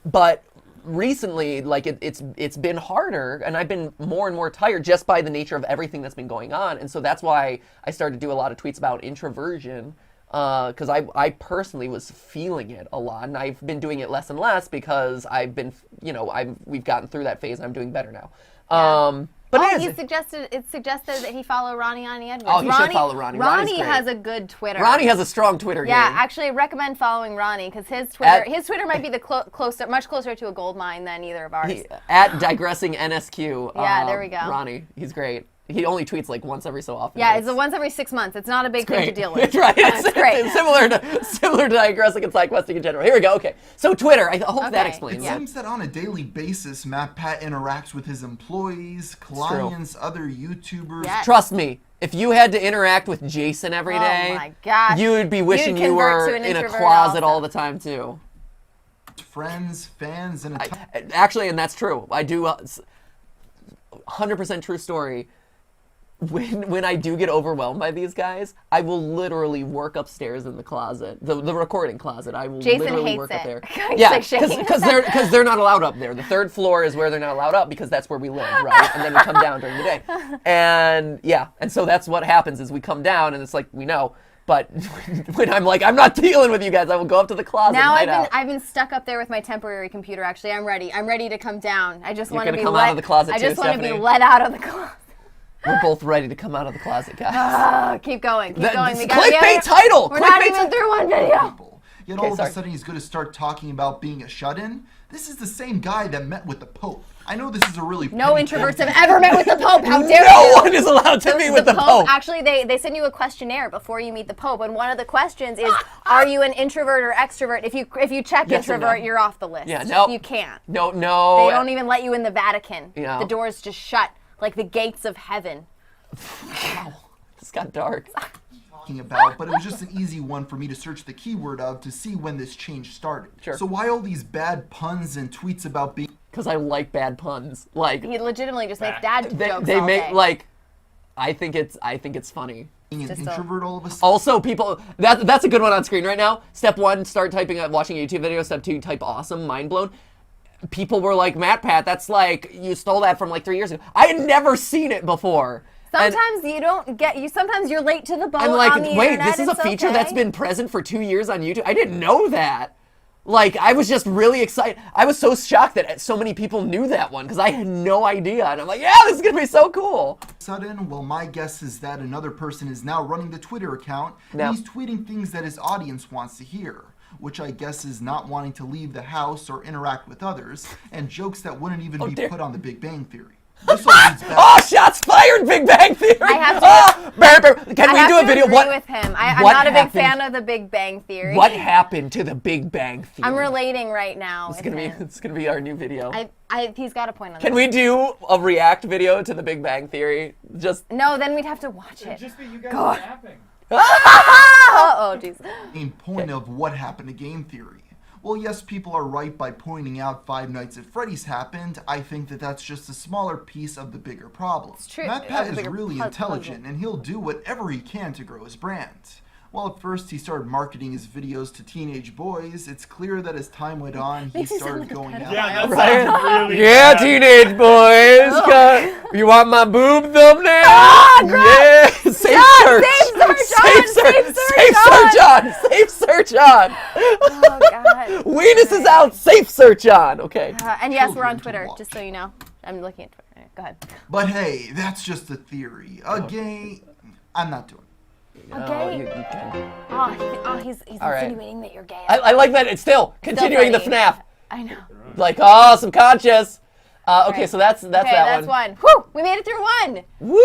[SPEAKER 1] But recently, like it's been harder, and I've been more and more tired just by the nature of everything that's been going on. And so that's why I started to do a lot of tweets about introversion, because I personally was feeling it a lot, and I've been doing it less and less because I've been, we've gotten through that phase, and I'm doing better now.
[SPEAKER 2] Yeah. But it suggested that he follow Ronnie Edwards.
[SPEAKER 1] Oh, he should follow Ronnie.
[SPEAKER 2] Ronnie has a good Twitter.
[SPEAKER 1] Ronnie has a strong Twitter game.
[SPEAKER 2] Yeah, actually, I recommend following Ronnie because his Twitter might be much closer to a gold mine than either of ours.
[SPEAKER 1] At digressing NSQ.
[SPEAKER 2] Yeah, there we go.
[SPEAKER 1] Ronnie, he's great. He only tweets like once every so often.
[SPEAKER 2] Yeah, it's once every 6 months. It's not a big thing to deal with.
[SPEAKER 1] It's right.
[SPEAKER 2] It's great.
[SPEAKER 1] It's similar to digressing and side questing in general. Here we go. Okay. So Twitter, I hope that explains
[SPEAKER 15] it. It seems that on a daily basis, MATPAT interacts with his employees, clients, other YouTubers.
[SPEAKER 2] Yes.
[SPEAKER 1] Trust me, if you had to interact with Jason every day,
[SPEAKER 2] oh my gosh,
[SPEAKER 1] you would be wishing you were in a closet all the time too.
[SPEAKER 15] Friends, fans, and
[SPEAKER 1] actually, and that's true. I do. 100% true story. When I do get overwhelmed by these guys, I will literally work upstairs in the closet, the recording closet. I will literally work up there. Yeah, because they're not allowed up there. The 3rd floor is where they're not allowed up because that's where we live, right? And then we come down during the day, and so that's what happens is we come down and it's like we know. But when I'm like, I'm not dealing with you guys, I will go up to the closet.
[SPEAKER 2] Now I've been stuck up there with my temporary computer. Actually, I'm ready. I'm ready to come down. I just want to be
[SPEAKER 1] come out of the closet.
[SPEAKER 2] I just want to be let out of the closet.
[SPEAKER 1] We're both ready to come out of the closet, guys.
[SPEAKER 2] Keep going. Keep going.
[SPEAKER 1] Clickbait title!
[SPEAKER 2] We're not even through one video.
[SPEAKER 15] Yet all of a sudden he's going to start talking about being a shut-in? This is the same guy that met with the Pope. I know this is a really
[SPEAKER 2] no introverts have ever met with the Pope. How dare you?
[SPEAKER 1] No one is allowed to meet with the Pope.
[SPEAKER 2] Actually, they send you a questionnaire before you meet the Pope, and one of the questions is, are you an introvert or extrovert? If you check
[SPEAKER 1] Yes or
[SPEAKER 2] introvert,
[SPEAKER 1] no.
[SPEAKER 2] you're off the list.
[SPEAKER 1] Yeah, no.
[SPEAKER 2] You can't.
[SPEAKER 1] No.
[SPEAKER 2] They don't even let you in the Vatican.
[SPEAKER 1] Yeah.
[SPEAKER 2] The doors just shut, like the gates of heaven.
[SPEAKER 1] Wow, this got dark.
[SPEAKER 15] About, but it was just an easy one for me to search the keyword of to see when this change started.
[SPEAKER 1] Sure.
[SPEAKER 15] So why all these bad puns and tweets about being...
[SPEAKER 1] Because I like bad puns. Like
[SPEAKER 2] He legitimately just makes dad jokes
[SPEAKER 1] they
[SPEAKER 2] all
[SPEAKER 1] make
[SPEAKER 2] day.
[SPEAKER 1] like, I think it's funny.
[SPEAKER 15] Being an introvert all of a sudden.
[SPEAKER 1] Also, people, that's a good one on screen right now. Step 1, start typing, watching a YouTube video. Step 2, type awesome, mind blown. People were like, MATPAT, that's like, you stole that from like 3 years ago. I had never seen it before.
[SPEAKER 2] Sometimes you don't get sometimes you're late to the boat
[SPEAKER 1] I'm like,
[SPEAKER 2] on the
[SPEAKER 1] wait,
[SPEAKER 2] internet.
[SPEAKER 1] this is a
[SPEAKER 2] It's
[SPEAKER 1] feature
[SPEAKER 2] okay.
[SPEAKER 1] that's been present for 2 years on YouTube? I didn't know that. Like, I was just really excited. I was so shocked that so many people knew that one, because I had no idea. And I'm like, yeah, this is going to be so cool.
[SPEAKER 15] Sudden, well, my guess is that another person is now running the Twitter account,
[SPEAKER 1] No.
[SPEAKER 15] and he's tweeting things that his audience wants to hear, which I guess is not wanting to leave the house or interact with others, and jokes that wouldn't even be put on the Big Bang Theory. This all leads back.
[SPEAKER 1] Oh, shots fired, Big Bang Theory!
[SPEAKER 2] I have to,
[SPEAKER 1] Can we do a video?
[SPEAKER 2] Agree with him. I'm
[SPEAKER 1] what
[SPEAKER 2] not a big
[SPEAKER 1] happened-
[SPEAKER 2] fan of the Big Bang Theory.
[SPEAKER 1] What happened to the Big Bang Theory?
[SPEAKER 2] I'm relating right now.
[SPEAKER 1] It's gonna be our new video.
[SPEAKER 2] He's got a point on that.
[SPEAKER 1] Can we do a react video to the Big Bang Theory? Just
[SPEAKER 2] No, then we'd have to watch it.
[SPEAKER 3] Just be you guys
[SPEAKER 2] God.
[SPEAKER 3] napping.
[SPEAKER 2] Oh, jeez.
[SPEAKER 15] Main point of what happened to game theory. Well, yes, people are right by pointing out Five Nights at Freddy's happened. I think that that's just a smaller piece of the bigger problem.
[SPEAKER 2] It's true.
[SPEAKER 15] MATPAT is
[SPEAKER 2] Bigger
[SPEAKER 15] really
[SPEAKER 2] puzzle.
[SPEAKER 15] intelligent, and he'll do whatever he can to grow his brand. While at first he started marketing his videos to teenage boys, it's clear that as time went on, he
[SPEAKER 2] Makes me sound
[SPEAKER 15] started
[SPEAKER 2] like a
[SPEAKER 15] going
[SPEAKER 2] pedophile.
[SPEAKER 15] out.
[SPEAKER 10] Yeah, that
[SPEAKER 1] Right?
[SPEAKER 10] sounds really
[SPEAKER 1] yeah,
[SPEAKER 10] bad.
[SPEAKER 1] teenage boys. You want my boob thumbnail? Yeah. Safe search.
[SPEAKER 2] Safe search on.
[SPEAKER 1] Safe search on.
[SPEAKER 2] Oh, God.
[SPEAKER 1] Weenus is out. Safe search on. Okay.
[SPEAKER 2] And yes, we're on
[SPEAKER 15] Children to
[SPEAKER 2] Twitter,
[SPEAKER 15] watch.
[SPEAKER 2] just so you know. I'm looking at Twitter. Go ahead.
[SPEAKER 15] But hey, that's just a theory. A game... I'm not doing it.
[SPEAKER 2] Okay.
[SPEAKER 1] You can.
[SPEAKER 2] He's
[SPEAKER 1] All right.
[SPEAKER 2] insinuating that you're gay.
[SPEAKER 1] I like that it's still continuing the
[SPEAKER 2] funny.
[SPEAKER 1] FNAF.
[SPEAKER 2] I know.
[SPEAKER 1] Like, oh, subconscious. Okay,
[SPEAKER 2] Right.
[SPEAKER 1] so that's
[SPEAKER 2] Okay,
[SPEAKER 1] that
[SPEAKER 2] that's
[SPEAKER 1] one.
[SPEAKER 2] Whew! We made it through one.
[SPEAKER 1] Woo!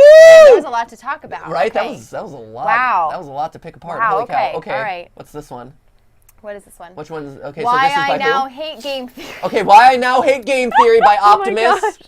[SPEAKER 2] There was a lot to talk about.
[SPEAKER 1] Right?
[SPEAKER 2] Okay.
[SPEAKER 1] That was a lot.
[SPEAKER 2] Wow.
[SPEAKER 1] That was a lot to pick apart.
[SPEAKER 2] Wow,
[SPEAKER 1] Holy cow.
[SPEAKER 2] okay,
[SPEAKER 1] Okay.
[SPEAKER 2] all right.
[SPEAKER 1] What's this one?
[SPEAKER 2] What is this one?
[SPEAKER 1] Which one's okay?
[SPEAKER 2] Why
[SPEAKER 1] so this is by
[SPEAKER 2] I Now
[SPEAKER 1] who?
[SPEAKER 2] Hate Game Theory.
[SPEAKER 1] Okay, Why I Now Hate Game Theory by
[SPEAKER 2] Oh my
[SPEAKER 1] Optimus.
[SPEAKER 2] gosh.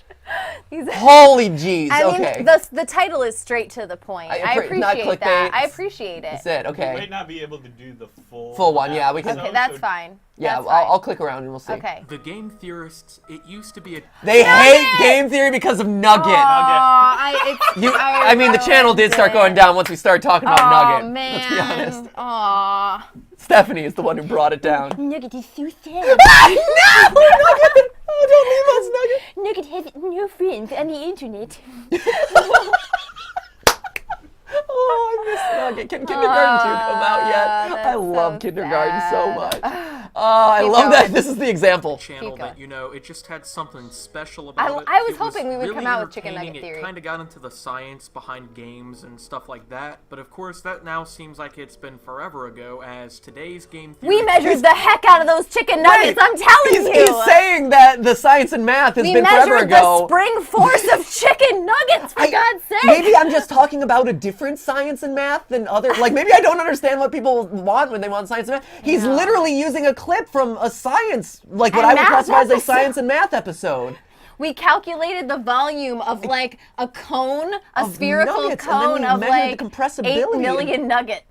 [SPEAKER 1] Holy jeez.
[SPEAKER 2] I mean,
[SPEAKER 1] Okay.
[SPEAKER 2] the title is straight to the point. I
[SPEAKER 1] not
[SPEAKER 2] appreciate that.
[SPEAKER 1] clickbait.
[SPEAKER 2] I appreciate it.
[SPEAKER 1] That's it.
[SPEAKER 3] We
[SPEAKER 1] Okay.
[SPEAKER 3] might not be able to do the
[SPEAKER 1] Full one. Yeah, we can.
[SPEAKER 2] Okay, that's fine.
[SPEAKER 1] Yeah,
[SPEAKER 2] That's fine.
[SPEAKER 1] I'll click around and we'll see.
[SPEAKER 2] Okay.
[SPEAKER 16] The game theorists, it used to be a...
[SPEAKER 1] They hate game theory because of Nugget. I mean, the channel did start going down once we started talking about Nugget.
[SPEAKER 2] Man.
[SPEAKER 1] Let's be honest.
[SPEAKER 2] Aw.
[SPEAKER 1] Stephanie is the one who brought it down.
[SPEAKER 2] Nugget is so sad.
[SPEAKER 1] No, Nugget! Oh, don't leave us, Nugget.
[SPEAKER 2] Nugget has no friends on the internet.
[SPEAKER 1] Oh, I miss Nugget. Can Kindergarten 2 come out yet? I
[SPEAKER 2] that's
[SPEAKER 1] love
[SPEAKER 2] so
[SPEAKER 1] Kindergarten so
[SPEAKER 2] sad.
[SPEAKER 1] much. Oh, I
[SPEAKER 2] Keep
[SPEAKER 1] love that.
[SPEAKER 2] going.
[SPEAKER 1] This is the example.
[SPEAKER 16] channel
[SPEAKER 2] Keep
[SPEAKER 16] that,
[SPEAKER 2] going.
[SPEAKER 16] you know, it just had something special about it.
[SPEAKER 2] I was
[SPEAKER 16] It
[SPEAKER 2] hoping we would
[SPEAKER 16] really
[SPEAKER 2] come out with Chicken
[SPEAKER 16] entertaining.
[SPEAKER 2] Nugget Theory.
[SPEAKER 16] It kind of got into the science behind games and stuff like that. But of course, that now seems like it's been forever ago, as today's game theory...
[SPEAKER 2] We measured the heck out of those chicken nuggets, I'm telling you.
[SPEAKER 1] He's saying that the science and math has
[SPEAKER 2] we
[SPEAKER 1] been forever
[SPEAKER 2] measured
[SPEAKER 1] ago.
[SPEAKER 2] the spring force of chicken nuggets, for God's sake.
[SPEAKER 1] Maybe I'm just talking about a different science and math than other. Like, maybe I don't understand what people want when they want science and math. He's literally using a clip from a science, like what
[SPEAKER 2] And
[SPEAKER 1] I would
[SPEAKER 2] math
[SPEAKER 1] classify as a
[SPEAKER 2] episode.
[SPEAKER 1] science and math episode.
[SPEAKER 2] We calculated the volume of like a cone, a
[SPEAKER 1] Of
[SPEAKER 2] spherical
[SPEAKER 1] nuggets, and then
[SPEAKER 2] cone
[SPEAKER 1] we
[SPEAKER 2] of
[SPEAKER 1] measured the
[SPEAKER 2] like
[SPEAKER 1] compressibility.
[SPEAKER 2] 8 million nuggets.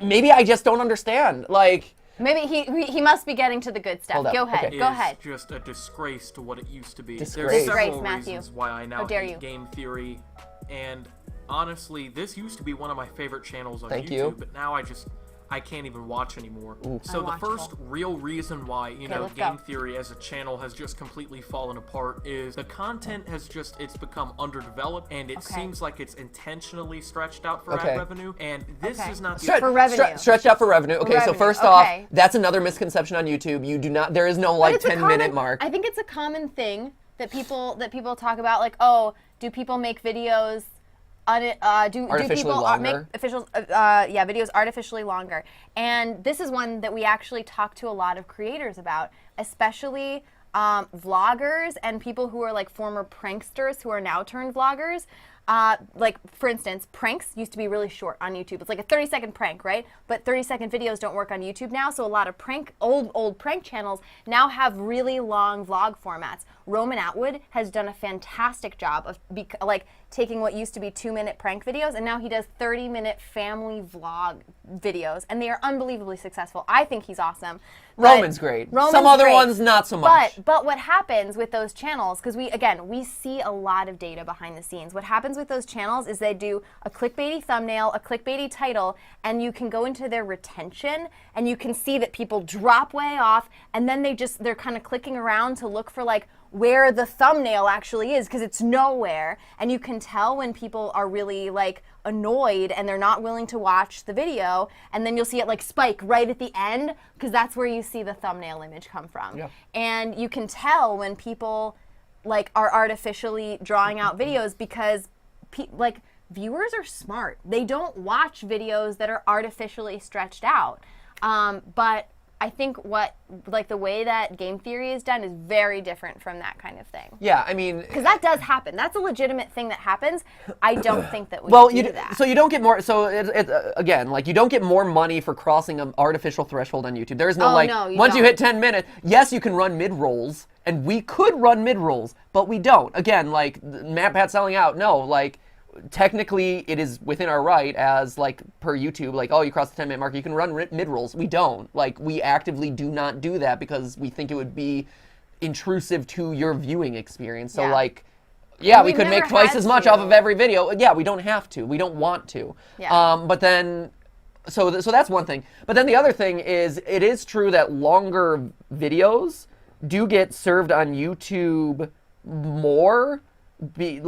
[SPEAKER 1] Maybe I just don't understand. Like,
[SPEAKER 2] Maybe he must be getting to the good stuff.
[SPEAKER 1] Hold up.
[SPEAKER 2] Go ahead.
[SPEAKER 1] Okay.
[SPEAKER 2] Go ahead.
[SPEAKER 16] It's just a disgrace to what it used to be.
[SPEAKER 1] Disgrace.
[SPEAKER 16] There's
[SPEAKER 2] Disgrace,
[SPEAKER 16] several
[SPEAKER 2] Matthew.
[SPEAKER 16] reasons why I now
[SPEAKER 2] How dare
[SPEAKER 16] hate
[SPEAKER 2] you.
[SPEAKER 16] game theory, and honestly, this used to be one of my favorite channels on
[SPEAKER 1] Thank
[SPEAKER 16] YouTube,
[SPEAKER 1] you.
[SPEAKER 16] but now I can't even watch anymore.
[SPEAKER 1] Ooh.
[SPEAKER 16] So the
[SPEAKER 2] Unwatchable.
[SPEAKER 16] first real reason why, you know,
[SPEAKER 2] let's
[SPEAKER 16] game
[SPEAKER 2] go.
[SPEAKER 16] theory as a channel has just completely fallen apart is the content has just, it's become underdeveloped, and it seems like it's intentionally stretched out for
[SPEAKER 1] Okay.
[SPEAKER 16] ad revenue, and this is not the...
[SPEAKER 2] For revenue.
[SPEAKER 1] Stretched out for revenue. Okay, so
[SPEAKER 2] Revenue,
[SPEAKER 1] first
[SPEAKER 2] okay.
[SPEAKER 1] off, that's another misconception on YouTube. You do not, there is no
[SPEAKER 2] But
[SPEAKER 1] like
[SPEAKER 2] it's a
[SPEAKER 1] 10-minute mark.
[SPEAKER 2] I think it's a common thing that people talk about, like, oh, do people make videos do
[SPEAKER 1] Artificially
[SPEAKER 2] people
[SPEAKER 1] longer.
[SPEAKER 2] make videos artificially longer? And this is one that we actually talk to a lot of creators about, especially vloggers and people who are like former pranksters who are now turned vloggers. Like, for instance, pranks used to be really short on YouTube. It's like a 30-second prank, right? But 30-second videos don't work on YouTube now, so a lot of old prank channels now have really long vlog formats. Roman Atwood has done a fantastic job of taking what used to be 2-minute prank videos, and now he does 30-minute family vlog videos, and they are unbelievably successful. I think he's awesome.
[SPEAKER 1] Roman's great. Some other ones, not so much.
[SPEAKER 2] But what happens with those channels, because we see a lot of data behind the scenes. What happens with those channels is they do a clickbaity thumbnail, a clickbaity title, and you can go into their retention, and you can see that people drop way off, and then they're kind of clicking around to look for like where the thumbnail actually is, because it's nowhere, and you can tell when people are really like annoyed and they're not willing to watch the video, and then you'll see it like spike right at the end, because that's where you see the thumbnail image come from. Yeah. And you can tell when people like are artificially drawing out videos, because viewers are smart. They don't watch videos that are artificially stretched out. But I think the way that game theory is done is very different from that kind of thing.
[SPEAKER 1] Yeah, I mean,
[SPEAKER 2] because that does happen. That's a legitimate thing that happens. I don't think that we do that.
[SPEAKER 1] So you don't get more. So again, like, you don't get more money for crossing an artificial threshold on YouTube. There is no once you hit 10 minutes. Yes, you can run mid rolls, and we could run mid rolls, but we don't. Again, like MATPAT selling out. No, like, technically it is within our right as like per YouTube, like, oh, you crossed the 10-minute mark, you can run mid-rolls. We don't. Like, we actively do not do that because we think it would be intrusive to your viewing experience. So we could make twice as much off of every video. Yeah, we don't have to. We don't want to. Yeah. But then, so that's one thing. But then the other thing is, it is true that longer videos do get served on YouTube more. They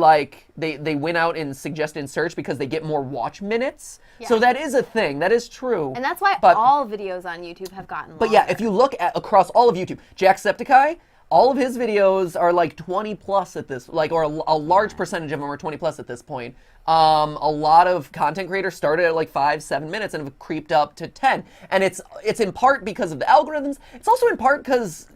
[SPEAKER 1] win out in suggested search because they get more watch minutes. Yeah. So that is a thing. That is true.
[SPEAKER 2] And that's why all videos on YouTube have gotten longer.
[SPEAKER 1] But yeah, if you look at across all of YouTube, Jacksepticeye, all of his videos are like 20 plus at this, or a large percentage of them are 20 plus at this point. A lot of content creators started at like 5-7 minutes and have creeped up to 10. And it's in part because of the algorithms. It's also in part because,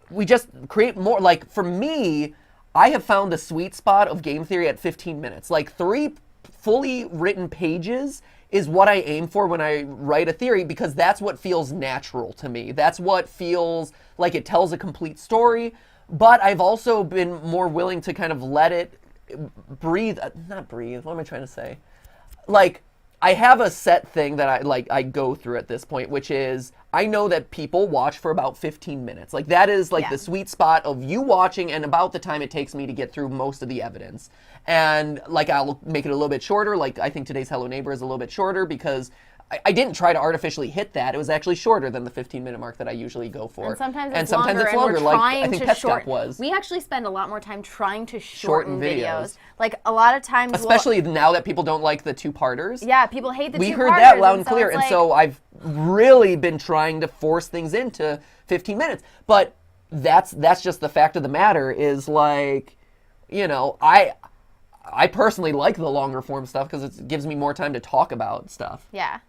[SPEAKER 1] we just create more. Like, for me, I have found the sweet spot of game theory at 15 minutes. Like, 3 fully written pages is what I aim for when I write a theory, because that's what feels natural to me. That's what feels like it tells a complete story. But I've also been more willing to kind of let it breathe. Not breathe. What am I trying to say? Like, I have a set thing that I go through at this point, which is I know that people watch for about 15 minutes. Like, that is the sweet spot of you watching and about the time it takes me to get through most of the evidence. And like, I'll make it a little bit shorter. Like, I think today's Hello Neighbor is a little bit shorter because I didn't try to artificially hit that. It was actually shorter than the 15-minute mark that I usually go for.
[SPEAKER 2] And sometimes it's longer,
[SPEAKER 1] like I think Petscop was.
[SPEAKER 2] We actually spend a lot more time trying to shorten videos. Like, a lot of times,
[SPEAKER 1] especially now that people don't like the two-parters.
[SPEAKER 2] Yeah, people hate the two-parters.
[SPEAKER 1] We heard that loud and clear, and so I've really been trying to force things into 15 minutes. But that's just the fact of the matter is, like, I personally like the longer form stuff because it gives me more time to talk about stuff.
[SPEAKER 2] Yeah.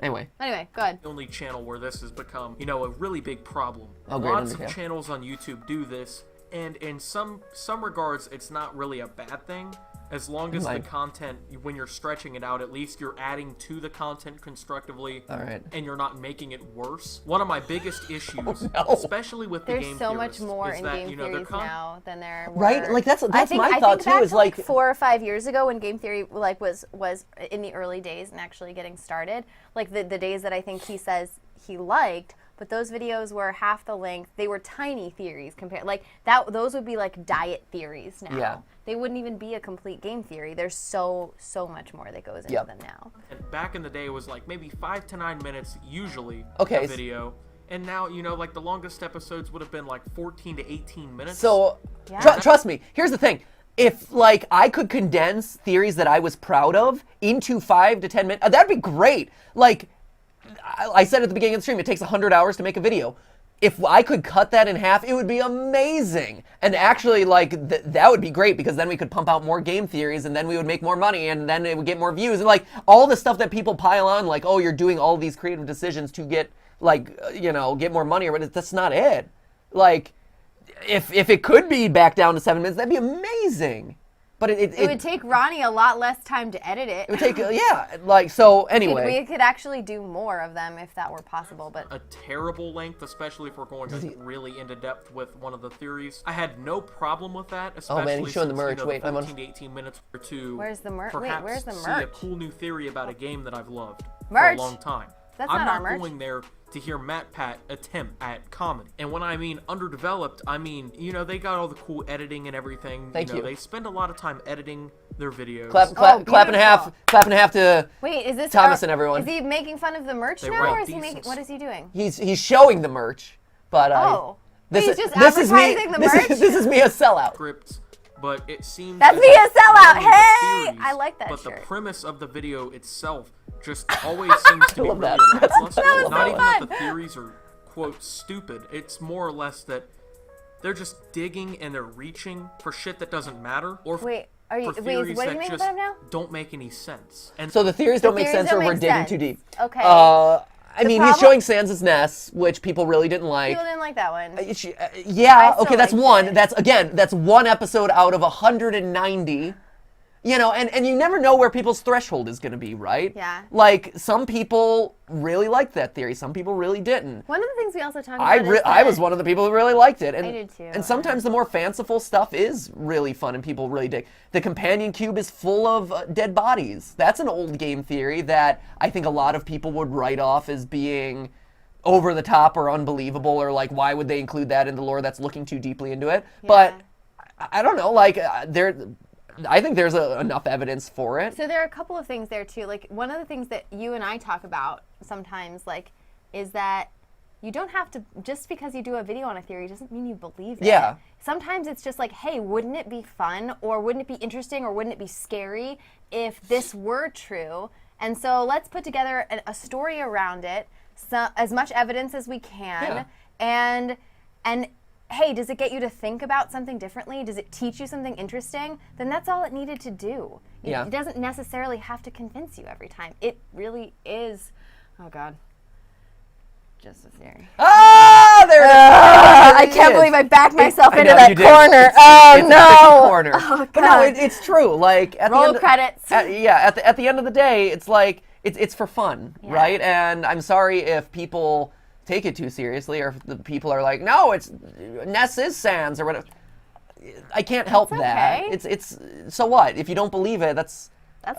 [SPEAKER 1] Anyway,
[SPEAKER 2] go ahead.
[SPEAKER 16] The only channel where this has become, a really big problem.
[SPEAKER 1] Oh,
[SPEAKER 16] Lots of channels on YouTube do this, and in some regards, it's not really a bad thing. As long as the content, when you're stretching it out, at least you're adding to the content constructively, and you're not making it worse. One of my biggest issues, especially with the game
[SPEAKER 2] theories, so much more in game theories now than there were.
[SPEAKER 1] Right? Like, that's my thought too. Is like
[SPEAKER 2] 4 or 5 years ago when game theory was in the early days and actually getting started. Like the days that I think he says he liked. But those videos were half the length. They were tiny theories compared, like that. Those would be like diet theories now. Yeah. They wouldn't even be a complete game theory. There's so much more that goes into them now.
[SPEAKER 16] And back in the day, it was like maybe 5 to 9 minutes usually a video. And now, like the longest episodes would have been like 14 to 18 minutes.
[SPEAKER 1] So, trust me. Here's the thing. If, like, I could condense theories that I was proud of into 5 to 10 minutes, that'd be great. Like, I said at the beginning of the stream, it takes 100 hours to make a video. if I could cut that in half, it would be amazing. And actually, like, that would be great because then we could pump out more game theories and then we would make more money and then it would get more views. And, like, all the stuff that people pile on, like, oh, you're doing all these creative decisions to get, like, you know, get more money or whatever. That's not it. Like, if it could be back down to 7 minutes, that'd be amazing. But it
[SPEAKER 2] would take Ronnie a lot less time to edit it.
[SPEAKER 1] It would take, yeah, like, so anyway.
[SPEAKER 2] We could actually do more of them if that were possible, but.
[SPEAKER 16] A terrible length, especially if we're going really into depth with one of the theories. I had no problem with that, especially
[SPEAKER 1] oh man, he's showing the merch.
[SPEAKER 16] You know,
[SPEAKER 1] Wait,
[SPEAKER 16] the
[SPEAKER 1] I'm on.
[SPEAKER 16] 15 to 18 minutes or two.
[SPEAKER 2] Where's the merch?
[SPEAKER 16] Perhaps
[SPEAKER 2] Wait, where's the
[SPEAKER 16] see
[SPEAKER 2] merch?
[SPEAKER 16] a cool new theory about a game that I've loved
[SPEAKER 2] Merch?
[SPEAKER 16] for a long time.
[SPEAKER 2] That's
[SPEAKER 16] I'm
[SPEAKER 2] not our
[SPEAKER 16] not
[SPEAKER 2] merch.
[SPEAKER 16] going there to hear MATPAT attempt at comedy. And when I mean underdeveloped, I mean, you know, they got all the cool editing and everything.
[SPEAKER 1] Thank you.
[SPEAKER 16] They spend a lot of time editing their videos.
[SPEAKER 1] Clap in half to
[SPEAKER 2] Wait, is this
[SPEAKER 1] Thomas and everyone.
[SPEAKER 2] Is he making fun of the merch
[SPEAKER 16] They
[SPEAKER 2] now,
[SPEAKER 16] write
[SPEAKER 2] or is he
[SPEAKER 16] thesis.
[SPEAKER 2] making? What is he doing?
[SPEAKER 1] He's showing the merch, but
[SPEAKER 2] he's just
[SPEAKER 1] this is me.
[SPEAKER 2] advertising the merch?
[SPEAKER 1] This is me a sellout.
[SPEAKER 16] Scripts, but it seems
[SPEAKER 2] That's
[SPEAKER 16] as
[SPEAKER 2] me a
[SPEAKER 16] if
[SPEAKER 2] sellout.
[SPEAKER 16] many of the
[SPEAKER 2] Hey,
[SPEAKER 16] theories,
[SPEAKER 2] I like that
[SPEAKER 16] But
[SPEAKER 2] shirt.
[SPEAKER 16] the premise of the video itself just always seems to be
[SPEAKER 1] love
[SPEAKER 16] really
[SPEAKER 1] that.
[SPEAKER 16] lackluster.
[SPEAKER 2] That was
[SPEAKER 16] Not
[SPEAKER 2] so
[SPEAKER 16] even
[SPEAKER 2] fun.
[SPEAKER 16] that the theories are quote stupid. It's more or less that they're just digging and they're reaching for shit that doesn't matter, or
[SPEAKER 2] Wait, are you?
[SPEAKER 16] for
[SPEAKER 2] Wait,
[SPEAKER 16] theories
[SPEAKER 2] what are you
[SPEAKER 16] that
[SPEAKER 2] making
[SPEAKER 16] just
[SPEAKER 2] fun of now?
[SPEAKER 16] don't make any sense. And
[SPEAKER 1] So the theories don't make
[SPEAKER 2] theories
[SPEAKER 1] sense, or
[SPEAKER 2] don't
[SPEAKER 1] we're
[SPEAKER 2] make
[SPEAKER 1] digging
[SPEAKER 2] sense.
[SPEAKER 1] too deep.
[SPEAKER 2] Okay.
[SPEAKER 1] I mean, he's
[SPEAKER 2] problem-
[SPEAKER 1] showing Sans' Nest, which people really didn't like.
[SPEAKER 2] People didn't like that one.
[SPEAKER 1] Yeah,
[SPEAKER 2] I still
[SPEAKER 1] okay, that's
[SPEAKER 2] liked
[SPEAKER 1] one.
[SPEAKER 2] it.
[SPEAKER 1] That's one episode out of 190. You know, and you never know where people's threshold is going to be, right?
[SPEAKER 2] Yeah.
[SPEAKER 1] Like, some people really liked that theory. Some people really didn't.
[SPEAKER 2] One of the things we also talked about is
[SPEAKER 1] I was one of the people who really liked it. And,
[SPEAKER 2] I did too.
[SPEAKER 1] And sometimes the more fanciful stuff is really fun and people really dig. The companion cube is full of dead bodies. That's an old game theory that I think a lot of people would write off as being over the top or unbelievable, or like, why would they include that in the lore? That's looking too deeply into it.
[SPEAKER 2] Yeah.
[SPEAKER 1] But I don't know, like, I think there's enough evidence for it.
[SPEAKER 2] So there are a couple of things there too. Like, one of the things that you and I talk about sometimes, like, is that you don't have to, just because you do a video on a theory doesn't mean you believe it.
[SPEAKER 1] Yeah.
[SPEAKER 2] Sometimes it's just like, hey, wouldn't it be fun, or wouldn't it be interesting, or wouldn't it be scary if this were true? And so let's put together a story around it, so, as much evidence as we can, and hey, does it get you to think about something differently? Does it teach you something interesting? Then that's all it needed to do. It doesn't necessarily have to convince you every time. It really is, oh God, just a theory.
[SPEAKER 1] Ah, there it is.
[SPEAKER 2] I can't believe I backed myself into that corner. Oh no!
[SPEAKER 1] Corner.
[SPEAKER 2] Oh,
[SPEAKER 1] but no, it's true. Like, at
[SPEAKER 2] Roll
[SPEAKER 1] the end
[SPEAKER 2] credits.
[SPEAKER 1] At the end of the day, it's like it's for fun, right? And I'm sorry if people take it too seriously, or if the people are like, no, it's Ness is Sans or whatever. I can't help that. It's so what? If you don't believe it, that's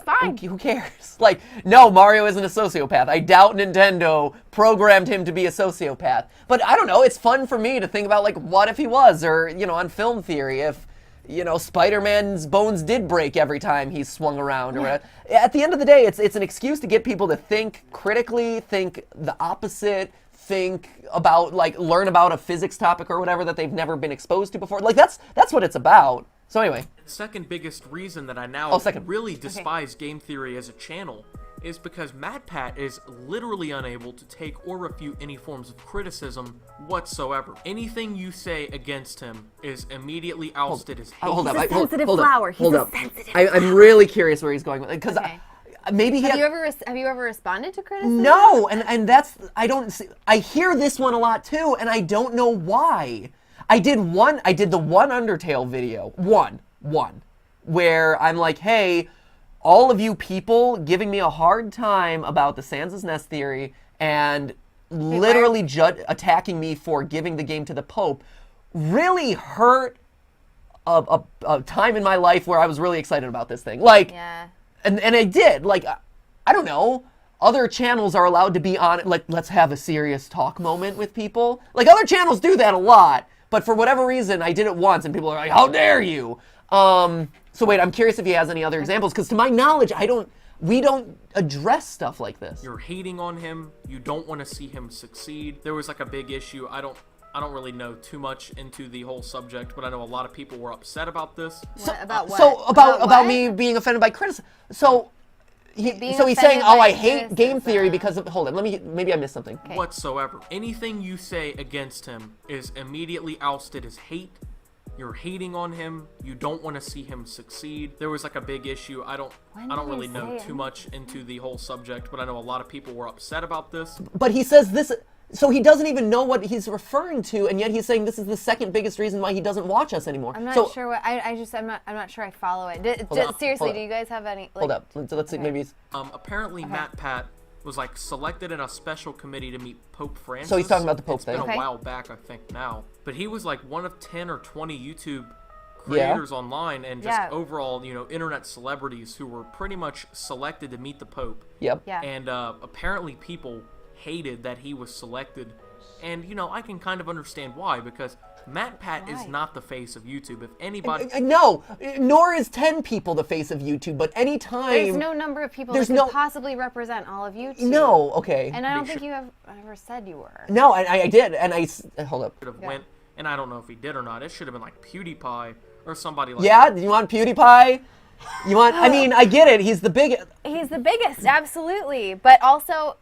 [SPEAKER 2] fine.
[SPEAKER 1] Who cares? Like, no, Mario isn't a sociopath. I doubt Nintendo programmed him to be a sociopath. But I don't know, it's fun for me to think about, like, what if he was? Or, you know, on film theory, if, you know, Spider-Man's bones did break every time he swung around or whatever. At the end of the day, it's an excuse to get people to think critically, think the opposite, think about, like, learn about a physics topic or whatever that they've never been exposed to before. Like, that's what it's about. So anyway.
[SPEAKER 16] Second biggest reason that I now
[SPEAKER 1] second.
[SPEAKER 16] really despise game theory as a channel is because MATPAT is literally unable to take or refute any forms of criticism whatsoever. Anything you say against him is immediately ousted as hate.
[SPEAKER 1] Hold up.
[SPEAKER 2] He's a sensitive
[SPEAKER 1] hold
[SPEAKER 2] flower.
[SPEAKER 1] Up, hold
[SPEAKER 2] He's a
[SPEAKER 1] up.
[SPEAKER 2] sensitive
[SPEAKER 1] I'm really curious where he's going with it, because maybe he
[SPEAKER 2] have you ever responded to criticism?
[SPEAKER 1] No, and that's, I hear this one a lot too, and I don't know why. I did the one Undertale video, one, where I'm like, hey, all of you people giving me a hard time about the Sans' Nest theory and literally attacking me for giving the game to the Pope really hurt a time in my life where I was really excited about this thing. Like, and I did. Like, I don't know. Other channels are allowed to be on it. Like, let's have a serious talk moment with people. Like, other channels do that a lot. But for whatever reason, I did it once, and people are like, how dare you? So wait, I'm curious if he has any other examples, because to my knowledge, we don't address stuff like this.
[SPEAKER 16] You're hating on him. You don't want to see him succeed. There was like a big issue. I don't really know too much into the whole subject, but I know a lot of people were upset about this.
[SPEAKER 2] About what?
[SPEAKER 1] So about
[SPEAKER 2] what?
[SPEAKER 1] me being offended by criticism. So
[SPEAKER 2] Being
[SPEAKER 1] so he's
[SPEAKER 2] offended
[SPEAKER 1] saying, "Oh,
[SPEAKER 2] by
[SPEAKER 1] I hate game theory because of." Hold on, maybe I missed something.
[SPEAKER 16] Whatsoever. Anything you say against him is immediately ousted as hate. You're hating on him. You don't want to see him succeed. There was like a big issue. I don't really know too much into the whole subject, but I know a lot of people were upset about this.
[SPEAKER 1] But he says this, so he doesn't even know what he's referring to, and yet he's saying this is the second biggest reason why he doesn't watch us anymore.
[SPEAKER 2] I'm not sure what I'm not sure I follow it. Seriously, do you guys have any?
[SPEAKER 1] Hold up. Let's see. Maybe.
[SPEAKER 16] Apparently, MATPAT was like selected in a special committee to meet Pope Francis.
[SPEAKER 1] So he's talking about the Pope thing.
[SPEAKER 16] It's been a while back, I think now. But he was like one of 10 or 20 YouTube creators online and just overall, internet celebrities who were pretty much selected to meet the Pope.
[SPEAKER 1] Yep.
[SPEAKER 2] Yeah.
[SPEAKER 16] And apparently people hated that he was selected. And, I can kind of understand why, because MATPAT is not the face of YouTube. If anybody...
[SPEAKER 1] No, nor is 10 people the face of YouTube, but anytime...
[SPEAKER 2] There's no number of people that could possibly represent all of YouTube.
[SPEAKER 1] No, okay.
[SPEAKER 2] And I don't think you have ever said you were.
[SPEAKER 1] No, I did, and hold up.
[SPEAKER 16] Should have went, and I don't know if he did or not. It should have been like PewDiePie or somebody like
[SPEAKER 1] Yeah, do you want PewDiePie? I mean, I get it. He's the biggest.
[SPEAKER 2] He's the biggest, absolutely. But also,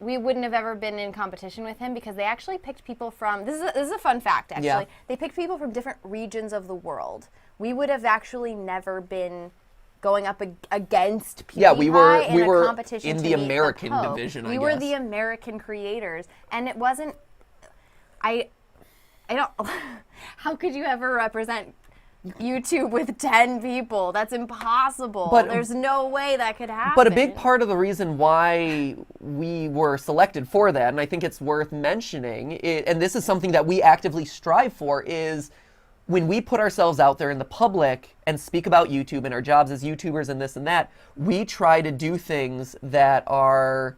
[SPEAKER 2] we wouldn't have ever been in competition with him because they actually picked people from. This is a fun fact, actually.
[SPEAKER 1] Yeah.
[SPEAKER 2] They picked people from different regions of the world. We would have actually never been going up against PewDiePie
[SPEAKER 1] we were
[SPEAKER 2] a competition
[SPEAKER 1] in
[SPEAKER 2] to
[SPEAKER 1] the
[SPEAKER 2] meet
[SPEAKER 1] American
[SPEAKER 2] Pope.
[SPEAKER 1] division. I
[SPEAKER 2] We
[SPEAKER 1] guess.
[SPEAKER 2] were the American creators, and it wasn't. I don't. How could you ever represent YouTube with 10 people? That's impossible.
[SPEAKER 1] But
[SPEAKER 2] there's no way that could happen.
[SPEAKER 1] But a big part of the reason why we were selected for that, and I think it's worth mentioning, and this is something that we actively strive for, is when we put ourselves out there in the public and speak about YouTube and our jobs as YouTubers and this and that, we try to do things that are...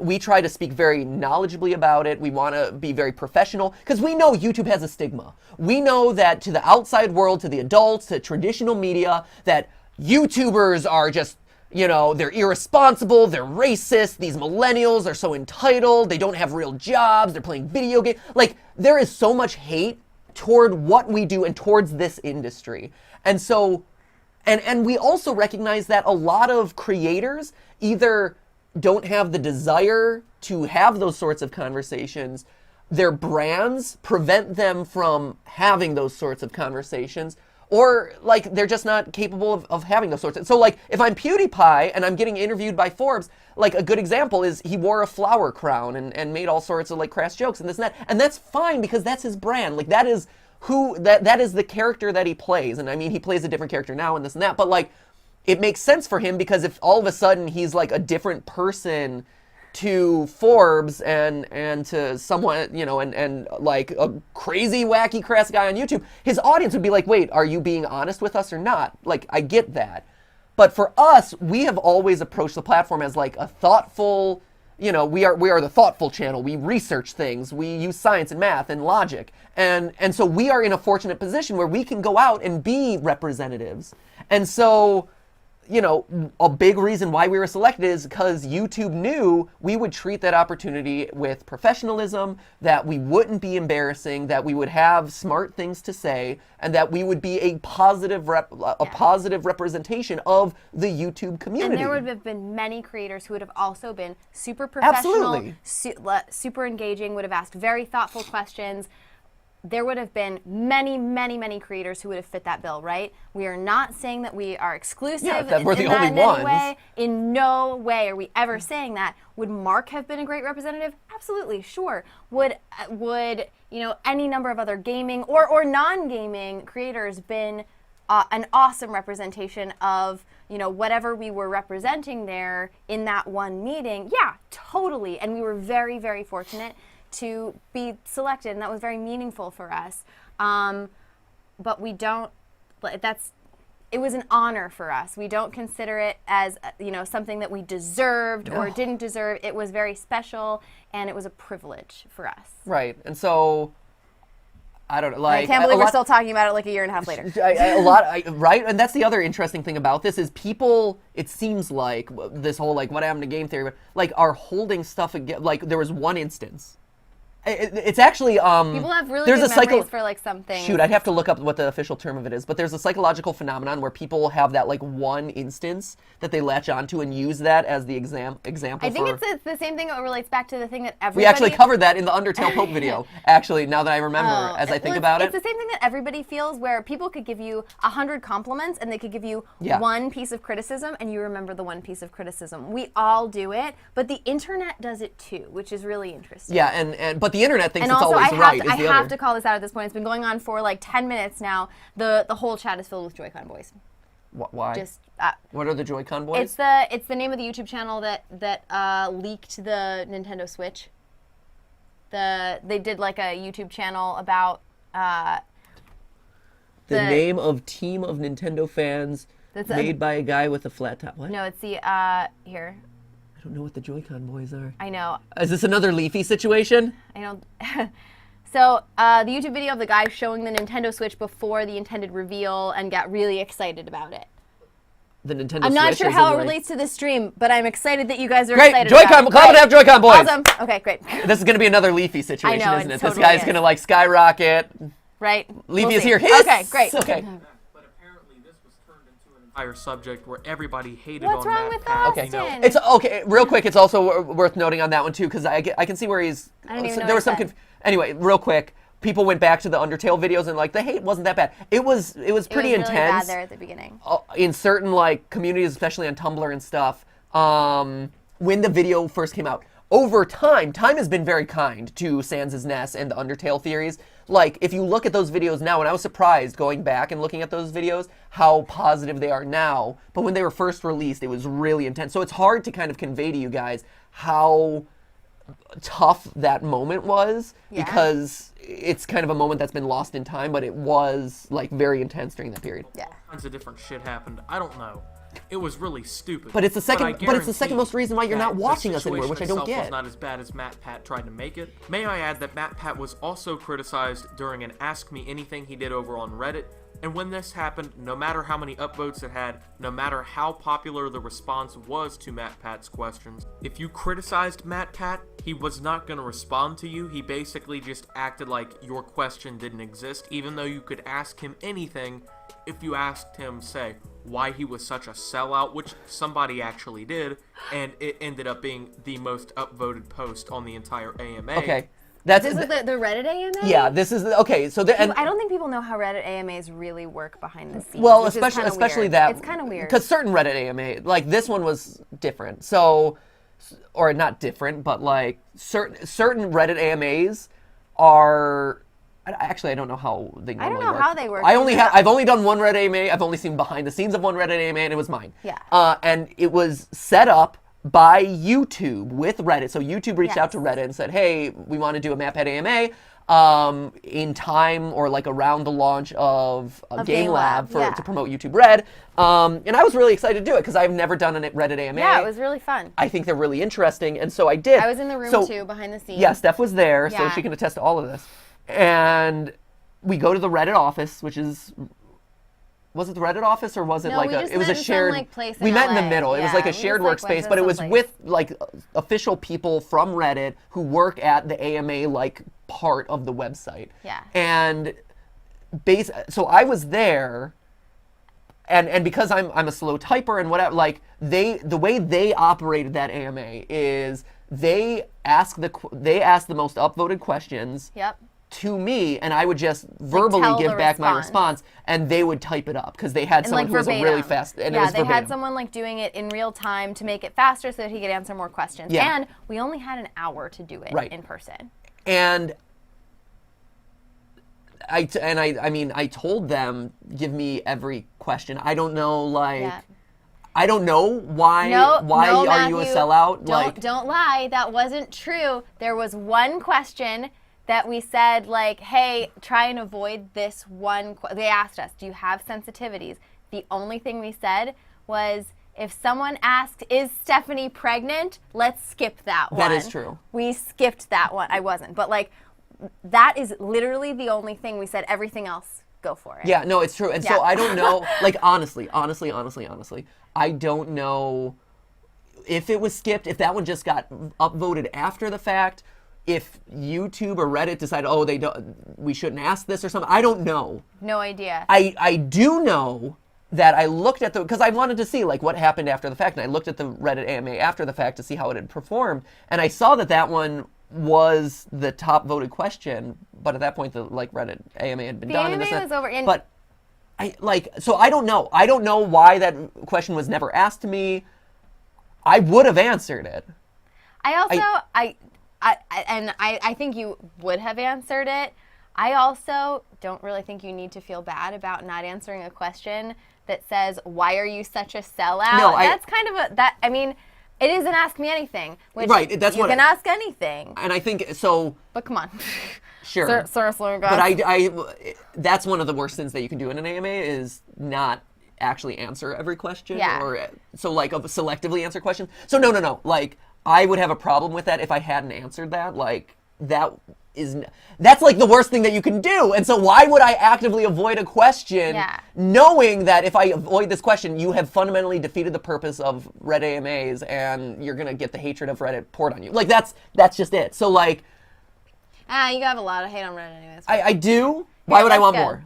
[SPEAKER 1] we try to speak very knowledgeably about it. We want to be very professional because we know YouTube has a stigma. We know that to the outside world, to the adults, to traditional media, that YouTubers are just, they're irresponsible, they're racist, these millennials are so entitled, they don't have real jobs, they're playing video games. There is so much hate toward what we do and towards this industry. And so, and we also recognize that a lot of creators either don't have the desire to have those sorts of conversations. Their brands prevent them from having those sorts of conversations, or they're just not capable of having those sorts of. So if I'm PewDiePie and I'm getting interviewed by Forbes, a good example is he wore a flower crown and made all sorts of crass jokes and this and that, and that's fine because that's his brand. That is that is the character that he plays, and I mean he plays a different character now and this and that, but it makes sense for him because if all of a sudden he's a different person to Forbes and to someone, and a crazy, wacky, crass guy on YouTube, his audience would be like, wait, are you being honest with us or not? I get that. But for us, we have always approached the platform as a thoughtful, we are the thoughtful channel. We research things. We use science and math and logic. And so we are in a fortunate position where we can go out and be representatives. And so... a big reason why we were selected is because YouTube knew we would treat that opportunity with professionalism, that we wouldn't be embarrassing, that we would have smart things to say, and that we would be a positive positive representation of the YouTube community.
[SPEAKER 2] And there would have been many creators who would have also been super professional, super engaging, would have asked very thoughtful questions. There would have been many, many, many creators who would have fit that bill, right? We are not saying that we are exclusive
[SPEAKER 1] that we're the only ones.
[SPEAKER 2] Any way. In no way are we ever saying that. Would Mark have been a great representative? Absolutely, sure. Would any number of other gaming or non-gaming creators been an awesome representation of whatever we were representing there in that one meeting? Yeah, totally. And we were very, very fortunate to be selected, and that was very meaningful for us. But we don't, it was an honor for us. We don't consider it as, something that we deserved or didn't deserve. It was very special, and it was a privilege for us.
[SPEAKER 1] Right, and so, I don't know,
[SPEAKER 2] I can't believe we're still talking about it a year and a half later.
[SPEAKER 1] Right? And that's the other interesting thing about this is people, it seems like, this whole, what happened to game theory, are holding stuff again. There was one instance It's actually
[SPEAKER 2] People have really
[SPEAKER 1] there's
[SPEAKER 2] good
[SPEAKER 1] a
[SPEAKER 2] memories for like something.
[SPEAKER 1] Shoot, I'd have to look up what the official term of it is, but there's a psychological phenomenon where people have that like one instance that they latch onto and use that as the example.
[SPEAKER 2] I think it's the same thing that relates back to the thing that everybody.
[SPEAKER 1] We actually covered that in the Undertale Pope video. Actually, now that I remember, as I think about it,
[SPEAKER 2] it's the same thing that everybody feels, where people could give you 100 compliments and they could give you one piece of criticism, and you remember the one piece of criticism. We all do it, but the internet does it too, which is really interesting.
[SPEAKER 1] Yeah, and but the internet thinks
[SPEAKER 2] And
[SPEAKER 1] it's
[SPEAKER 2] also,
[SPEAKER 1] always right.
[SPEAKER 2] I have to call this out at this point. It's been going on for like 10 minutes now. The whole chat is filled with Joy-Con boys.
[SPEAKER 1] Why?
[SPEAKER 2] Just
[SPEAKER 1] what are the Joy-Con boys?
[SPEAKER 2] It's the name of the YouTube channel that leaked the Nintendo Switch. They did like a YouTube channel about
[SPEAKER 1] the name of team of Nintendo fans made by a guy with a flat top. What?
[SPEAKER 2] No, it's the here.
[SPEAKER 1] I don't know what the Joy-Con boys are.
[SPEAKER 2] I know.
[SPEAKER 1] Is this another Leafy situation?
[SPEAKER 2] I know. So the YouTube video of the guy showing the Nintendo Switch before the intended reveal and got really excited about it.
[SPEAKER 1] The Nintendo Switch.
[SPEAKER 2] I'm not sure how it relates to the stream, but I'm excited that you guys are
[SPEAKER 1] great.
[SPEAKER 2] excited
[SPEAKER 1] Joy-Con,
[SPEAKER 2] about it.
[SPEAKER 1] Clap and have Joy-Con boys.
[SPEAKER 2] Awesome. Okay, great.
[SPEAKER 1] This is going to be another Leafy situation,
[SPEAKER 2] I know,
[SPEAKER 1] isn't it?
[SPEAKER 2] totally
[SPEAKER 1] This guy's
[SPEAKER 2] is.
[SPEAKER 1] going to like skyrocket.
[SPEAKER 2] Right.
[SPEAKER 1] Leafy
[SPEAKER 2] We'll
[SPEAKER 1] is
[SPEAKER 2] see.
[SPEAKER 1] here. Hiss!
[SPEAKER 2] Okay, great.
[SPEAKER 1] Okay.
[SPEAKER 16] Entire subject where everybody hated
[SPEAKER 2] What's
[SPEAKER 16] on
[SPEAKER 2] wrong
[SPEAKER 16] MATPAT.
[SPEAKER 2] with Austin?
[SPEAKER 16] You know.
[SPEAKER 1] It's okay. Real quick, it's also worth noting on that one too, because I can see where he's.
[SPEAKER 2] I don't even know
[SPEAKER 1] there
[SPEAKER 2] what
[SPEAKER 1] was some.
[SPEAKER 2] he said.
[SPEAKER 1] Anyway, real quick, people went back to the Undertale videos and like the hate wasn't that bad. It was pretty
[SPEAKER 2] It was really
[SPEAKER 1] intense.
[SPEAKER 2] bad there at the beginning.
[SPEAKER 1] In certain like communities, especially on Tumblr and stuff, when the video first came out. Over time has been very kind to Sans' Nest and the Undertale theories. Like, if you look at those videos now, and I was surprised going back and looking at those videos, how positive they are now. But when they were first released, it was really intense. So it's hard to kind of convey to you guys how tough that moment was, because it's kind of a moment that's been lost in time, but it was like very intense during that period.
[SPEAKER 2] Yeah.
[SPEAKER 16] All kinds of different shit happened. I don't know. It was really stupid.
[SPEAKER 1] But it's the second.
[SPEAKER 16] I
[SPEAKER 1] But it's the second most reason why you're not
[SPEAKER 16] guarantee
[SPEAKER 1] watching us
[SPEAKER 16] the
[SPEAKER 1] anymore, which I don't
[SPEAKER 16] situation itself
[SPEAKER 1] get.
[SPEAKER 16] was not as bad as MATPAT tried to make it. May I add that MATPAT was also criticized during an Ask Me Anything he did over on Reddit. And when this happened, no matter how many upvotes it had, no matter how popular the response was to MATPAT's questions, if you criticized MATPAT, he was not going to respond to you. He basically just acted like your question didn't exist, even though you could ask him anything if you asked him, say, why he was such a sellout, which somebody actually did, and it ended up being the most upvoted post on the entire AMA.
[SPEAKER 1] Okay.
[SPEAKER 2] This is the Reddit AMA?
[SPEAKER 1] Yeah, this is okay. So and
[SPEAKER 2] I don't think people know how Reddit AMAs really work behind the scenes.
[SPEAKER 1] well,
[SPEAKER 2] which is
[SPEAKER 1] especially
[SPEAKER 2] weird.
[SPEAKER 1] that
[SPEAKER 2] It's kind of weird.
[SPEAKER 1] because certain Reddit AMA, like this one, was different. So, or not different, but like certain Reddit AMAs are. Actually, I don't know how they normally work.
[SPEAKER 2] I don't know how they work.
[SPEAKER 1] I've only done one Reddit AMA. I've only seen behind the scenes of one Reddit AMA, and it was mine.
[SPEAKER 2] Yeah.
[SPEAKER 1] And it was set up by YouTube with Reddit. So YouTube reached out to Reddit and said, "Hey, we want to do a MATPAT AMA in time or like around the launch of GameLab to promote YouTube Red." And I was really excited to do it because I've never done a Reddit AMA.
[SPEAKER 2] Yeah, it was really fun.
[SPEAKER 1] I think they're really interesting, and so I did.
[SPEAKER 2] I was in the room too, behind the scenes.
[SPEAKER 1] Yeah, Steph was there, so
[SPEAKER 2] Yeah.
[SPEAKER 1] she can attest to all of this. And we go to the Reddit office, which is. Was it the Reddit office or was it
[SPEAKER 2] No,
[SPEAKER 1] like
[SPEAKER 2] we
[SPEAKER 1] a?
[SPEAKER 2] just
[SPEAKER 1] It was
[SPEAKER 2] met
[SPEAKER 1] a
[SPEAKER 2] in
[SPEAKER 1] shared.
[SPEAKER 2] some, like, place
[SPEAKER 1] we
[SPEAKER 2] in
[SPEAKER 1] met in the
[SPEAKER 2] LA.
[SPEAKER 1] middle. It was
[SPEAKER 2] Yeah,
[SPEAKER 1] like a
[SPEAKER 2] we
[SPEAKER 1] shared
[SPEAKER 2] just, like, went
[SPEAKER 1] workspace,
[SPEAKER 2] to
[SPEAKER 1] but it was
[SPEAKER 2] some
[SPEAKER 1] with like official people from Reddit who work at the AMA like part of the website.
[SPEAKER 2] Yeah.
[SPEAKER 1] And so I was there. And because I'm a slow typer and whatever, like the way they operated that AMA is they ask the most upvoted questions.
[SPEAKER 2] Yep.
[SPEAKER 1] To me, and I would just verbally give back my response, and they would type it up because they had someone who was a really fast. And it was
[SPEAKER 2] they
[SPEAKER 1] verbatim.
[SPEAKER 2] had someone like doing it in real time to make it faster so that he could answer more questions.
[SPEAKER 1] Yeah.
[SPEAKER 2] And we only had an hour to do it in person.
[SPEAKER 1] And I told them, give me every question. I don't know, I don't know why. Why are
[SPEAKER 2] Matthew,
[SPEAKER 1] you a sellout?
[SPEAKER 2] Don't lie. That wasn't true. There was one question that we said, like, hey, try and avoid this one. They asked us, do you have sensitivities? The only thing we said was, if someone asked, is Stephanie pregnant? Let's skip that one.
[SPEAKER 1] That is true.
[SPEAKER 2] We skipped that one. I wasn't. But, like, that is literally the only thing we said. Everything else, go for it.
[SPEAKER 1] Yeah, no, it's true. And so I don't know, like, honestly, I don't know if it was skipped, if that one just got upvoted after the fact. if YouTube or Reddit decide, oh, we shouldn't ask this or something, I don't know.
[SPEAKER 2] No idea.
[SPEAKER 1] I do know that I looked at because I wanted to see like what happened after the fact, and I looked at the Reddit AMA after the fact to see how it had performed, and I saw that one was the top voted question, but at that point the like Reddit AMA had been done.
[SPEAKER 2] The AMA was over.
[SPEAKER 1] But so I don't know. I don't know why that question was never asked to me. I would have answered it.
[SPEAKER 2] I think you would have answered it. I also don't really think you need to feel bad about not answering a question that says, why are you such a sellout?
[SPEAKER 1] No,
[SPEAKER 2] that's kind of I mean, it is an Ask Me Anything, which
[SPEAKER 1] right, that's
[SPEAKER 2] you can ask anything.
[SPEAKER 1] And I think, so...
[SPEAKER 2] But come on.
[SPEAKER 1] Sure.
[SPEAKER 2] Seriously,
[SPEAKER 1] guys. But that's one of the worst things that you can do in an AMA is not actually answer every question.
[SPEAKER 2] Yeah.
[SPEAKER 1] Selectively answer questions. So no. Like, I would have a problem with that if I hadn't answered that. Like, that's like the worst thing that you can do. And so why would I actively avoid a question knowing that if I avoid this question, you have fundamentally defeated the purpose of Reddit AMAs and you're going to get the hatred of Reddit poured on you. Like, that's just it. So, like...
[SPEAKER 2] you have a lot of hate on Reddit anyways.
[SPEAKER 1] I do? Why would I want more?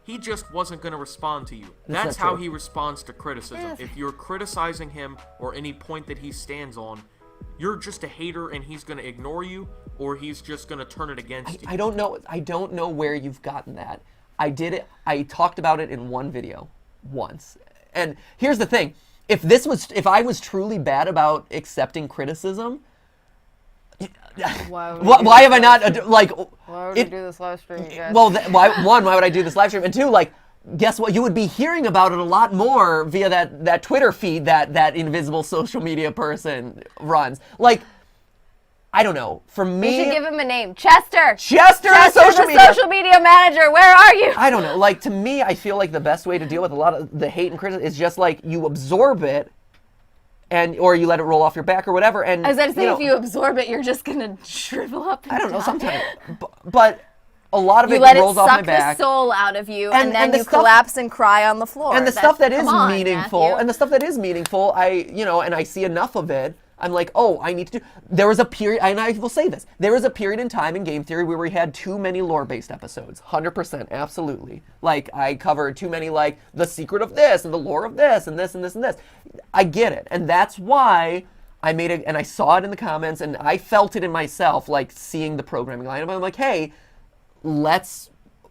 [SPEAKER 16] He just wasn't going to respond to you. That's how he responds to criticism. If you're criticizing him or any point that he stands on, you're just a hater and he's going to ignore you, or he's just going to turn it against you.
[SPEAKER 1] I don't know where you've gotten that. I talked about it in one video once. And here's the thing. If I was truly bad about accepting criticism, why have I not, like...
[SPEAKER 2] Why would you do this live stream, you guys?
[SPEAKER 1] Well, why would I do this live stream? And two, like, guess what? You would be hearing about it a lot more via that Twitter feed that invisible social media person runs. Like, I don't know. For me...
[SPEAKER 2] You should give him a name. Chester,
[SPEAKER 1] the
[SPEAKER 2] social media manager. Where are you?
[SPEAKER 1] I don't know. Like, to me, I feel like the best way to deal with a lot of the hate and criticism is just, like, you absorb it, or you let it roll off your back or whatever. And
[SPEAKER 2] I was going to say, if you absorb it, you're just going to shrivel up and
[SPEAKER 1] I don't know,
[SPEAKER 2] die.
[SPEAKER 1] sometimes. But a lot of
[SPEAKER 2] you
[SPEAKER 1] it
[SPEAKER 2] let
[SPEAKER 1] rolls
[SPEAKER 2] it
[SPEAKER 1] off my
[SPEAKER 2] suck
[SPEAKER 1] back.
[SPEAKER 2] the soul out of you, and then
[SPEAKER 1] the
[SPEAKER 2] you collapse and cry on the floor.
[SPEAKER 1] And the stuff that is
[SPEAKER 2] Matthew.
[SPEAKER 1] meaningful, I see enough of it, I'm like, oh, I need to do... There was a period, and I will say this, there was a period in time in game theory where we had too many lore-based episodes. 100%, absolutely. Like, I covered too many, like, the secret of this, and the lore of this, and this, and this, and this. I get it. And that's why I made it, and I saw it in the comments, and I felt it in myself, like, seeing the programming line. I'm like, hey, let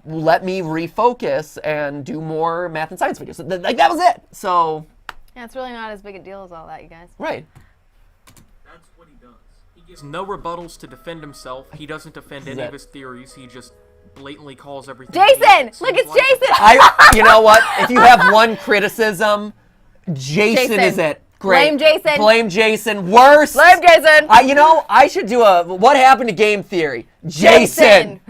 [SPEAKER 1] me refocus and do more math and science videos. Like, that was it. So...
[SPEAKER 2] Yeah, it's really not as big a deal as all that, you guys.
[SPEAKER 1] Right.
[SPEAKER 16] That's what he does. He gives no rebuttals to defend himself. He doesn't defend any of his theories. He just blatantly calls everything.
[SPEAKER 2] Jason! Look, it's Jason!
[SPEAKER 1] You know what? If you have one criticism, Jason is it. Great.
[SPEAKER 2] Blame Jason.
[SPEAKER 1] Blame Jason. Worst.
[SPEAKER 2] Blame Jason.
[SPEAKER 1] I should do what happened to game theory? Jason.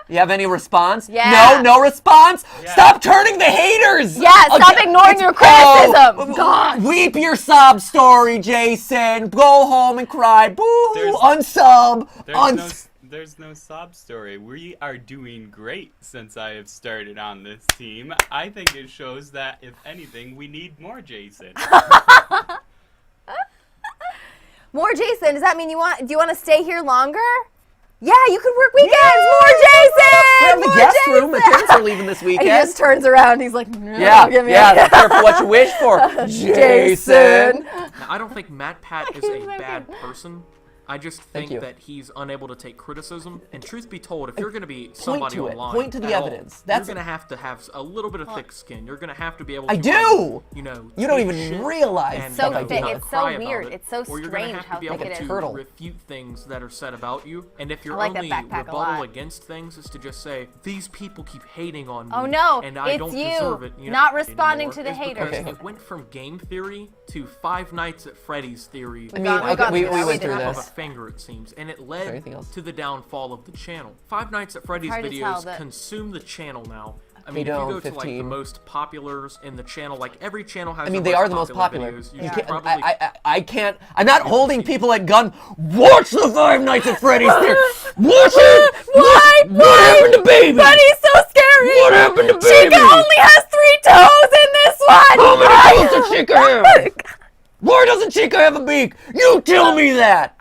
[SPEAKER 1] You have any response?
[SPEAKER 2] Yeah.
[SPEAKER 1] No response? Yeah. Stop turning the haters!
[SPEAKER 2] Yeah, stop ignoring your criticism! God.
[SPEAKER 1] Weep your sob story, Jason. Go home and cry. Boo! Unsub!
[SPEAKER 10] There's no sob story. We are doing great since I have started on this team. I think it shows that, if anything, we need more Jason.
[SPEAKER 2] More Jason? Does that mean do you want to stay here longer? Yeah, you could work weekends. Yay! More Jason!
[SPEAKER 1] We have the guest room. The kids are leaving this weekend.
[SPEAKER 2] He just turns around. He's like, no, give me
[SPEAKER 1] careful what you wish for. Jason!
[SPEAKER 16] Now, I don't think MATPAT is a bad person. I just think that he's unable to take criticism. And truth be told, if you're going to be somebody online,
[SPEAKER 1] point to the evidence.
[SPEAKER 16] You're going to have a little bit of thick skin. You're going to have to be able to.
[SPEAKER 1] I do.
[SPEAKER 2] You
[SPEAKER 1] don't even realize.
[SPEAKER 2] It's so weird. It's so strange how thick it is.
[SPEAKER 16] Or you're going to have to be able to refute things that are said about you. And if your only rebuttal against things is to just say these people keep hating on me,
[SPEAKER 2] oh no,
[SPEAKER 16] and I don't deserve it,
[SPEAKER 2] not responding to the haters.
[SPEAKER 16] It went from game theory to Five Nights at Freddy's theory.
[SPEAKER 1] We went through this.
[SPEAKER 16] Finger, it seems, and it led to the downfall of the channel. Five Nights at Freddy's videos consume the channel now. I mean, if you go to like the most populars in the channel, like every channel has.
[SPEAKER 1] They are the most popular.
[SPEAKER 16] Videos.
[SPEAKER 1] I can't. I'm not holding people at gun. Watch the Five Nights at Freddy's theory. Watch it. What happened to Baby?
[SPEAKER 2] Freddy's so scary.
[SPEAKER 1] What happened to Baby?
[SPEAKER 2] Chica only has 3 toes in this one.
[SPEAKER 1] How many toes does Chica have? Why doesn't Chica have a beak? You tell me that!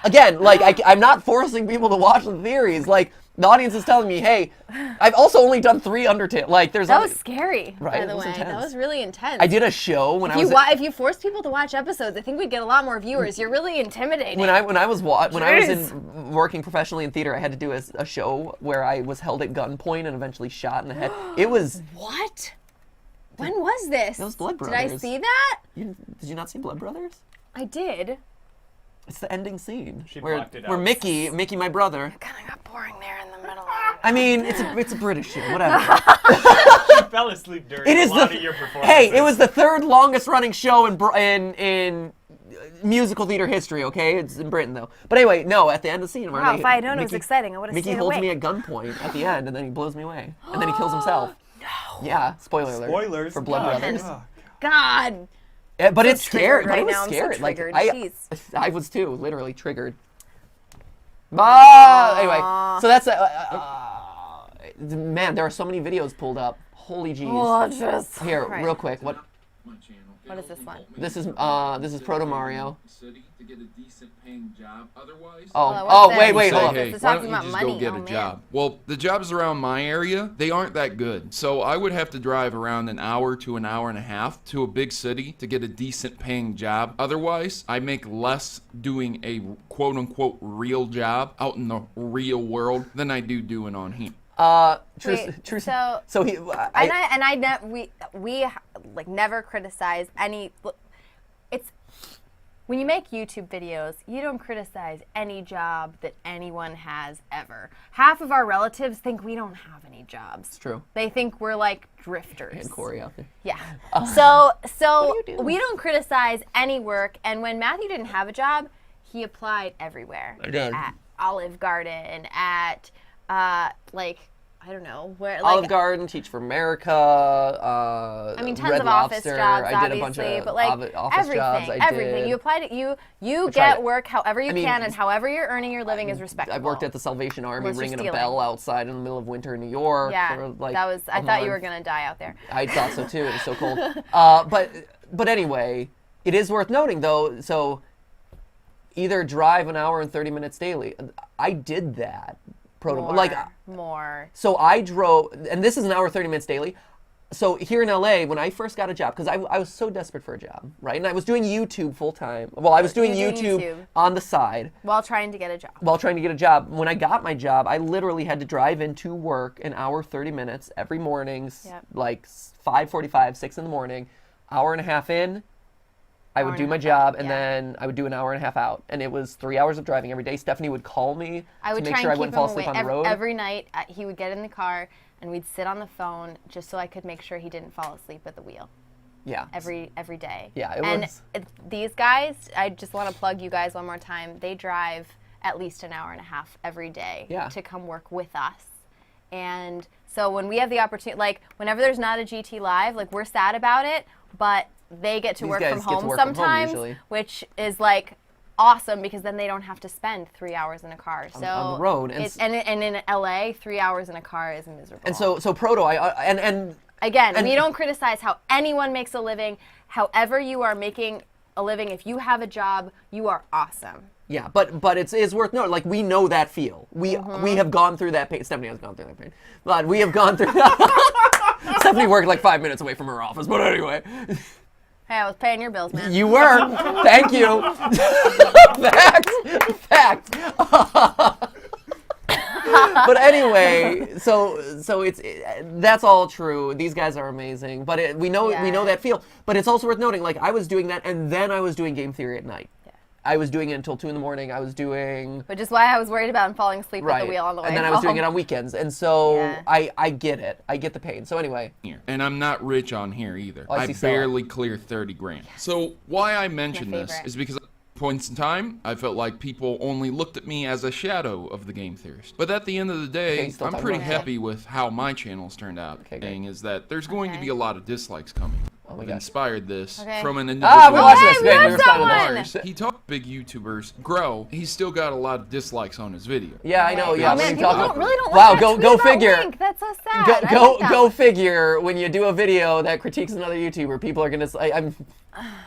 [SPEAKER 1] again, like I'm not forcing people to watch the theories. Like the audience is telling me, hey, I've also only done 3 Undertale. Like there's
[SPEAKER 2] that was scary.
[SPEAKER 1] Right,
[SPEAKER 2] by the way, that was really intense.
[SPEAKER 1] I did a show when
[SPEAKER 2] if you force people to watch episodes, I think we'd get a lot more viewers. You're really intimidating.
[SPEAKER 1] When I was working professionally in theater, I had to do a show where I was held at gunpoint and eventually shot in the head. It was
[SPEAKER 2] what? When was this?
[SPEAKER 1] It was Blood
[SPEAKER 2] Did
[SPEAKER 1] Brothers.
[SPEAKER 2] I see that?
[SPEAKER 1] Did you not see Blood Brothers?
[SPEAKER 2] I did.
[SPEAKER 1] It's the ending scene
[SPEAKER 10] where
[SPEAKER 1] Mickey, my brother.
[SPEAKER 2] It kind of got boring there in the middle.
[SPEAKER 1] I mean, it's a British show, whatever.
[SPEAKER 10] You fell asleep during a lot of your performances.
[SPEAKER 1] Hey, it was the 3rd longest running show in musical theater history. Okay, it's in Britain though. But anyway, no. At the end of the scene,
[SPEAKER 2] wow, if I had known it was exciting, I would have
[SPEAKER 1] Mickey
[SPEAKER 2] stayed
[SPEAKER 1] holds
[SPEAKER 2] awake.
[SPEAKER 1] me at gunpoint at the end, and then he blows me away, and then he kills himself.
[SPEAKER 2] No.
[SPEAKER 1] Yeah, spoiler alert.
[SPEAKER 10] Spoilers
[SPEAKER 1] for Blood Brothers.
[SPEAKER 2] Oh, God.
[SPEAKER 1] Yeah, but
[SPEAKER 2] I'm
[SPEAKER 1] it's scary.
[SPEAKER 2] right
[SPEAKER 1] But it
[SPEAKER 2] now.
[SPEAKER 1] was scary.
[SPEAKER 2] I'm so triggered.
[SPEAKER 1] Like I was too, literally triggered. Anyway, so that's man. There are so many videos pulled up. Holy jeez.
[SPEAKER 2] Oh,
[SPEAKER 1] Here,
[SPEAKER 2] right.
[SPEAKER 1] real quick. What
[SPEAKER 2] is this one?
[SPEAKER 1] This is Proto Mario.
[SPEAKER 17] To get a decent paying job. Otherwise,
[SPEAKER 1] wait, hold on.
[SPEAKER 17] Hey, why don't you just go get a job? Well, the jobs around my area, they aren't that good. So I would have to drive around an hour to an hour and a half to a big city to get a decent paying job. Otherwise, I make less doing a quote unquote real job out in the real world than I do doing on here.
[SPEAKER 2] So we like never criticize any. It's when you make YouTube videos, you don't criticize any job that anyone has ever. Half of our relatives think we don't have any jobs.
[SPEAKER 1] It's true.
[SPEAKER 2] They think we're like drifters.
[SPEAKER 1] And Corey out there.
[SPEAKER 2] Yeah. So we don't criticize any work. And when Matthew didn't have a job, he applied everywhere.
[SPEAKER 1] I did.
[SPEAKER 2] At Olive Garden, at I don't know where.
[SPEAKER 1] Olive Garden, Teach for America.
[SPEAKER 2] I mean, tons
[SPEAKER 1] Red
[SPEAKER 2] of office
[SPEAKER 1] Lobster.
[SPEAKER 2] jobs,
[SPEAKER 1] I did a bunch
[SPEAKER 2] obviously,
[SPEAKER 1] of
[SPEAKER 2] but like
[SPEAKER 1] office
[SPEAKER 2] everything,
[SPEAKER 1] jobs.
[SPEAKER 2] everything. You apply to you get work however you can, and however you're earning your living is respectable.
[SPEAKER 1] I've worked at the Salvation Army,
[SPEAKER 2] Unless you're
[SPEAKER 1] ringing a
[SPEAKER 2] stealing.
[SPEAKER 1] bell outside in the middle of winter in New York.
[SPEAKER 2] Yeah,
[SPEAKER 1] for like
[SPEAKER 2] that was. I
[SPEAKER 1] a
[SPEAKER 2] thought you were
[SPEAKER 1] month.
[SPEAKER 2] gonna die out there.
[SPEAKER 1] I thought so too. It was so cold. But anyway, it is worth noting though. So either drive an hour and 30 minutes daily. I did that.
[SPEAKER 2] More.
[SPEAKER 1] So I drove, and this is an hour 30 minutes daily. So here in LA, when I first got a job, because I was so desperate for a job, right? And I was doing YouTube full time. Well, I was doing YouTube on the side.
[SPEAKER 2] While trying to get a job.
[SPEAKER 1] When I got my job, I literally had to drive into work an hour 30 minutes every morning, like 5:45, 6 in the morning, hour and a half in. I would do my job, and then I would do an hour and a half out. And it was 3 hours of driving every day. Stephanie would call me to make sure I wouldn't fall asleep on the road.
[SPEAKER 2] Every night, he would get in the car, and we'd sit on the phone just so I could make sure he didn't fall asleep at the wheel.
[SPEAKER 1] Yeah.
[SPEAKER 2] Every day.
[SPEAKER 1] Yeah,
[SPEAKER 2] these guys, I just want to plug you guys one more time. They drive at least an hour and a half every day to come work with us. And so when we have the opportunity, like whenever there's not a GTLive, like we're sad about it, but they get to work from home sometimes, which is like awesome because then they don't have to spend 3 hours in a car. So
[SPEAKER 1] on the road,
[SPEAKER 2] and in LA, 3 hours in a car is miserable.
[SPEAKER 1] And so Proto,
[SPEAKER 2] again, we don't criticize how anyone makes a living. However you are making a living, if you have a job, you are awesome.
[SPEAKER 1] Yeah, but it's worth noting. Like we know that feel. We have gone through that pain. Stephanie has gone through that pain. But we have gone through. Stephanie worked like 5 minutes away from her office. But anyway.
[SPEAKER 2] Hey, I was paying your bills, man.
[SPEAKER 1] You were. Thank you. Fact. But anyway, so it's that's all true. These guys are amazing. But we know that feel. But it's also worth noting, like I was doing that, and then I was doing game theory at night. I was doing it until 2 in the morning. I was doing...
[SPEAKER 2] Which is why I was worried about him falling asleep at the wheel on the way
[SPEAKER 1] And then I was doing it on weekends. And so I get it. I get the pain. So anyway.
[SPEAKER 17] And I'm not rich on here either. I barely clear 30 grand. So why I mention this is because at points in time, I felt like people only looked at me as a shadow of the game theorist. But at the end of the day, I'm pretty happy with how my channel's turned out. Thing is that there's going to be a lot of dislikes coming. I've inspired this from an individual.
[SPEAKER 1] We watched this.
[SPEAKER 17] He taught big YouTubers grow. He's still got a lot of dislikes on his video.
[SPEAKER 1] Yeah, I know. Yeah,
[SPEAKER 2] man, people really don't
[SPEAKER 1] wow,
[SPEAKER 2] like that
[SPEAKER 1] go figure.
[SPEAKER 2] Link. That's so sad.
[SPEAKER 1] Go figure. When you do a video that critiques another YouTuber, people are gonna say,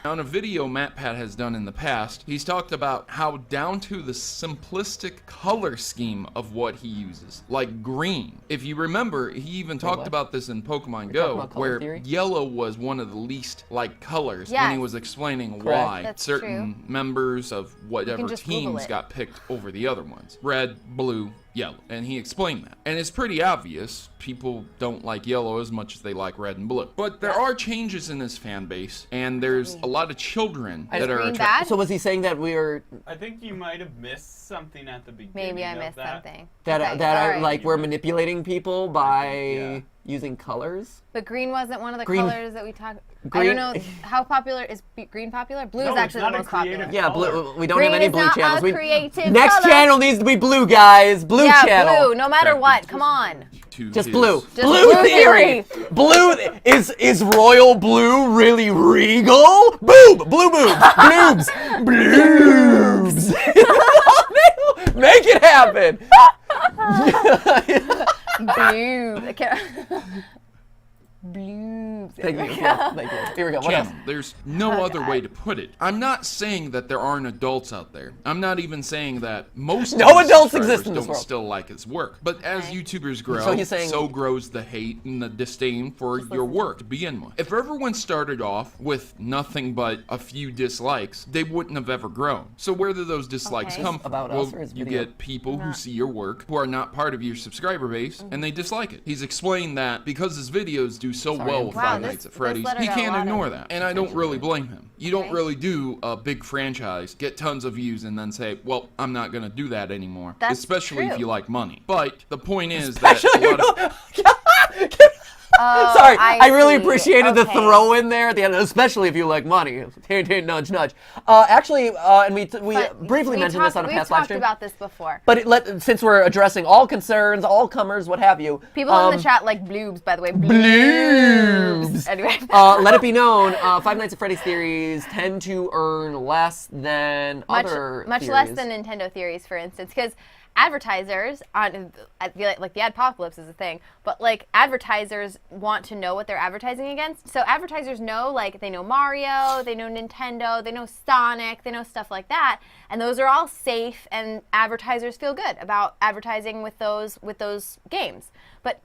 [SPEAKER 17] On a video MATPAT has done in the past, he's talked about how down to the simplistic color scheme of what he uses, like green. If you remember, he even talked about this in Pokemon Go, where yellow was one of the least liked colors, when he was explaining why certain members of whatever teams got picked over the other ones. Red, blue, yellow. And he explained that. And it's pretty obvious. People don't like yellow as much as they like red and blue. But there are changes in his fan base, and there's a lot of children that are attracted.
[SPEAKER 1] So was he saying that we were...
[SPEAKER 10] I think you might have missed something at the beginning.
[SPEAKER 2] Maybe I missed something.
[SPEAKER 1] Like we're manipulating people by using colors?
[SPEAKER 2] But green wasn't one of the colors that we talked. I don't know how popular is green popular. Blue is actually the most popular.
[SPEAKER 1] Yeah, blue. We don't have any blue channels.
[SPEAKER 2] Next
[SPEAKER 1] channel needs to be blue, guys. Blue channel.
[SPEAKER 2] Blue. No matter what. Come on.
[SPEAKER 1] Just blue. Blue theory. Blue is royal blue really regal? Boob. Blue boobs. Bloobs. Bloobs. Make it happen.
[SPEAKER 2] Blue. Blue.
[SPEAKER 1] Thank you. Here we go. What else?
[SPEAKER 17] There's no other way to put it. I'm not saying that there aren't adults out there. I'm not even saying that most
[SPEAKER 1] adults exist in this world.
[SPEAKER 17] Still like his work. But as YouTubers grow, so grows the hate and the disdain for your work to begin with. If everyone started off with nothing but a few dislikes, they wouldn't have ever grown. So where do those dislikes come from? Well, you get people who see your work who are not part of your subscriber base, and they dislike it. He's explained that because his videos do so well with Five Nights at Freddy's, he can't ignore that. And I don't really blame him. You don't really do a big franchise, get tons of views, and then say, well, I'm not going to do that anymore. Especially if you like money. But the point is that a lot of...
[SPEAKER 1] Sorry, I really appreciated the throw in there at the end, especially if you like money. Hint, nudge, nudge. Actually, and we briefly mentioned this on a past live stream.
[SPEAKER 2] We've talked about this before.
[SPEAKER 1] But since we're addressing all concerns, all comers, what have you.
[SPEAKER 2] People in the chat like bloobs, by the way.
[SPEAKER 1] Bloobs.
[SPEAKER 2] Anyway.
[SPEAKER 1] Let it be known, Five Nights at Freddy's theories tend to earn less than other
[SPEAKER 2] much
[SPEAKER 1] theories.
[SPEAKER 2] less than Nintendo theories, for instance, because advertisers like the adpocalypse is a thing, but like advertisers want to know what they're advertising against. So advertisers know, like, they know Mario, they know Nintendo, they know Sonic, they know stuff like that, and those are all safe, and advertisers feel good about advertising with those games. But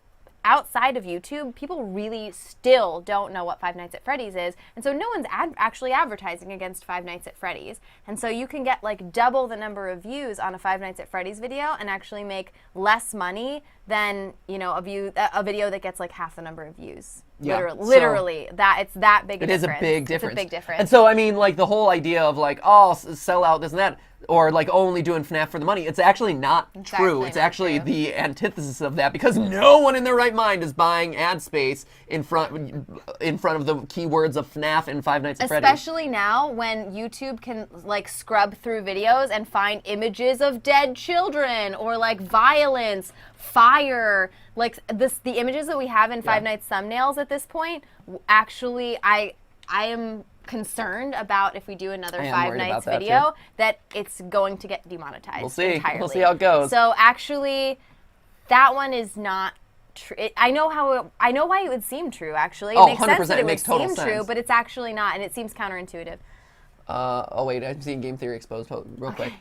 [SPEAKER 2] outside of YouTube, people really still don't know what Five Nights at Freddy's is, and so no one's actually advertising against Five Nights at Freddy's. And so you can get like double the number of views on a Five Nights at Freddy's video and actually make less money than, you know, a video that gets like half the number of views.
[SPEAKER 1] Yeah.
[SPEAKER 2] Literally, it's that big a difference.
[SPEAKER 1] It is a big difference.
[SPEAKER 2] It's a big difference.
[SPEAKER 1] And so, I mean, like, the whole idea of, like, oh, sell out this and that, or, like, only doing FNAF for the money, it's actually not true. It's actually the antithesis of that, because no one in their right mind is buying ad space in front of the keywords of FNAF and Five Nights at Freddy's.
[SPEAKER 2] Especially now, when YouTube can, like, scrub through videos and find images of dead children, or, like, violence, fire, like the images that we have in Five Nights thumbnails at this point. Actually, I am concerned about if we do another Five Nights video that it's going to get demonetized.
[SPEAKER 1] We'll see.
[SPEAKER 2] Entirely.
[SPEAKER 1] We'll see how it goes.
[SPEAKER 2] So actually, that one is not true. I know why it would seem true. Actually, it makes
[SPEAKER 1] 100%,
[SPEAKER 2] sense that it would seem
[SPEAKER 1] sense.
[SPEAKER 2] true, but it's actually not, and it seems counterintuitive.
[SPEAKER 1] Oh wait, I'm seeing Game Theory exposed real quick.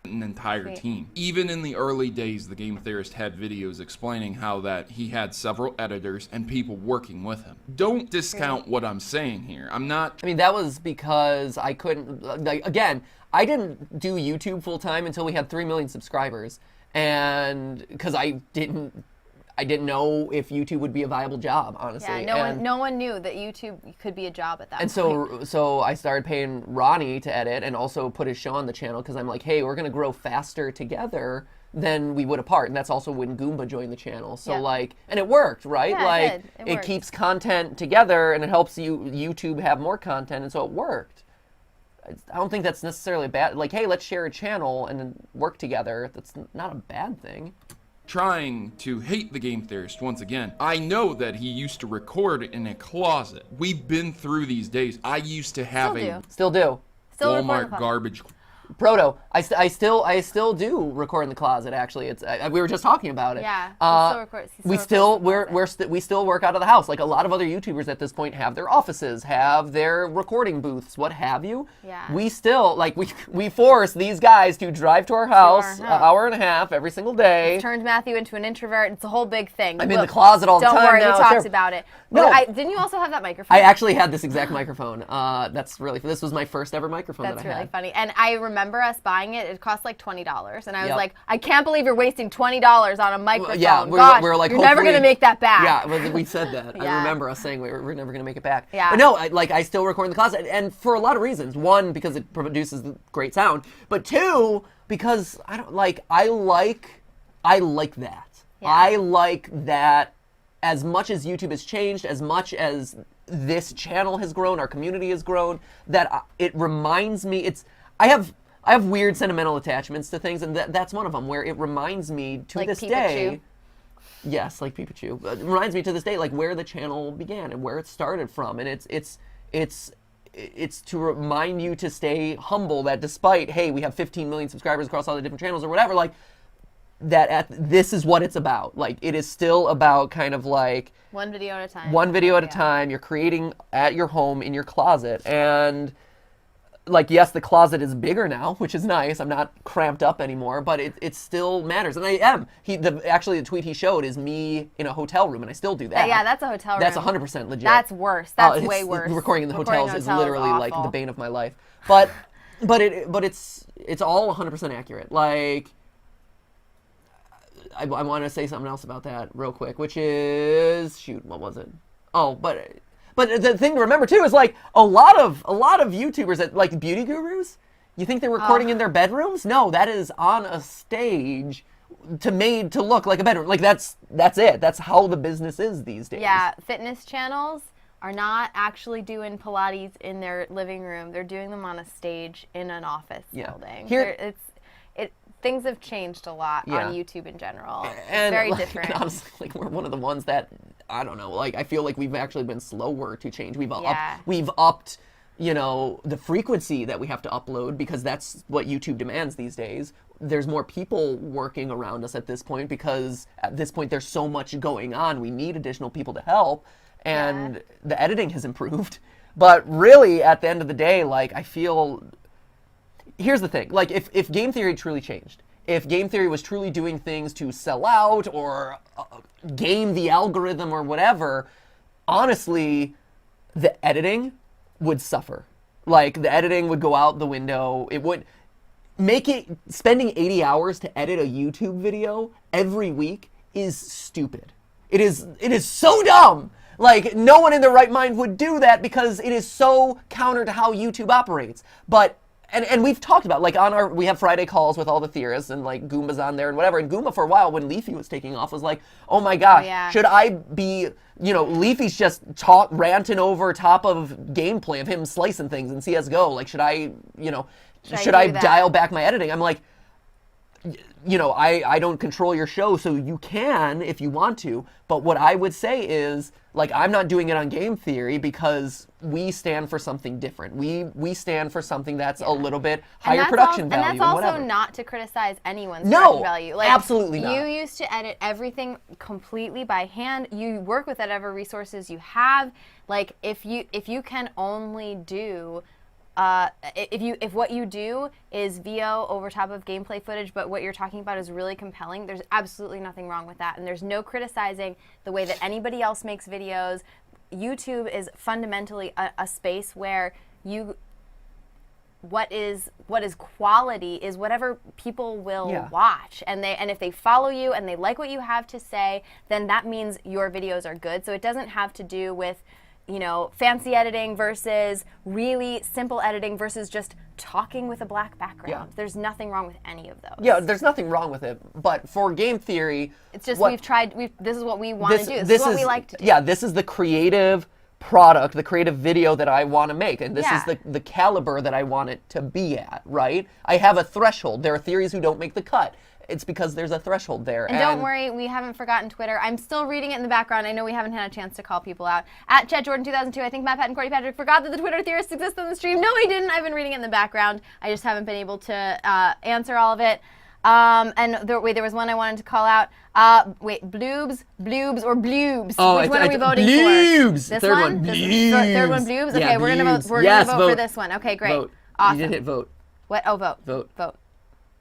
[SPEAKER 17] An entire team. Even in the early days, the Game Theorist had videos explaining how that he had several editors and people working with him. Don't discount what I'm saying here. I'm not...
[SPEAKER 1] I mean, that was because I couldn't... Like, again, I didn't do YouTube full-time until we had 3 million subscribers. And... because I didn't know if YouTube would be a viable job, honestly.
[SPEAKER 2] Yeah, no one knew that YouTube could be a job at that point.
[SPEAKER 1] And so I started paying Ronnie to edit and also put his show on the channel, because I'm like, hey, we're going to grow faster together than we would apart. And that's also when Goomba joined the channel. So like, and it worked, right?
[SPEAKER 2] Yeah,
[SPEAKER 1] like,
[SPEAKER 2] it
[SPEAKER 1] keeps content together, and it helps YouTube have more content, and so it worked. I don't think that's necessarily bad. Like, hey, let's share a channel and then work together. That's not a bad thing.
[SPEAKER 17] Trying to hate the Game Theorist once again. I know that he used to record in a closet. We've been through these days. I used to have
[SPEAKER 1] Still do.
[SPEAKER 17] Walmart garbage.
[SPEAKER 1] Proto, I still do record in the closet. Actually, it's we were just talking about it.
[SPEAKER 2] Yeah,
[SPEAKER 1] we still work out of the house. Like a lot of other YouTubers at this point have their offices, have their recording booths, what have you.
[SPEAKER 2] Yeah.
[SPEAKER 1] We still we force these guys to drive to our house an hour and a half every single day.
[SPEAKER 2] It's turned Matthew into an introvert. It's a whole big thing.
[SPEAKER 1] I'm in the closet all the time.
[SPEAKER 2] Don't worry,
[SPEAKER 1] now.
[SPEAKER 2] we talked about it.
[SPEAKER 1] No,
[SPEAKER 2] didn't you also have that microphone?
[SPEAKER 1] I actually had this exact microphone. This was my first ever microphone.
[SPEAKER 2] That's
[SPEAKER 1] that I
[SPEAKER 2] really
[SPEAKER 1] had.
[SPEAKER 2] funny. And I remember us buying it. It cost like $20, and I was like, I can't believe you're wasting $20 on a microphone.
[SPEAKER 1] Yeah, we're like,
[SPEAKER 2] you're never gonna make that back.
[SPEAKER 1] Yeah, we said that.
[SPEAKER 2] Yeah.
[SPEAKER 1] I remember us saying we're never gonna make it back.
[SPEAKER 2] Yeah.
[SPEAKER 1] But no, I still record in the closet, and for a lot of reasons. One, because it produces great sound, but two, because I like that.
[SPEAKER 2] Yeah.
[SPEAKER 1] I like that. As much as YouTube has changed, as much as this channel has grown, our community has grown, that it reminds me, I have weird sentimental attachments to things, and that's one of them, where it reminds me to
[SPEAKER 2] like
[SPEAKER 1] this
[SPEAKER 2] Pikachu.
[SPEAKER 1] day. Yes, like Pikachu. It reminds me to this day, like where the channel began and where it started from, and it's to remind you to stay humble. That despite, hey, we have 15 million subscribers across all the different channels or whatever, like this is what it's about. Like it is still about kind of like
[SPEAKER 2] one video at a time.
[SPEAKER 1] One video at a time. You're creating at your home in your closet, and like, yes, the closet is bigger now, which is nice. I'm not cramped up anymore, but it still matters. And I am. Actually, the tweet he showed is me in a hotel room, and I still do that.
[SPEAKER 2] Yeah, that's a hotel room.
[SPEAKER 1] That's 100% legit.
[SPEAKER 2] That's worse. That's way worse.
[SPEAKER 1] Recording in the hotels is literally like the bane of my life. But it's all 100% accurate. Like, I want to say something else about that real quick, which is, shoot, what was it? Oh, but the thing to remember too is like a lot of YouTubers that like beauty gurus, you think they're recording in their bedrooms? No, that is on a stage made to look like a bedroom. Like that's it. That's how the business is these days.
[SPEAKER 2] Yeah, fitness channels are not actually doing Pilates in their living room. They're doing them on a stage in an office building. Things have changed a lot on YouTube in general. It's very different.
[SPEAKER 1] And honestly, like we're one of the ones that, I don't know, like I feel like we've actually been slower to change. We've upped, the frequency that we have to upload because that's what YouTube demands these days. There's more people working around us at this point because at this point there's so much going on. We need additional people to help, and the editing has improved. But really, at the end of the day, like I feel. Here's the thing, like if game theory truly changed, if game theory was truly doing things to sell out or game the algorithm or whatever, honestly, the editing would suffer. Like the editing would go out the window. It would make it, spending 80 hours to edit a YouTube video every week is stupid. It is so dumb. Like no one in their right mind would do that because it is so counter to how YouTube operates. But And we've talked about, like, we have Friday calls with all the theorists, and, like, Goomba's on there and whatever. And Goomba, for a while, when Leafy was taking off, was like, oh, my gosh, should I be, Leafy's just ranting over top of gameplay of him slicing things in CSGO. Like, should I dial back my editing? I'm like, I don't control your show, so you can if you want to. But what I would say is, like, I'm not doing it on game theory because we stand for something different. We stand for something that's a little bit higher production value.
[SPEAKER 2] And that's also
[SPEAKER 1] whatever.
[SPEAKER 2] not to criticize anyone's production value. Like,
[SPEAKER 1] absolutely not.
[SPEAKER 2] You used to edit everything completely by hand. You work with whatever resources you have. Like, if you can only do. If what you do is VO over top of gameplay footage, but what you're talking about is really compelling, there's absolutely nothing wrong with that. And there's no criticizing the way that anybody else makes videos. YouTube is fundamentally a space where what is quality is whatever people will watch, and if they follow you and they like what you have to say, then that means your videos are good. So it doesn't have to do with fancy editing versus really simple editing versus just talking with a black background.
[SPEAKER 1] Yeah.
[SPEAKER 2] There's nothing wrong with any of those.
[SPEAKER 1] Yeah, there's nothing wrong with it. But for game theory,
[SPEAKER 2] it's just this is what we want to do. This is what we like to do.
[SPEAKER 1] Yeah, this is the creative product, the creative video that I want to make, and this is the caliber that I want it to be at, right? I have a threshold. There are theories who don't make the cut. it's because there's a threshold there.
[SPEAKER 2] And don't worry, we haven't forgotten Twitter. I'm still reading it in the background. I know we haven't had a chance to call people out. At ChatJordan2002, I think MATPAT and Courtney Patrick forgot that the Twitter theorists exist on the stream. No, I didn't. I've been reading it in the background. I just haven't been able to answer all of it. There was one I wanted to call out. Bloobs, or Bloobs?
[SPEAKER 1] Oh,
[SPEAKER 2] Which one are we voting
[SPEAKER 1] Bloobs.
[SPEAKER 2] for? This
[SPEAKER 1] Third
[SPEAKER 2] one?
[SPEAKER 1] one.
[SPEAKER 2] Third one, Bloobs? Okay,
[SPEAKER 1] Yeah,
[SPEAKER 2] we're gonna vote. We're
[SPEAKER 1] yes,
[SPEAKER 2] gonna vote for
[SPEAKER 1] vote.
[SPEAKER 2] this one. Okay, great.
[SPEAKER 1] Vote.
[SPEAKER 2] Awesome.
[SPEAKER 1] You did hit vote.
[SPEAKER 2] What? Oh, vote.
[SPEAKER 1] Vote.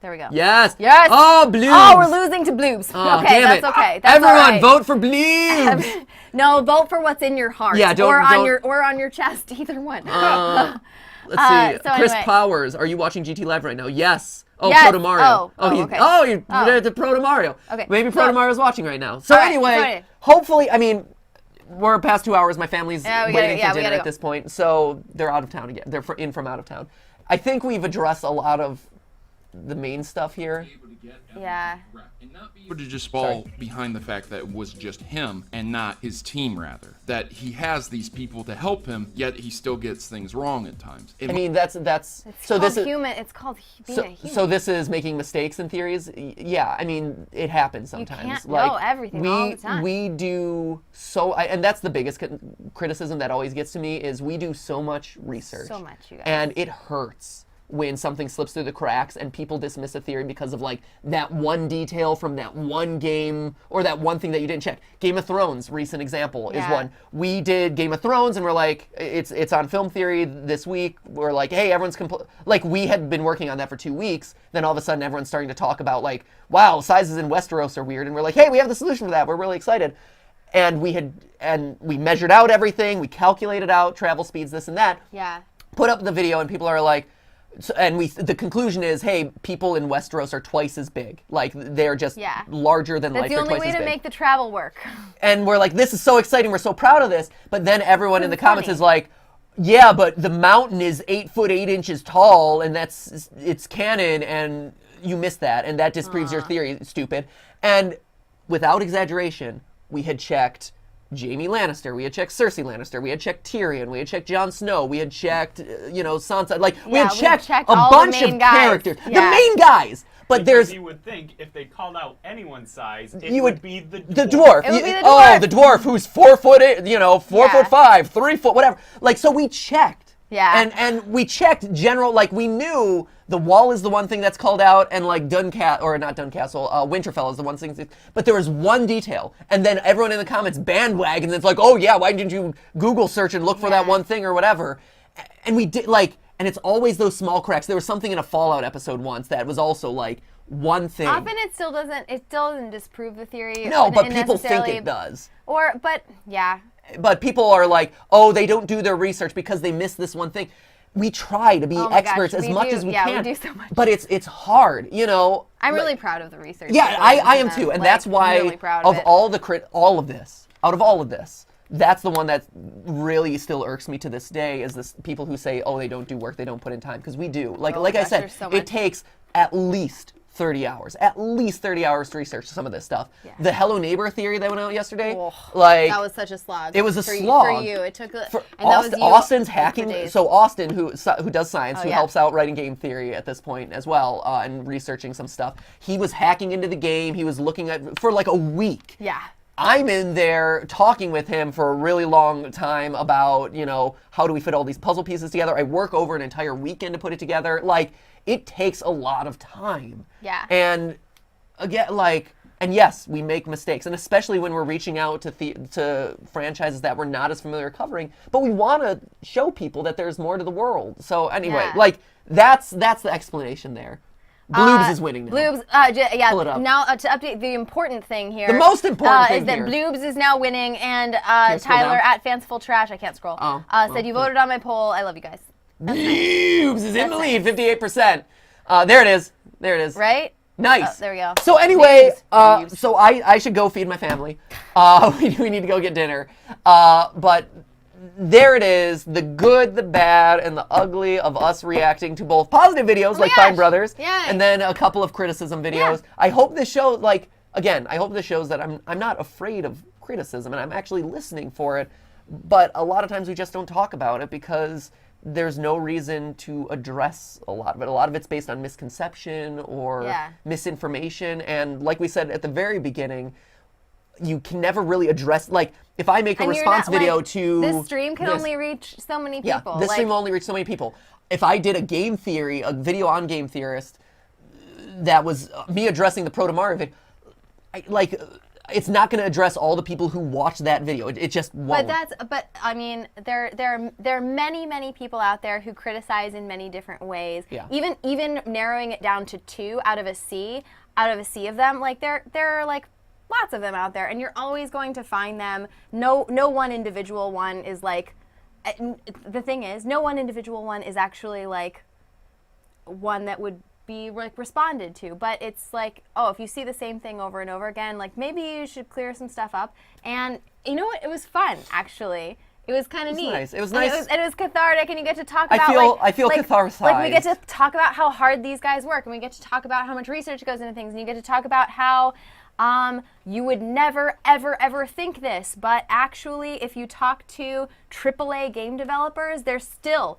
[SPEAKER 2] There we go.
[SPEAKER 1] Yes.
[SPEAKER 2] Yes.
[SPEAKER 1] Oh, Bloobs.
[SPEAKER 2] Oh, we're losing to Bloobs.
[SPEAKER 1] Oh,
[SPEAKER 2] okay,
[SPEAKER 1] damn
[SPEAKER 2] that's
[SPEAKER 1] it.
[SPEAKER 2] okay. That's
[SPEAKER 1] Everyone,
[SPEAKER 2] all right.
[SPEAKER 1] vote for Bloobs.
[SPEAKER 2] No, vote for what's in your heart.
[SPEAKER 1] Yeah, don't-
[SPEAKER 2] or on
[SPEAKER 1] don't-
[SPEAKER 2] your chest. Either one.
[SPEAKER 1] Let's see.
[SPEAKER 2] So
[SPEAKER 1] Chris
[SPEAKER 2] anyway.
[SPEAKER 1] Powers, are you watching GTLive right now? Yes. Oh,
[SPEAKER 2] Yes.
[SPEAKER 1] Proto Mario.
[SPEAKER 2] Okay.
[SPEAKER 1] You did the Proto Mario.
[SPEAKER 2] Okay.
[SPEAKER 1] Maybe
[SPEAKER 2] So-
[SPEAKER 1] Proto Mario's watching right now. So
[SPEAKER 2] All right,
[SPEAKER 1] anyway,
[SPEAKER 2] sorry.
[SPEAKER 1] hopefully, I mean, we're past 2 hours. My family's
[SPEAKER 2] Yeah, we
[SPEAKER 1] waiting
[SPEAKER 2] gotta-
[SPEAKER 1] for
[SPEAKER 2] we
[SPEAKER 1] dinner
[SPEAKER 2] gotta
[SPEAKER 1] at
[SPEAKER 2] go.
[SPEAKER 1] this point, so they're out of town again. They're in from out of town. I think we've addressed a lot of the main stuff here.
[SPEAKER 2] Yeah.
[SPEAKER 17] Or to just fall behind the fact that it was just him and not his team, rather. That he has these people to help him, yet he still gets things wrong at times.
[SPEAKER 1] I mean, that's
[SPEAKER 2] It's
[SPEAKER 1] so
[SPEAKER 2] called
[SPEAKER 1] this is
[SPEAKER 2] human. It's called being a human.
[SPEAKER 1] so this is making mistakes in theories. Yeah, I mean, it happens sometimes.
[SPEAKER 2] can't
[SPEAKER 1] like,
[SPEAKER 2] know everything all the time.
[SPEAKER 1] We do and that's the biggest criticism that always gets to me is we do so much research.
[SPEAKER 2] So much, you guys.
[SPEAKER 1] And it hurts when something slips through the cracks and people dismiss a theory because of like that one detail from that one game or that one thing that you didn't check. Game of Thrones, recent example, is one. We did Game of Thrones and we're like, it's on Film Theory this week. We're like, hey, everyone's like we had been working on that for 2 weeks. Then all of a sudden everyone's starting to talk about like, wow, sizes in Westeros are weird. And we're like, hey, we have the solution for that. We're really excited. And we measured out everything. We calculated out travel speeds, this and that.
[SPEAKER 2] Yeah.
[SPEAKER 1] Put up the video and people are like, the conclusion is, hey, people in Westeros are twice as big. Like, they're just larger than life.
[SPEAKER 2] That's the only way to make the travel work.
[SPEAKER 1] And we're like, this is so exciting. We're so proud of this. But then everyone in the comments is like, yeah, but the mountain is 8 foot 8 inches tall, and it's canon, and you missed that, and that disproves your theory, stupid. And without exaggeration, we had checked Jaime Lannister, we had checked Cersei Lannister, we had checked Tyrion, we had checked Jon Snow, we had checked, Sansa. Like, we had checked a bunch of characters. Yeah. The main guys. But
[SPEAKER 10] because you would think if they called out anyone's size, it would be the dwarf.
[SPEAKER 1] The dwarf.
[SPEAKER 2] It would be the dwarf.
[SPEAKER 1] Oh, the dwarf who's 4 foot, 4 foot 5, 3 foot, whatever. Like, so we checked.
[SPEAKER 2] Yeah.
[SPEAKER 1] And we checked general, like, we knew the wall is the one thing that's called out, and like Winterfell is the one thing. But there was one detail, and then everyone in the comments bandwagons. It's like, oh yeah, why didn't you Google search and look for that one thing or whatever? And we did and it's always those small cracks. There was something in a Fallout episode once that was also like one thing.
[SPEAKER 2] Often it still doesn't disprove the theory.
[SPEAKER 1] No, but people think it does. But people are like, oh, they don't do their research because they missed this one thing. We try to be experts as much as we can.
[SPEAKER 2] Yeah, we do so much.
[SPEAKER 1] But it's hard,
[SPEAKER 2] I'm really proud of the research.
[SPEAKER 1] Yeah, I am too, and that's why
[SPEAKER 2] really proud
[SPEAKER 1] of
[SPEAKER 2] it.
[SPEAKER 1] all of this, that's the one that really still irks me to this day is this people who say, oh, they don't do work, they don't put in time, because we do. Like I said,
[SPEAKER 2] there's so
[SPEAKER 1] it
[SPEAKER 2] much.
[SPEAKER 1] takes at least 30 hours to research some of this stuff. Yeah. The Hello Neighbor theory that went out yesterday,
[SPEAKER 2] that was such a slog.
[SPEAKER 1] It was a
[SPEAKER 2] for
[SPEAKER 1] slog.
[SPEAKER 2] For you, it took and
[SPEAKER 1] that was Austin's
[SPEAKER 2] for
[SPEAKER 1] hacking.
[SPEAKER 2] days.
[SPEAKER 1] So Austin, who does science, who helps out writing game theory at this point as well, and researching some stuff. He was hacking into the game. He was looking at for like a week.
[SPEAKER 2] Yeah.
[SPEAKER 1] I'm in there talking with him for a really long time about, how do we fit all these puzzle pieces together. I work over an entire weekend to put it together. Like, it takes a lot of time.
[SPEAKER 2] Yeah.
[SPEAKER 1] And again, and yes, we make mistakes, and especially when we're reaching out to franchises that we're not as familiar covering, but we want to show people that there's more to the world. So anyway, that's the explanation there. Bloobs is winning now.
[SPEAKER 2] Bloobs,
[SPEAKER 1] Pull it up.
[SPEAKER 2] Now to update the important thing here.
[SPEAKER 1] The most important thing
[SPEAKER 2] is that
[SPEAKER 1] here.
[SPEAKER 2] Bloobs is now winning, and
[SPEAKER 1] scroll
[SPEAKER 2] Tyler
[SPEAKER 1] down?
[SPEAKER 2] at Fanciful Trash, I can't scroll, said you voted on my poll. I love you guys.
[SPEAKER 1] Bloobs is in the lead, 58%. There it is.
[SPEAKER 2] Right?
[SPEAKER 1] Nice.
[SPEAKER 2] Oh, there we go.
[SPEAKER 1] So anyway, so I should go feed my family. We need to go get dinner. But there it is, the good, the bad, and the ugly of us reacting to both positive videos like Fine Brothers, and then a couple of criticism videos. Yeah. I hope this shows, I hope this shows that I'm not afraid of criticism and I'm actually listening for it. But a lot of times we just don't talk about it because there's no reason to address a lot of it. A lot of it's based on misconception or misinformation. And like we said at the very beginning, you can never really address, like, if I make a response video to
[SPEAKER 2] this stream can only reach so many people.
[SPEAKER 1] Yeah, this stream will only reach so many people. If I did a game theory, a video on Game Theorist, that was me addressing the Proto Mario video, it's not going to address all the people who watch that video. It just won't.
[SPEAKER 2] But I mean, there are many people out there who criticize in many different ways.
[SPEAKER 1] Yeah.
[SPEAKER 2] Even narrowing it down to 2 out of a sea of them, like there are like lots of them out there, and you're always going to find them. No one individual one is like. The thing is, no one individual one is actually like one that would be like responded to, but it's like, oh, if you see the same thing over and over again, like maybe you should clear some stuff up. And you know what? It was fun, actually. It was kind of neat.
[SPEAKER 1] Nice. It was nice.
[SPEAKER 2] And it was cathartic, and you get to talk about
[SPEAKER 1] I feel catharsis.
[SPEAKER 2] Like we get to talk about how hard these guys work, and we get to talk about how much research goes into things, and you get to talk about how you would never, ever think this, but actually, if you talk to AAA game developers, they're still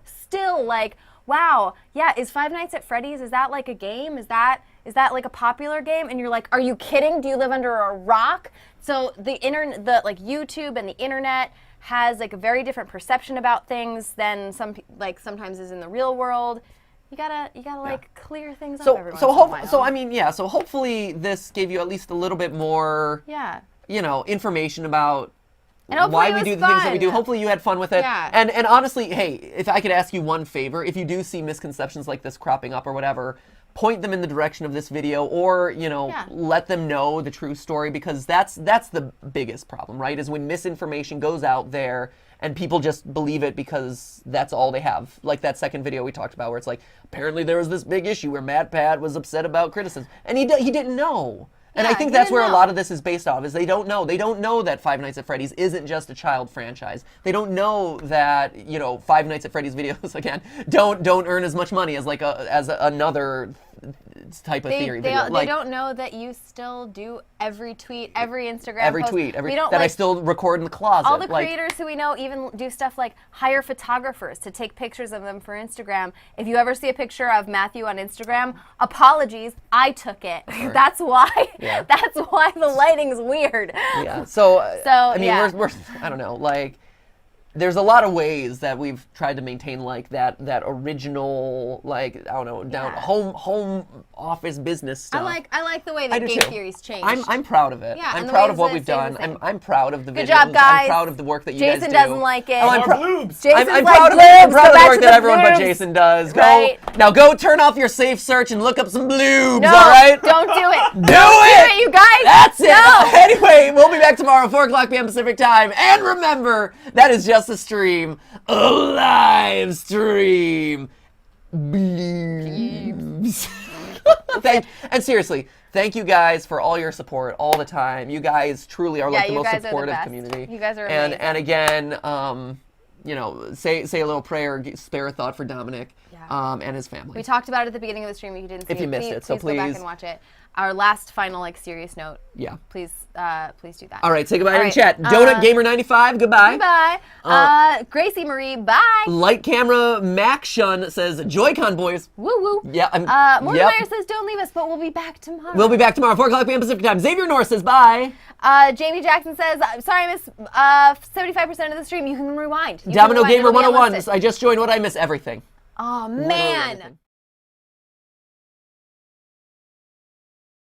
[SPEAKER 2] like, wow, yeah, is Five Nights at Freddy's, is that like a game? Is that like a popular game? And you're like, are you kidding? Do you live under a rock? So the internet, like YouTube and the internet has like a very different perception about things than sometimes is in the real world. You gotta like clear things up every once in a while.
[SPEAKER 1] So hopefully this gave you at least a little bit more, information about why we do the things that we do. Hopefully you had fun with it.
[SPEAKER 2] Yeah.
[SPEAKER 1] And honestly, hey, if I could ask you one favor, if you do see misconceptions like this cropping up or whatever, point them in the direction of this video, or let them know the true story, because that's the biggest problem, right? Is when misinformation goes out there and people just believe it because that's all they have. Like that second video we talked about where it's like, apparently there was this big issue where MATPAT was upset about criticism. And he didn't know. And I think that's where a lot of this is based off, is they don't know. They don't know that Five Nights at Freddy's isn't just a child franchise. They don't know that, Five Nights at Freddy's videos, again, don't earn as much money as another type of theory video.
[SPEAKER 2] They don't know that you still do every tweet, every Instagram post.
[SPEAKER 1] I still record in the closet.
[SPEAKER 2] All the creators who we know even do stuff like hire photographers to take pictures of them for Instagram. If you ever see a picture of Matthew on Instagram, apologies, I took it. Right. That's why. Yeah. That's why the lighting's weird.
[SPEAKER 1] Yeah. So I mean, we're I don't know, like, there's a lot of ways that we've tried to maintain like that original, like, I don't know, home office business stuff.
[SPEAKER 2] I like the way that game theory's changed.
[SPEAKER 1] I'm proud of it.
[SPEAKER 2] Yeah,
[SPEAKER 1] I'm proud of what we've done. I'm proud of the videos.
[SPEAKER 2] Good job, guys.
[SPEAKER 1] I'm proud of the work that you guys do.
[SPEAKER 2] Jason doesn't like it.
[SPEAKER 1] Oh, I'm proud
[SPEAKER 2] of
[SPEAKER 1] the work that everyone but Jason does. Now go turn off your safe search and look up some bloobs,
[SPEAKER 2] no,
[SPEAKER 1] all right?
[SPEAKER 2] Don't do it.
[SPEAKER 1] Do it,
[SPEAKER 2] you guys.
[SPEAKER 1] That's it.
[SPEAKER 2] No.
[SPEAKER 1] Anyway, we'll be back tomorrow, 4:00 p.m. Pacific time. And remember, that is just a stream. A live stream. Bloobs. And seriously, thank you guys for all your support all the time. You guys truly are like the most supportive community.
[SPEAKER 2] You guys are amazing.
[SPEAKER 1] And again, say a little prayer, spare a thought for Dominic and his family.
[SPEAKER 2] We talked about it at the beginning of the stream. If you didn't see it,
[SPEAKER 1] if you missed it, so
[SPEAKER 2] please go back and watch it. Our last final serious note.
[SPEAKER 1] Yeah.
[SPEAKER 2] Please do that.
[SPEAKER 1] All right, say goodbye in chat. Donut Gamer 95, goodbye.
[SPEAKER 2] Goodbye. Gracie Marie, bye.
[SPEAKER 1] Light Camera Mac Shun says Joy-Con boys.
[SPEAKER 2] Woo woo.
[SPEAKER 1] Yeah.
[SPEAKER 2] Blair says don't leave us, but we'll be back tomorrow.
[SPEAKER 1] We'll be back tomorrow, 4:00 p.m. Pacific time. Xavier North says bye.
[SPEAKER 2] Jamie Jackson says, sorry I missed 75% of the stream. You can rewind.
[SPEAKER 1] Domino Gamer 101. I just joined. What I miss? Everything.
[SPEAKER 2] Oh man.